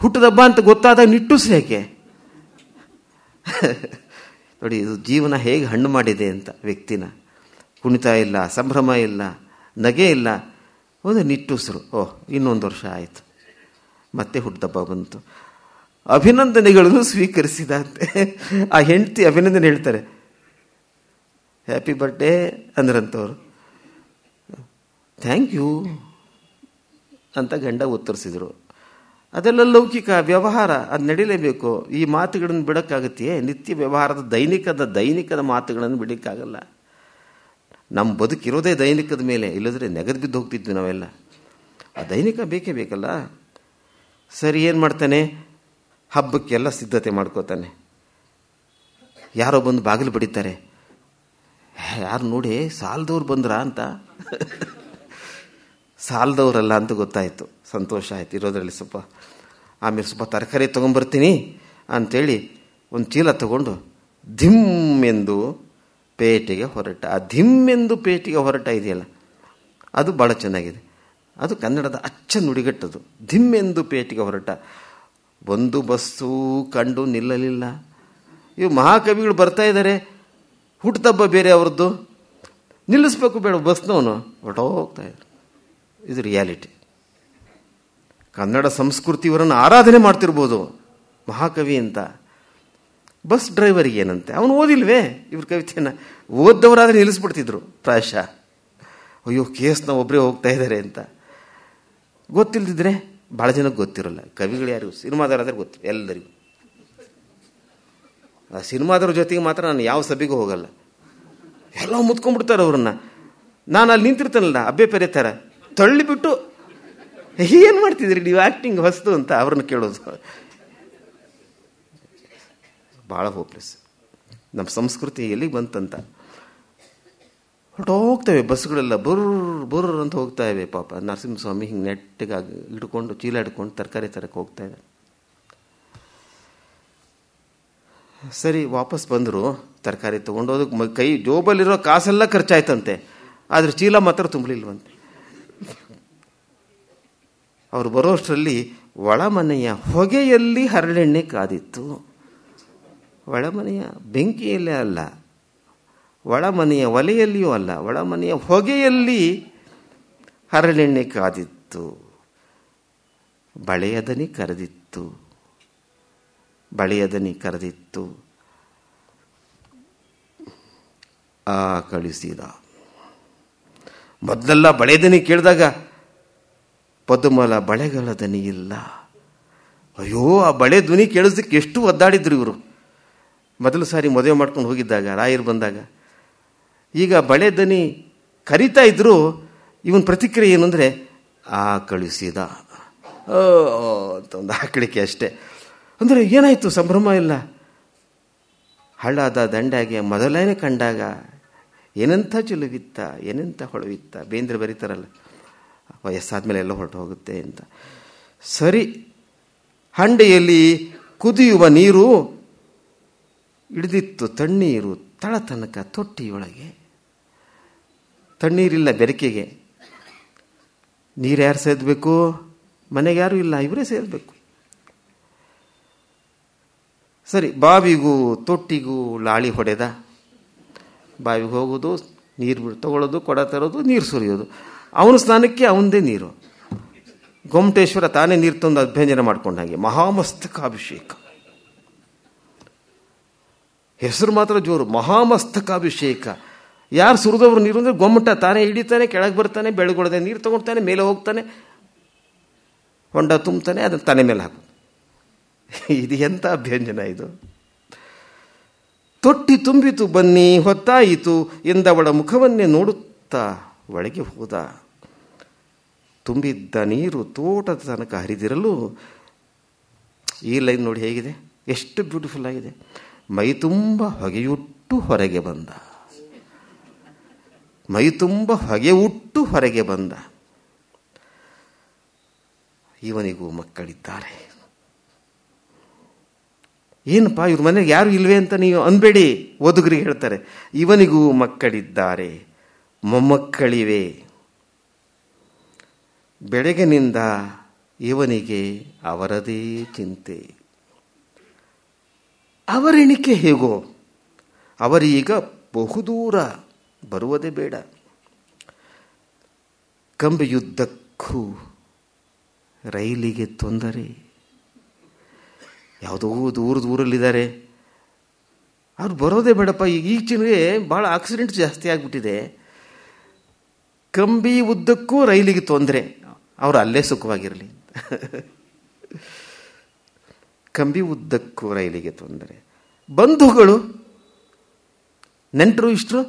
ಹುಟ್ಟದಬ್ಬ ಅಂತ ಗೊತ್ತಾದಾಗ ನಿಟ್ಟುಸಿರು ಯಾಕೆ? ನೋಡಿ, ಇದು ಜೀವನ ಹೇಗೆ ಹಣ್ಣು ಮಾಡಿದೆ ಅಂತ ವ್ಯಕ್ತಿನ. ಕುಣಿತ ಇಲ್ಲ, ಸಂಭ್ರಮ ಇಲ್ಲ, ನಗೆ ಇಲ್ಲ, ಒಂದು ನಿಟ್ಟುಸಿರು. ಇನ್ನೊಂದು ವರ್ಷ ಆಯಿತು, ಮತ್ತೆ ಹುಟ್ಟದಬ್ಬ ಬಂತು. ಅಭಿನಂದನೆಗಳನ್ನು ಸ್ವೀಕರಿಸಿದಂತೆ. ಆ ಹೆಂಡತಿ ಅಭಿನಂದನೆ ಹೇಳ್ತಾರೆ, ಹ್ಯಾಪಿ ಬರ್ಡೇ ಅಂದ್ರಂತವ್ರು. ಥ್ಯಾಂಕ್ ಯು ಅಂತ ಗಂಡ ಉತ್ತರಿಸಿದರು. ಅದೆಲ್ಲ ಲೌಕಿಕ ವ್ಯವಹಾರ, ಅದು ನಡೀಲೇಬೇಕು. ಈ ಮಾತುಗಳನ್ನು ಬಿಡೋಕ್ಕಾಗತ್ತೆಯೇ? ನಿತ್ಯ ವ್ಯವಹಾರದ ದೈನಿಕದ ಮಾತುಗಳನ್ನು ಬಿಡೋಕ್ಕಾಗಲ್ಲ. ನಮ್ಮ ಬದುಕಿರೋದೇ ದೈನಿಕದ ಮೇಲೆ, ಇಲ್ಲದ್ರೆ ನೆಗದು ಬಿದ್ದು ಹೋಗ್ತಿದ್ವಿ ನಾವೆಲ್ಲ. ಆ ದೈನಿಕ ಬೇಕೇ ಬೇಕಲ್ಲ. ಸರಿ, ಏನು ಮಾಡ್ತಾನೆ? ಹಬ್ಬಕ್ಕೆಲ್ಲ ಸಿದ್ಧತೆ ಮಾಡ್ಕೋತಾನೆ. ಯಾರೋ ಬಂದು ಬಾಗಿಲು ಬಡಿತಾರೆ. ಯಾರು ನೋಡಿ, ಸಾಲದವ್ರು ಬಂದ್ರಾ ಅಂತ. ಸಾಲದವ್ರಲ್ಲ ಅಂತ ಗೊತ್ತಾಯಿತು. ಸಂತೋಷ ಆಯ್ತು ಇರೋದ್ರಲ್ಲಿ ಸ್ವಲ್ಪ. ಆಮೇಲೆ ಸ್ವಲ್ಪ ತರಕಾರಿ ತೊಗೊಂಬರ್ತೀನಿ ಅಂಥೇಳಿ ಒಂದು ಚೀಲ ತಗೊಂಡು ಧಿಮ್ ಎಂದು ಪೇಟೆಗೆ ಹೊರಟ. ಆ ಧಿಮ್ ಎಂದು ಪೇಟೆಗೆ ಹೊರಟ ಇದೆಯಲ್ಲ, ಅದು ಭಾಳ ಚೆನ್ನಾಗಿದೆ. ಅದು ಕನ್ನಡದ ಅಚ್ಚ ನುಡಿಗಟ್ಟದು. ಧಿಮ್ ಎಂದು ಪೇಟೆಗೆ ಹೊರಟ. ಒಂದು ಬಸ್ಸು ಕಂಡು ನಿಲ್ಲಲಿಲ್ಲ. ಇವು ಮಹಾಕವಿಗಳು ಬರ್ತಾ ಇದ್ದಾರೆ, ಹುಟ್ಟುಹಬ್ಬ ಬೇರೆ ಅವ್ರದ್ದು, ನಿಲ್ಲಿಸ್ಬೇಕು ಬೇಡ ಬಸ್ನವನು, ಹೊರಟೋಗ್ತಾ ಇದ್ರು. ಇದು ರಿಯಾಲಿಟಿ. ಕನ್ನಡ ಸಂಸ್ಕೃತಿ ಇವರನ್ನು ಆರಾಧನೆ ಮಾಡ್ತಿರ್ಬೋದು ಮಹಾಕವಿ ಅಂತ. ಬಸ್ ಡ್ರೈವರಿಗೆ ಏನಂತೆ, ಅವನು ಓದಿಲ್ವೇ ಇವ್ರ ಕವಿತೆಯನ್ನು? ಓದ್ದವರಾದರೆ ನಿಲ್ಲಿಸ್ಬಿಡ್ತಿದ್ರು ಪ್ರಾಯಶಃ. ಅಯ್ಯೋ, ಕೇಸ್ನ ಒಬ್ಬರೇ ಹೋಗ್ತಾ ಇದ್ದಾರೆ ಅಂತ. ಗೊತ್ತಿಲ್ದಿದ್ರೆ ಭಾಳ ಜನಕ್ಕೆ ಗೊತ್ತಿರಲ್ಲ. ಕವಿಗಳು ಯಾರಿಗೂ, ಸಿನಿಮಾದವರಾದ್ರೆ ಗೊತ್ತು ಎಲ್ಲರಿಗೂ. ಆ ಸಿನಿಮಾದವ್ರ ಜೊತೆಗೆ ಮಾತ್ರ ನಾನು ಯಾವ ಸಭೆಗೂ ಹೋಗಲ್ಲ. ಎಲ್ಲ ಮುತ್ಕೊಂಡ್ಬಿಡ್ತಾರೆ ಅವ್ರನ್ನ. ನಾನು ಅಲ್ಲಿ ನಿಂತಿರ್ತಾನಲ್ಲ, ಅಬ್ಬೆ ಪೆರೆತಾರ ತಳ್ಳಿಬಿಟ್ಟು, ಏನು ಮಾಡ್ತಿದ್ರಿ ನೀವು, ಆ್ಯಕ್ಟಿಂಗ್ ಹೊಸ್ತು ಅಂತ ಅವ್ರನ್ನ ಕೇಳೋದು. ಭಾಳ ಹೋಪ್ಲೆಸ್. ನಮ್ಮ ಸಂಸ್ಕೃತಿ ಎಲ್ಲಿಗೆ ಬಂತಂತ. ಹೊರಟೋಗ್ತವೆ ಬಸ್ಗಳೆಲ್ಲ, ಬರ್ರ ಅಂತ ಹೋಗ್ತಾ ಇವೆ. ಪಾಪ ನರಸಿಂಹಸ್ವಾಮಿ ಹಿಂಗೆ ನೆಟ್ಟಿಗಾಗಿ ಹಿಡ್ಕೊಂಡು ಚೀಲ ಹಿಡ್ಕೊಂಡು ತರಕಾರಿ ತರಕ್ಕೆ ಹೋಗ್ತಾ ಇದ್ದಾರೆ. ಸರಿ, ವಾಪಸ್ ಬಂದರು. ತರಕಾರಿ ತೊಗೊಂಡೋದಕ್ಕೆ ಕೈ ಜೋಬಲ್ಲಿರೋ ಕಾಸೆಲ್ಲ ಖರ್ಚಾಯ್ತಂತೆ, ಆದರೆ ಚೀಲ ಮಾತ್ರ ತುಂಬಲಿಲ್ವಂತೆ. ಅವರು ಬರೋಷ್ಟರಲ್ಲಿ ಒಳಮನೆಯ ಹೊಗೆಯಲ್ಲಿ ಹರಳೆಣ್ಣೆ ಕಾದಿತ್ತು. ಒಳಮನೆಯ ಬೆಂಕಿಯಲ್ಲೇ ಅಲ್ಲ, ಒಳಮನೆಯ ಒಲೆಯಲ್ಲಿಯೂ ಅಲ್ಲ, ಒಳಮನೆಯ ಹೊಗೆಯಲ್ಲಿ ಹರಳೆಣ್ಣೆ ಕಾದಿತ್ತು. ಬಳೆಯದನಿ ಕರೆದಿತ್ತು, ಬಳೆಯದನಿ ಕರೆದಿತ್ತು. ಆ ಕಳಿಸಿದ. ಮೊದಲೆಲ್ಲ ಬಳೆದನಿ ಕೇಳಿದಾಗ ಪದುಮಲ ಬಳೆಗಳ ದನಿ ಇಲ್ಲ. ಅಯ್ಯೋ, ಆ ಬಳೆ ಧ್ವನಿ ಕೇಳಿಸ್ದಕ್ಕೆ ಎಷ್ಟು ಒದ್ದಾಡಿದ್ರು ಇವರು ಮೊದಲು ಸಾರಿ ಮದುವೆ ಮಾಡ್ಕೊಂಡು ಹೋಗಿದ್ದಾಗ, ರಾಯರು ಬಂದಾಗ. ಈಗ ಬಳೆ ದನಿ ಕರಿತಾ ಇದ್ರು. ಇವನ್ ಪ್ರತಿಕ್ರಿಯೆ ಏನು ಅಂದರೆ, ಆ ಕಳಿಸಿದ ಅಂತ ಒಂದು ಆಕಳಿಕೆ ಅಷ್ಟೇ. ಅಂದರೆ ಏನಾಯಿತು, ಸಂಭ್ರಮ ಇಲ್ಲ. ಹಳ್ಳದ ದಂಡಾಗೆ ಮೊದಲನೇ ಕಂಡಾಗ ಏನಂಥ ಚೆಲುವಿತ್ತ, ಏನಂಥ ಹೊಳವಿತ್ತ. ಬೇಂದ್ರೆ ಬರೀತಾರಲ್ಲ, ವಯಸ್ಸಾದ್ಮೇಲೆ ಎಲ್ಲ ಹೊರಟು ಹೋಗುತ್ತೆ ಅಂತ. ಸರಿ, ಹಂಡೆಯಲ್ಲಿ ಕುದಿಯುವ ನೀರು ಹಿಡಿದಿತ್ತು, ತಣ್ಣೀರು ತಳ ತನಕ ತೊಟ್ಟಿಯೊಳಗೆ. ತಣ್ಣೀರಿಲ್ಲ ಬೆರಕೆಗೆ. ನೀರು ಯಾರು ಸೇದಬೇಕು? ಮನೆಗೆ ಯಾರೂ ಇಲ್ಲ, ಇವರೇ ಸೇದಬೇಕು. ಸರಿ, ಬಾವಿಗೂ ತೊಟ್ಟಿಗೂ ಲಾಳಿ ಹೊಡೆದ. ಬಾವಿಗೆ ಹೋಗೋದು, ನೀರು ತಗೊಳ್ಳೋದು, ಕೊಡ ತರೋದು, ನೀರು ಸುರಿಯೋದು. ಅವನ ಸ್ನಾನಕ್ಕೆ ಅವನದೇ ನೀರು. ಗೊಮ್ಮಟೇಶ್ವರ ತಾನೇ ನೀರು ತಂದು ಅಭ್ಯಂಜನ ಮಾಡ್ಕೊಂಡಾಗೆ. ಮಹಾಮಸ್ತಕಾಭಿಷೇಕ. ಹೆಸರು ಮಾತ್ರ ಜೋರು, ಮಹಾಮಸ್ತಕಾಭಿಷೇಕ. ಯಾರು ಸುರಿದವ್ರು ನೀರು ಅಂದರೆ ಗೊಮ್ಮಟ ತಾನೇ ಹಿಡಿತಾನೆ, ಕೆಳಗೆ ಬರ್ತಾನೆ, ಬೆಳಗೊಳದೆ ನೀರು ತಗೊಳ್ತಾನೆ, ಮೇಲೆ ಹೋಗ್ತಾನೆ, ಹೊಂಡ ತುಂಬ್ತಾನೆ, ಅದನ್ನು ತಲೆ ಮೇಲೆ ಹಾಕೋದು. ಇದು ಎಂಥ ಅಭ್ಯಂಜನ ಇದು! ತೊಟ್ಟಿ ತುಂಬಿತು ಬನ್ನಿ ಹೊತ್ತಾಯಿತು ಎಂದವಳ ಮುಖವನ್ನೇ ನೋಡುತ್ತಾ ಒಳಗೆ ಹೋದ. ತುಂಬಿದ್ದ ನೀರು ತೋಟದ ತನಕ ಹರಿದಿರಲು. ಈ ಲೈನ್ ನೋಡಿ ಹೇಗಿದೆ, ಎಷ್ಟು ಬ್ಯೂಟಿಫುಲ್ ಆಗಿದೆ. ಮೈ ತುಂಬ ಹೊಗೆಯುಟ್ಟು ಹೊರಗೆ ಬಂದ. ಮೈ ತುಂಬ ಹೊಗೆ ಉಟ್ಟು ಹೊರಗೆ ಬಂದ. ಇವನಿಗೂ ಮಕ್ಕಳಿದ್ದಾರೆ. ಏನಪ್ಪ ಇವ್ರ ಮನೆಗೆ ಯಾರು ಇಲ್ವೇ ಅಂತ ನೀವು ಅನ್ಬೇಡಿ, ಓದುಗರಿಗೆ ಹೇಳ್ತಾರೆ. ಇವನಿಗೂ ಮಕ್ಕಳಿದ್ದಾರೆ, ಮೊಮ್ಮಕ್ಕಳಿವೆ. ಬೆಳಗಿನಿಂದ ಇವನಿಗೆ ಅವರದೇ ಚಿಂತೆ. ಅವರೆಣಿಕೆ ಹೇಗೋ, ಅವರೀಗ ಬಹುದೂರ ಬರುವುದೇ ಬೇಡ. ಕಂಬೆಯುದ್ದಕ್ಕೂ ರೈಲಿಗೆ ತೊಂದರೆ. ಯಾವುದೋ ದೂರದ ಊರಲ್ಲಿದ್ದಾರೆ, ಅವ್ರು ಬರೋದೇ ಬೇಡಪ್ಪ. ಈಚಿನಗೆ ಭಾಳ ಆಕ್ಸಿಡೆಂಟ್ ಜಾಸ್ತಿ ಆಗಿಬಿಟ್ಟಿದೆ, ಕಂಬಿ ಉದ್ದಕ್ಕೂ ರೈಲಿಗೆ ತೊಂದರೆ, ಅವರು ಅಲ್ಲೇ ಸುಖವಾಗಿರಲಿ. ಕಂಬಿ ಉದ್ದಕ್ಕೂ ರೈಲಿಗೆ ತೊಂದರೆ. ಬಂಧುಗಳು, ನೆಂಟರು ಇಷ್ಟರು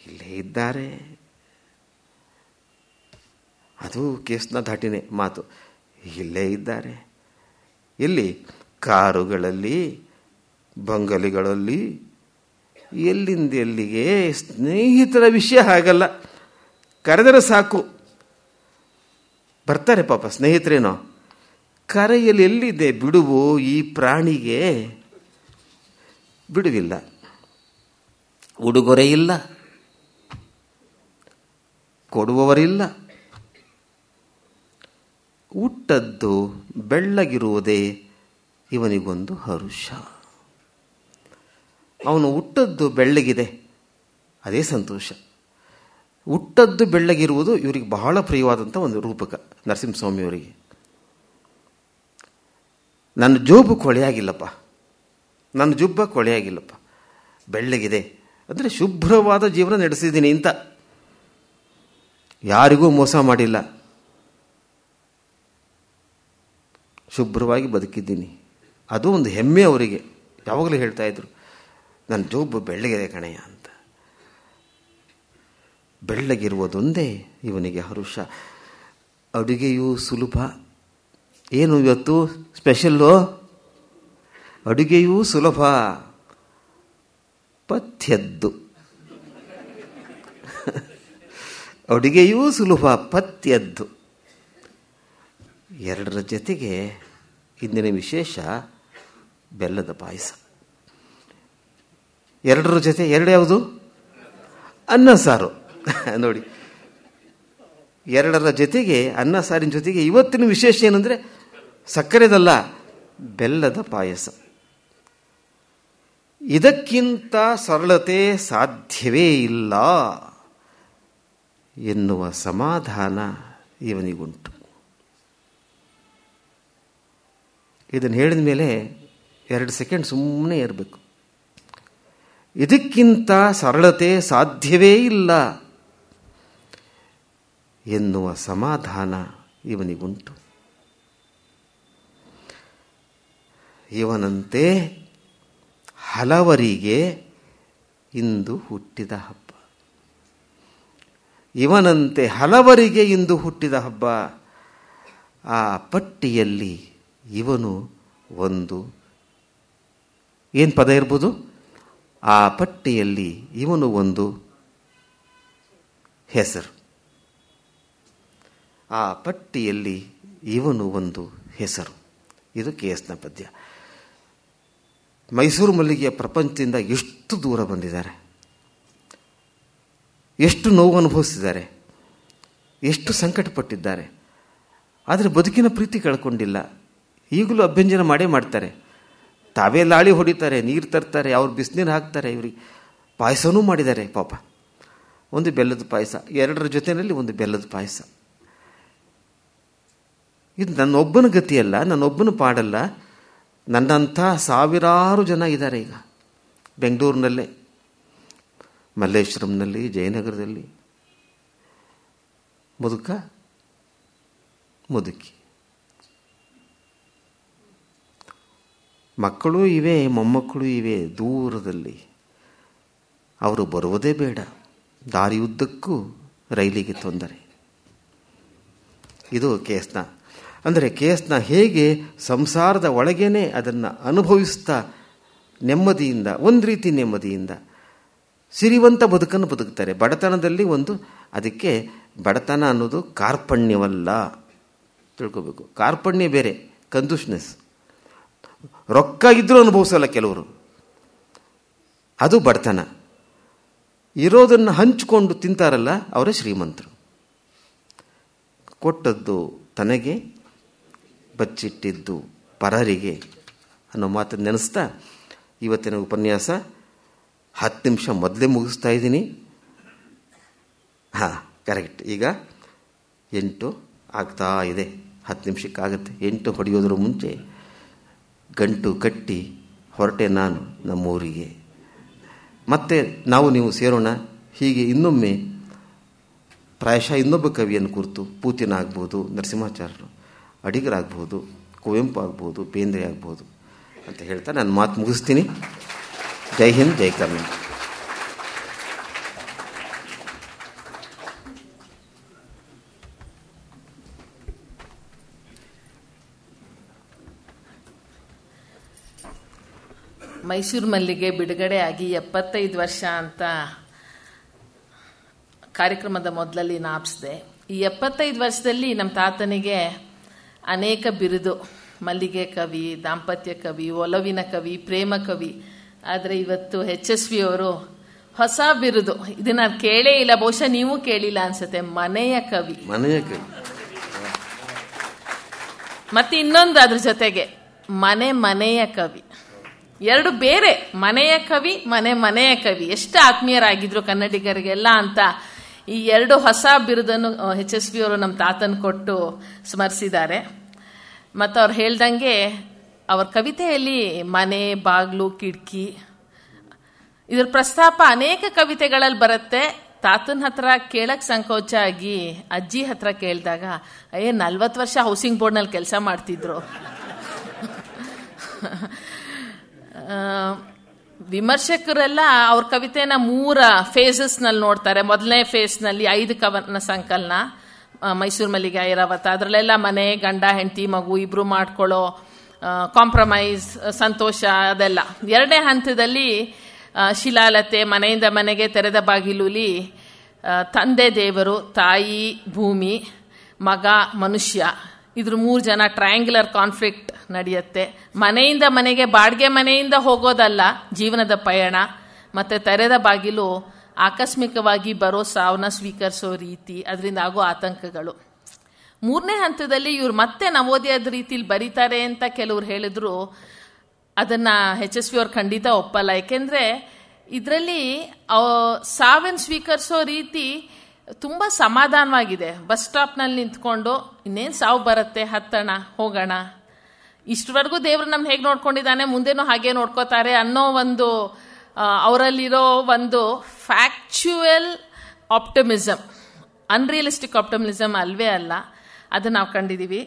ಇಲ್ಲೇ ಇದ್ದಾರೆ. ಅದು ಕೇಸ್ನ ಧಾಟಿನೇ ಮಾತು. ಇಲ್ಲೇ ಇದ್ದಾರೆ. ಎಲ್ಲಿ? ಕಾರುಗಳಲ್ಲಿ, ಬಂಗಲೆಗಳಲ್ಲಿ, ಎಲ್ಲಿಂದ ಎಲ್ಲಿಗೆ. ಸ್ನೇಹಿತರ ವಿಷಯ ಹಾಗಲ್ಲ, ಕರೆದರೆ ಸಾಕು ಬರ್ತಾರೆ. ಪಾಪ ಸ್ನೇಹಿತರೇನೋ, ಕರೆಯಲ್ಲಿ ಎಲ್ಲಿದೆ ಬಿಡುವು? ಈ ಪ್ರಾಣಿಗೆ ಬಿಡುವಿಲ್ಲ, ಉಡುಗೊರೆ ಇಲ್ಲ, ಕೊಡುವವರಿಲ್ಲ. ಹುಟ್ಟದ್ದು ಬೆಳ್ಳಗಿರುವುದೇ ಇವನಿಗೊಂದು ಹರುಷ. ಅವನು ಹುಟ್ಟದ್ದು ಬೆಳ್ಳಗಿದೆ, ಅದೇ ಸಂತೋಷ. ಹುಟ್ಟದ್ದು ಬೆಳ್ಳಗಿರುವುದು ಇವರಿಗೆ ಬಹಳ ಪ್ರಿಯವಾದಂಥ ಒಂದು ರೂಪಕ ನರಸಿಂಹಸ್ವಾಮಿಯವರಿಗೆ. ನನ್ನ ಜೋಬು ಕೊಳೆಯಾಗಿಲ್ಲಪ್ಪ, ನನ್ನ ಜುಬ್ಬ ಕೊಳೆಯಾಗಿಲ್ಲಪ್ಪ, ಬೆಳ್ಳಗಿದೆ ಅಂದರೆ ಶುಭ್ರವಾದ ಜೀವನ ನಡೆಸಿದ್ದೀನಿ ಅಂತ. ಯಾರಿಗೂ ಮೋಸ ಮಾಡಿಲ್ಲ, ಶುಭ್ರವಾಗಿ ಬದುಕಿದ್ದೀನಿ. ಅದು ಒಂದು ಹೆಮ್ಮೆ ಅವರಿಗೆ. ಯಾವಾಗಲೂ ಹೇಳ್ತಾ ಇದ್ರು, ನನ್ನ ಜೋಬು ಬೆಳ್ಳಗಿದೆ ಕಣೆಯ ಅಂತ. ಬೆಳ್ಳಗಿರುವುದೊಂದೇ ಇವನಿಗೆ ಹರುಷ. ಅಡುಗೆಯೂ ಸುಲಭ. ಏನು ಇವತ್ತು ಸ್ಪೆಷಲ್ಲು? ಅಡುಗೆಯೂ ಸುಲಭ, ಪಥ್ಯದ್ದು. ಅಡುಗೆಯೂ ಸುಲಭ, ಪಥ್ಯದ್ದು. ಎರಡರ ಜೊತೆಗೆ ಇಂದಿನ ವಿಶೇಷ ಬೆಲ್ಲದ ಪಾಯಸ. ಎರಡರ ಜೊತೆ ಎರಡು ಯಾವುದು? ಅನ್ನ ಸಾರು. ನೋಡಿ, ಎರಡರ ಜೊತೆಗೆ ಅನ್ನ ಸಾರಿನ ಜೊತೆಗೆ ಇವತ್ತಿನ ವಿಶೇಷ ಏನಂದರೆ ಸಕ್ಕರೆದಲ್ಲ, ಬೆಲ್ಲದ ಪಾಯಸ. ಇದಕ್ಕಿಂತ ಸರಳತೆ ಸಾಧ್ಯವೇ ಇಲ್ಲ ಎನ್ನುವ ಸಮಾಧಾನ ಇವನಿಗುಂಟು. ಇದನ್ನು ಹೇಳಿದ ಮೇಲೆ 2 ಸೆಕೆಂಡ್ ಸುಮ್ಮನೆ ಇರಬೇಕು. ಇದಕ್ಕಿಂತ ಸರಳತೆ ಸಾಧ್ಯವೇ ಇಲ್ಲ ಎನ್ನುವ ಸಮಾಧಾನ ಇವನಿಗುಂಟು. ಇವನಂತೆ ಹಲವರಿಗೆ ಇಂದು ಹುಟ್ಟಿದ ಹಬ್ಬ. ಇವನಂತೆ ಹಲವರಿಗೆ ಇಂದು ಹುಟ್ಟಿದ ಹಬ್ಬ. ಆ ಪಟ್ಟಿಯಲ್ಲಿ ಇವನು ಒಂದು, ಏನು ಪದ ಇರ್ಬೋದು? ಆ ಪಟ್ಟಿಯಲ್ಲಿ ಇವನು ಒಂದು ಹೆಸರು. ಆ ಪಟ್ಟಿಯಲ್ಲಿ ಇವನು ಒಂದು ಹೆಸರು. ಇದು KS ನ ಪದ್ಯ. ಮೈಸೂರು ಮಲ್ಲಿಗೆಯ ಪ್ರಪಂಚದಿಂದ ಎಷ್ಟು ದೂರ ಬಂದಿದ್ದಾರೆ, ಎಷ್ಟು ನೋವು ಅನುಭವಿಸಿದ್ದಾರೆ, ಎಷ್ಟು ಸಂಕಟಪಟ್ಟಿದ್ದಾರೆ. ಆದರೆ ಬದುಕಿನ ಪ್ರೀತಿ ಕಳ್ಕೊಂಡಿಲ್ಲ. ಈಗಲೂ ಅಭ್ಯಂಜನ ಮಾಡೇ ಮಾಡ್ತಾರೆ. ತಾವೇ ಲಾಳಿ ಹೊಡಿತಾರೆ, ನೀರು ತರ್ತಾರೆ, ಅವ್ರು ಬಿಸಿನೀರು ಹಾಕ್ತಾರೆ. ಇವ್ರಿಗೆ ಪಾಯಸನೂ ಮಾಡಿದ್ದಾರೆ ಪಾಪ. ಒಂದು ಬೆಲ್ಲದ ಪಾಯಸ, ಎರಡರ ಜೊತೆಯಲ್ಲಿ ಒಂದು ಬೆಲ್ಲದ ಪಾಯಸ. ಇದು ನನ್ನೊಬ್ಬನ ಗತಿಯಲ್ಲ, ನನ್ನೊಬ್ಬನ ಪಾಡಲ್ಲ. ನನ್ನಂಥ ಸಾವಿರಾರು ಜನ ಇದ್ದಾರೆ ಈಗ ಬೆಂಗಳೂರಿನಲ್ಲೇ, ಮಲ್ಲೇಶ್ವರಂನಲ್ಲಿ, ಜಯನಗರದಲ್ಲಿ. ಮುದುಕ ಮುದುಕಿ, ಮಕ್ಕಳು ಇವೆ, ಮೊಮ್ಮಕ್ಕಳು ಇವೆ ದೂರದಲ್ಲಿ. ಅವರು ಬರುವುದೇ ಬೇಡ, ದಾರಿಯುದ್ದಕ್ಕೂ ರೈಲಿಗೆ ತೊಂದರೆ. ಇದು KS ನ. ಅಂದರೆ KS ನ ಹೇಗೆ ಸಂಸಾರದ ಒಳಗೇನೆ ಅದನ್ನು ಅನುಭವಿಸ್ತಾ ನೆಮ್ಮದಿಯಿಂದ, ಒಂದು ರೀತಿ ನೆಮ್ಮದಿಯಿಂದ ಸಿರಿವಂತ ಬದುಕನ್ನು ಬದುಕ್ತಾರೆ. ಬಡತನದಲ್ಲಿ ಒಂದು, ಅದಕ್ಕೆ ಬಡತನ ಅನ್ನೋದು ಕಾರ್ಪಣ್ಯವಲ್ಲ, ತಿಳ್ಕೋಬೇಕು. ಕಾರ್ಪಣ್ಯ ಬೇರೆ, ಕಂಜೂಸ್ನೆಸ್. ರೊಕ್ಕ ಇದ್ರೂ ಅನುಭವಿಸಲ್ಲ ಕೆಲವರು, ಅದು ಬಡತನ. ಇರೋದನ್ನು ಹಂಚಿಕೊಂಡು ತಿಂತಾರಲ್ಲ, ಅವರೇ ಶ್ರೀಮಂತರು. ಕೊಟ್ಟದ್ದು ತನಗೆ, ಬಚ್ಚಿಟ್ಟಿದ್ದು ಪರರಿಗೆ ಅನ್ನೋ ಮಾತನ್ನು ನೆನೆಸ್ತಾ ಇವತ್ತಿನ ಉಪನ್ಯಾಸ 10 ನಿಮಿಷ ಮೊದಲೇ ಮುಗಿಸ್ತಾ ಇದ್ದೀನಿ. ಹಾಂ, ಕರೆಕ್ಟ್. ಈಗ 8 ಆಗ್ತಾ ಇದೆ, 10 ನಿಮಿಷಕ್ಕಾಗತ್ತೆ. 8 ಹೊಡೆಯೋದ್ರ ಮುಂಚೆ ಗಂಟು ಕಟ್ಟಿ ಹೊರಟೆ ನಾನು ನಮ್ಮೂರಿಗೆ. ಮತ್ತೆ ನಾವು ನೀವು ಸೇರೋಣ. ಹೀಗೆ ಇನ್ನೊಮ್ಮೆ ಪ್ರಾಯಶಃ ಇನ್ನೊಬ್ಬ ಕವಿಯನ್ನು ಕುರಿತು ಪೂತಿನ ಆಗ್ಬೋದು, ನರಸಿಂಹಾಚಾರ್ಯರು, ಅಡಿಗರಾಗ್ಬೋದು, ಕುವೆಂಪು ಆಗ್ಬೋದು, ಬೇಂದ್ರೆ ಆಗ್ಬೋದು ಅಂತ ಹೇಳ್ತಾ ನಾನು ಮಾತು ಮುಗಿಸ್ತೀನಿ. ಜೈ ಹಿಂದ್, ಜೈ ಕರ್ನಾಟಕ. ಮೈಸೂರು ಮಲ್ಲಿಗೆ ಬಿಡುಗಡೆ ಆಗಿ 75 ವರ್ಷ ಅಂತ ಕಾರ್ಯಕ್ರಮದ ಮೊದಲಲ್ಲಿ ನಾಪಿಸಿದೆ. ಈ 75 ವರ್ಷದಲ್ಲಿ ನಮ್ಮ ತಾತನಿಗೆ ಅನೇಕ ಬಿರುದು, ಮಲ್ಲಿಗೆ ಕವಿ, ದಾಂಪತ್ಯ ಕವಿ, ಒಲವಿನ ಕವಿ, ಪ್ರೇಮ ಕವಿ. ಆದರೆ ಇವತ್ತು HSV ಅವರು ಹೊಸ ಬಿರುದು, ಇದು ನಾನು ಕೇಳೇ ಇಲ್ಲ, ಬಹುಶಃ ನೀವು ಕೇಳಿಲ್ಲ ಅನ್ಸುತ್ತೆ, ಮನೆಯ ಕವಿ. ಮತ್ತೆ ಇನ್ನೊಂದು ಅದ್ರ ಜೊತೆಗೆ ಮನೆಯ ಕವಿ. ಎರಡು ಬೇರೆ, ಮನೆಯ ಕವಿ, ಮನೆಯ ಕವಿ. ಎಷ್ಟು ಆತ್ಮೀಯರಾಗಿದ್ರು ಕನ್ನಡಿಗರಿಗೆಲ್ಲ ಅಂತ ಈ ಎರಡು ಹೊಸ ಬಿರುದನ್ನು HSV ಅವರು ನಮ್ಮ ತಾತನ ಕೊಟ್ಟು ಸ್ಮರಿಸಿದ್ದಾರೆ. ಮತ್ತು ಅವ್ರು ಹೇಳ್ದಂಗೆ ಅವ್ರ ಕವಿತೆಯಲ್ಲಿ ಮನೆ, ಬಾಗ್ಲು, ಕಿಟಕಿ ಇದ್ರ ಪ್ರಸ್ತಾಪ ಅನೇಕ ಕವಿತೆಗಳಲ್ಲಿ ಬರುತ್ತೆ. ತಾತನ ಹತ್ರ ಕೇಳಕ್ ಸಂಕೋಚ ಆಗಿ ಅಜ್ಜಿ ಹತ್ರ ಕೇಳಿದಾಗ 40 ವರ್ಷ ಹೌಸಿಂಗ್ ಬೋರ್ಡ್ನಲ್ಲಿ ಕೆಲಸ ಮಾಡ್ತಿದ್ರು. ವಿಮರ್ಶಕರೆಲ್ಲ ಅವ್ರ ಕವಿತೆನ 3 ಫೇಸಸ್ನಲ್ಲಿ ನೋಡ್ತಾರೆ. ಮೊದಲನೇ ಫೇಸ್ನಲ್ಲಿ 5 ಕವನ ಸಂಕಲನ, ಮೈಸೂರು ಮಲ್ಲಿಗೆ, ಐರಾವತ, ಅದರಲ್ಲೆಲ್ಲ ಮನೆ, ಗಂಡ, ಹೆಂಡತಿ, ಮಗು ಇಬ್ರು ಮಾಡ್ಕೊಳ್ಳೋ ಕಾಂಪ್ರಮೈಸ್, ಸಂತೋಷ ಅದೆಲ್ಲ. ಎರಡನೇ ಹಂತದಲ್ಲಿ ಶಿಲಾಲತೆ, ಮನೆಯಿಂದ ಮನೆಗೆ, ತೆರೆದ ಬಾಗಿಲುಲಿ, ತಂದೆ ದೇವರು, ತಾಯಿ ಭೂಮಿ, ಮಗ ಮನುಷ್ಯ, ಇದ್ರ 3 ಜನ ಟ್ರಯಾಂಗ್ಯುಲರ್ ಕಾನ್ಫ್ಲಿಕ್ಟ್ ನಡೆಯುತ್ತೆ. ಮನೆಯಿಂದ ಮನೆಗೆ, ಬಾಡಿಗೆ ಮನೆಯಿಂದ ಹೋಗೋದಲ್ಲ, ಜೀವನದ ಪಯಣ. ಮತ್ತೆ ತೆರೆದ ಬಾಗಿಲು, ಆಕಸ್ಮಿಕವಾಗಿ ಬರೋ ಸಾವನ್ನ ಸ್ವೀಕರಿಸೋ ರೀತಿ, ಅದರಿಂದ ಆಗೋ ಆತಂಕಗಳು. 3ನೇ ಹಂತದಲ್ಲಿ ಇವ್ರು ಮತ್ತೆ ನವೋದಯದ ರೀತಿಲಿ ಬರೀತಾರೆ ಅಂತ ಕೆಲವ್ರು ಹೇಳಿದ್ರು. ಅದನ್ನ HSV ಅವ್ರು ಖಂಡಿತ ಒಪ್ಪಲ್ಲ. ಯಾಕೆಂದ್ರೆ ಇದರಲ್ಲಿ ಸಾವನ್ನ ಸ್ವೀಕರಿಸೋ ರೀತಿ ತುಂಬ ಸಮಾಧಾನವಾಗಿದೆ. ಬಸ್ ಸ್ಟಾಪ್ನಲ್ಲಿ ನಿಂತ್ಕೊಂಡು ಇನ್ನೇನು ಸಾವು ಬರುತ್ತೆ, ಹತ್ತಣ ಹೋಗೋಣ, ಇಷ್ಟವರೆಗೂ ದೇವ್ರು ನಮ್ಗೆ ಹೇಗೆ ನೋಡ್ಕೊಂಡಿದ್ದಾನೆ ಮುಂದೇನೂ ಹಾಗೆ ನೋಡ್ಕೋತಾರೆ ಅನ್ನೋ ಒಂದು ಅವರಲ್ಲಿರೋ ಒಂದು ಫ್ಯಾಕ್ಚುಯಲ್ ಆಪ್ಟಮಿಸಮ್, ಅನ್ರಿಯಲಿಸ್ಟಿಕ್ ಆಪ್ಟಮಿಸಮ್ ಅಲ್ವೇ ಅಲ್ಲ. ಅದನ್ನು ನಾವು ಕಂಡಿದ್ದೀವಿ.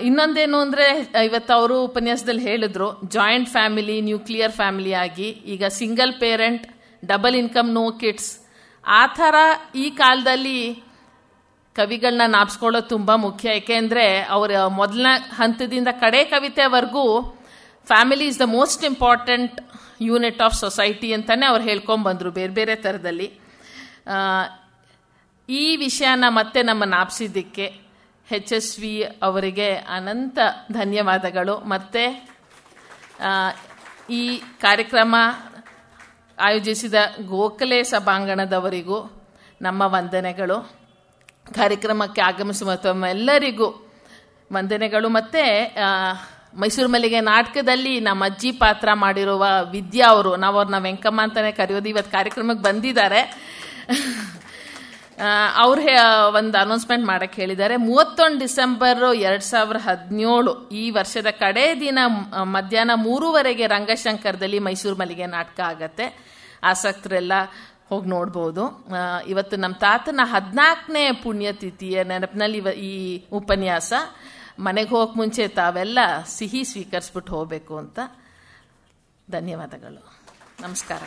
ಇನ್ನೊಂದೇನು ಅಂದರೆ, ಇವತ್ತು ಅವರು ಉಪನ್ಯಾಸದಲ್ಲಿ ಹೇಳಿದ್ರು, ಜಾಯಿಂಟ್ ಫ್ಯಾಮಿಲಿ, ನ್ಯೂಕ್ಲಿಯರ್ ಫ್ಯಾಮಿಲಿ ಆಗಿ ಈಗ single parent, double income, no kids, ಆ ಥರ ಈ ಕಾಲದಲ್ಲಿ ಕವಿಗಳನ್ನ ನಾಪ್ಸ್ಕೊಳ್ಳೋದು ತುಂಬ ಮುಖ್ಯ. ಏಕೆಂದರೆ ಅವರ ಮೊದಲನೇ ಹಂತದಿಂದ ಕಡೆ ಕವಿತೆವರೆಗೂ family is the most important unit of society ಅಂತಲೇ ಅವ್ರು ಹೇಳ್ಕೊಂಬಂದರು ಬೇರೆ ಬೇರೆ ಥರದಲ್ಲಿ. ಈ ವಿಷಯನ ಮತ್ತೆ ನಮ್ಮ ನಾಪ್ಸಿದ್ದಕ್ಕೆ HSV ಅವರಿಗೆ ಅನಂತ ಧನ್ಯವಾದಗಳು. ಮತ್ತು ಈ ಕಾರ್ಯಕ್ರಮ ಆಯೋಜಿಸಿದ ಗೋಖಲೆ ಸಭಾಂಗಣದವರಿಗೂ ನಮ್ಮ ವಂದನೆಗಳು. ಕಾರ್ಯಕ್ರಮಕ್ಕೆ ಆಗಮಿಸುವ ಎಲ್ಲರಿಗೂ ವಂದನೆಗಳು. ಮತ್ತು ಮೈಸೂರು ಮಲ್ಲಿಗೆ ನಾಟಕದಲ್ಲಿ ನಮ್ಮ ಅಜ್ಜಿ ಪಾತ್ರ ಮಾಡಿರುವ ವಿದ್ಯಾ ಅವರು, ನಾವು ಅವ್ರನ್ನ ವೆಂಕಮ್ಮ ಅಂತಲೇ ಕರೆಯೋದು, ಇವತ್ತು ಕಾರ್ಯಕ್ರಮಕ್ಕೆ ಬಂದಿದ್ದಾರೆ. ಅವ್ರು ಒಂದು ಅನೌನ್ಸ್ಮೆಂಟ್ ಮಾಡಕ್ಕೆ ಹೇಳಿದ್ದಾರೆ. 31 ಡಿಸೆಂಬರ್ 2017 ಈ ವರ್ಷದ ಕಡೇ ದಿನ ಮಧ್ಯಾಹ್ನ 3:00 ರಂಗಶಂಕರದಲ್ಲಿ ಮೈಸೂರು ಮಲ್ಲಿಗೆ ನಾಟಕ ಆಗತ್ತೆ. ಆಸಕ್ತರೆಲ್ಲ ಹೋಗಿ ನೋಡ್ಬೋದು. ಇವತ್ತು ನಮ್ಮ ತಾತನ 14ನೇ ಪುಣ್ಯತಿಥಿಯ ನೆನಪಿನಲ್ಲಿ ಈ ಉಪನ್ಯಾಸ. ಮನೆಗೆ ಹೋಗಕ್ಕೆ ಮುಂಚೆ ತಾವೆಲ್ಲ ಸಿಹಿ ಸ್ವೀಕರಿಸ್ಬಿಟ್ಟು ಹೋಗಬೇಕು ಅಂತ. ಧನ್ಯವಾದಗಳು. ನಮಸ್ಕಾರ.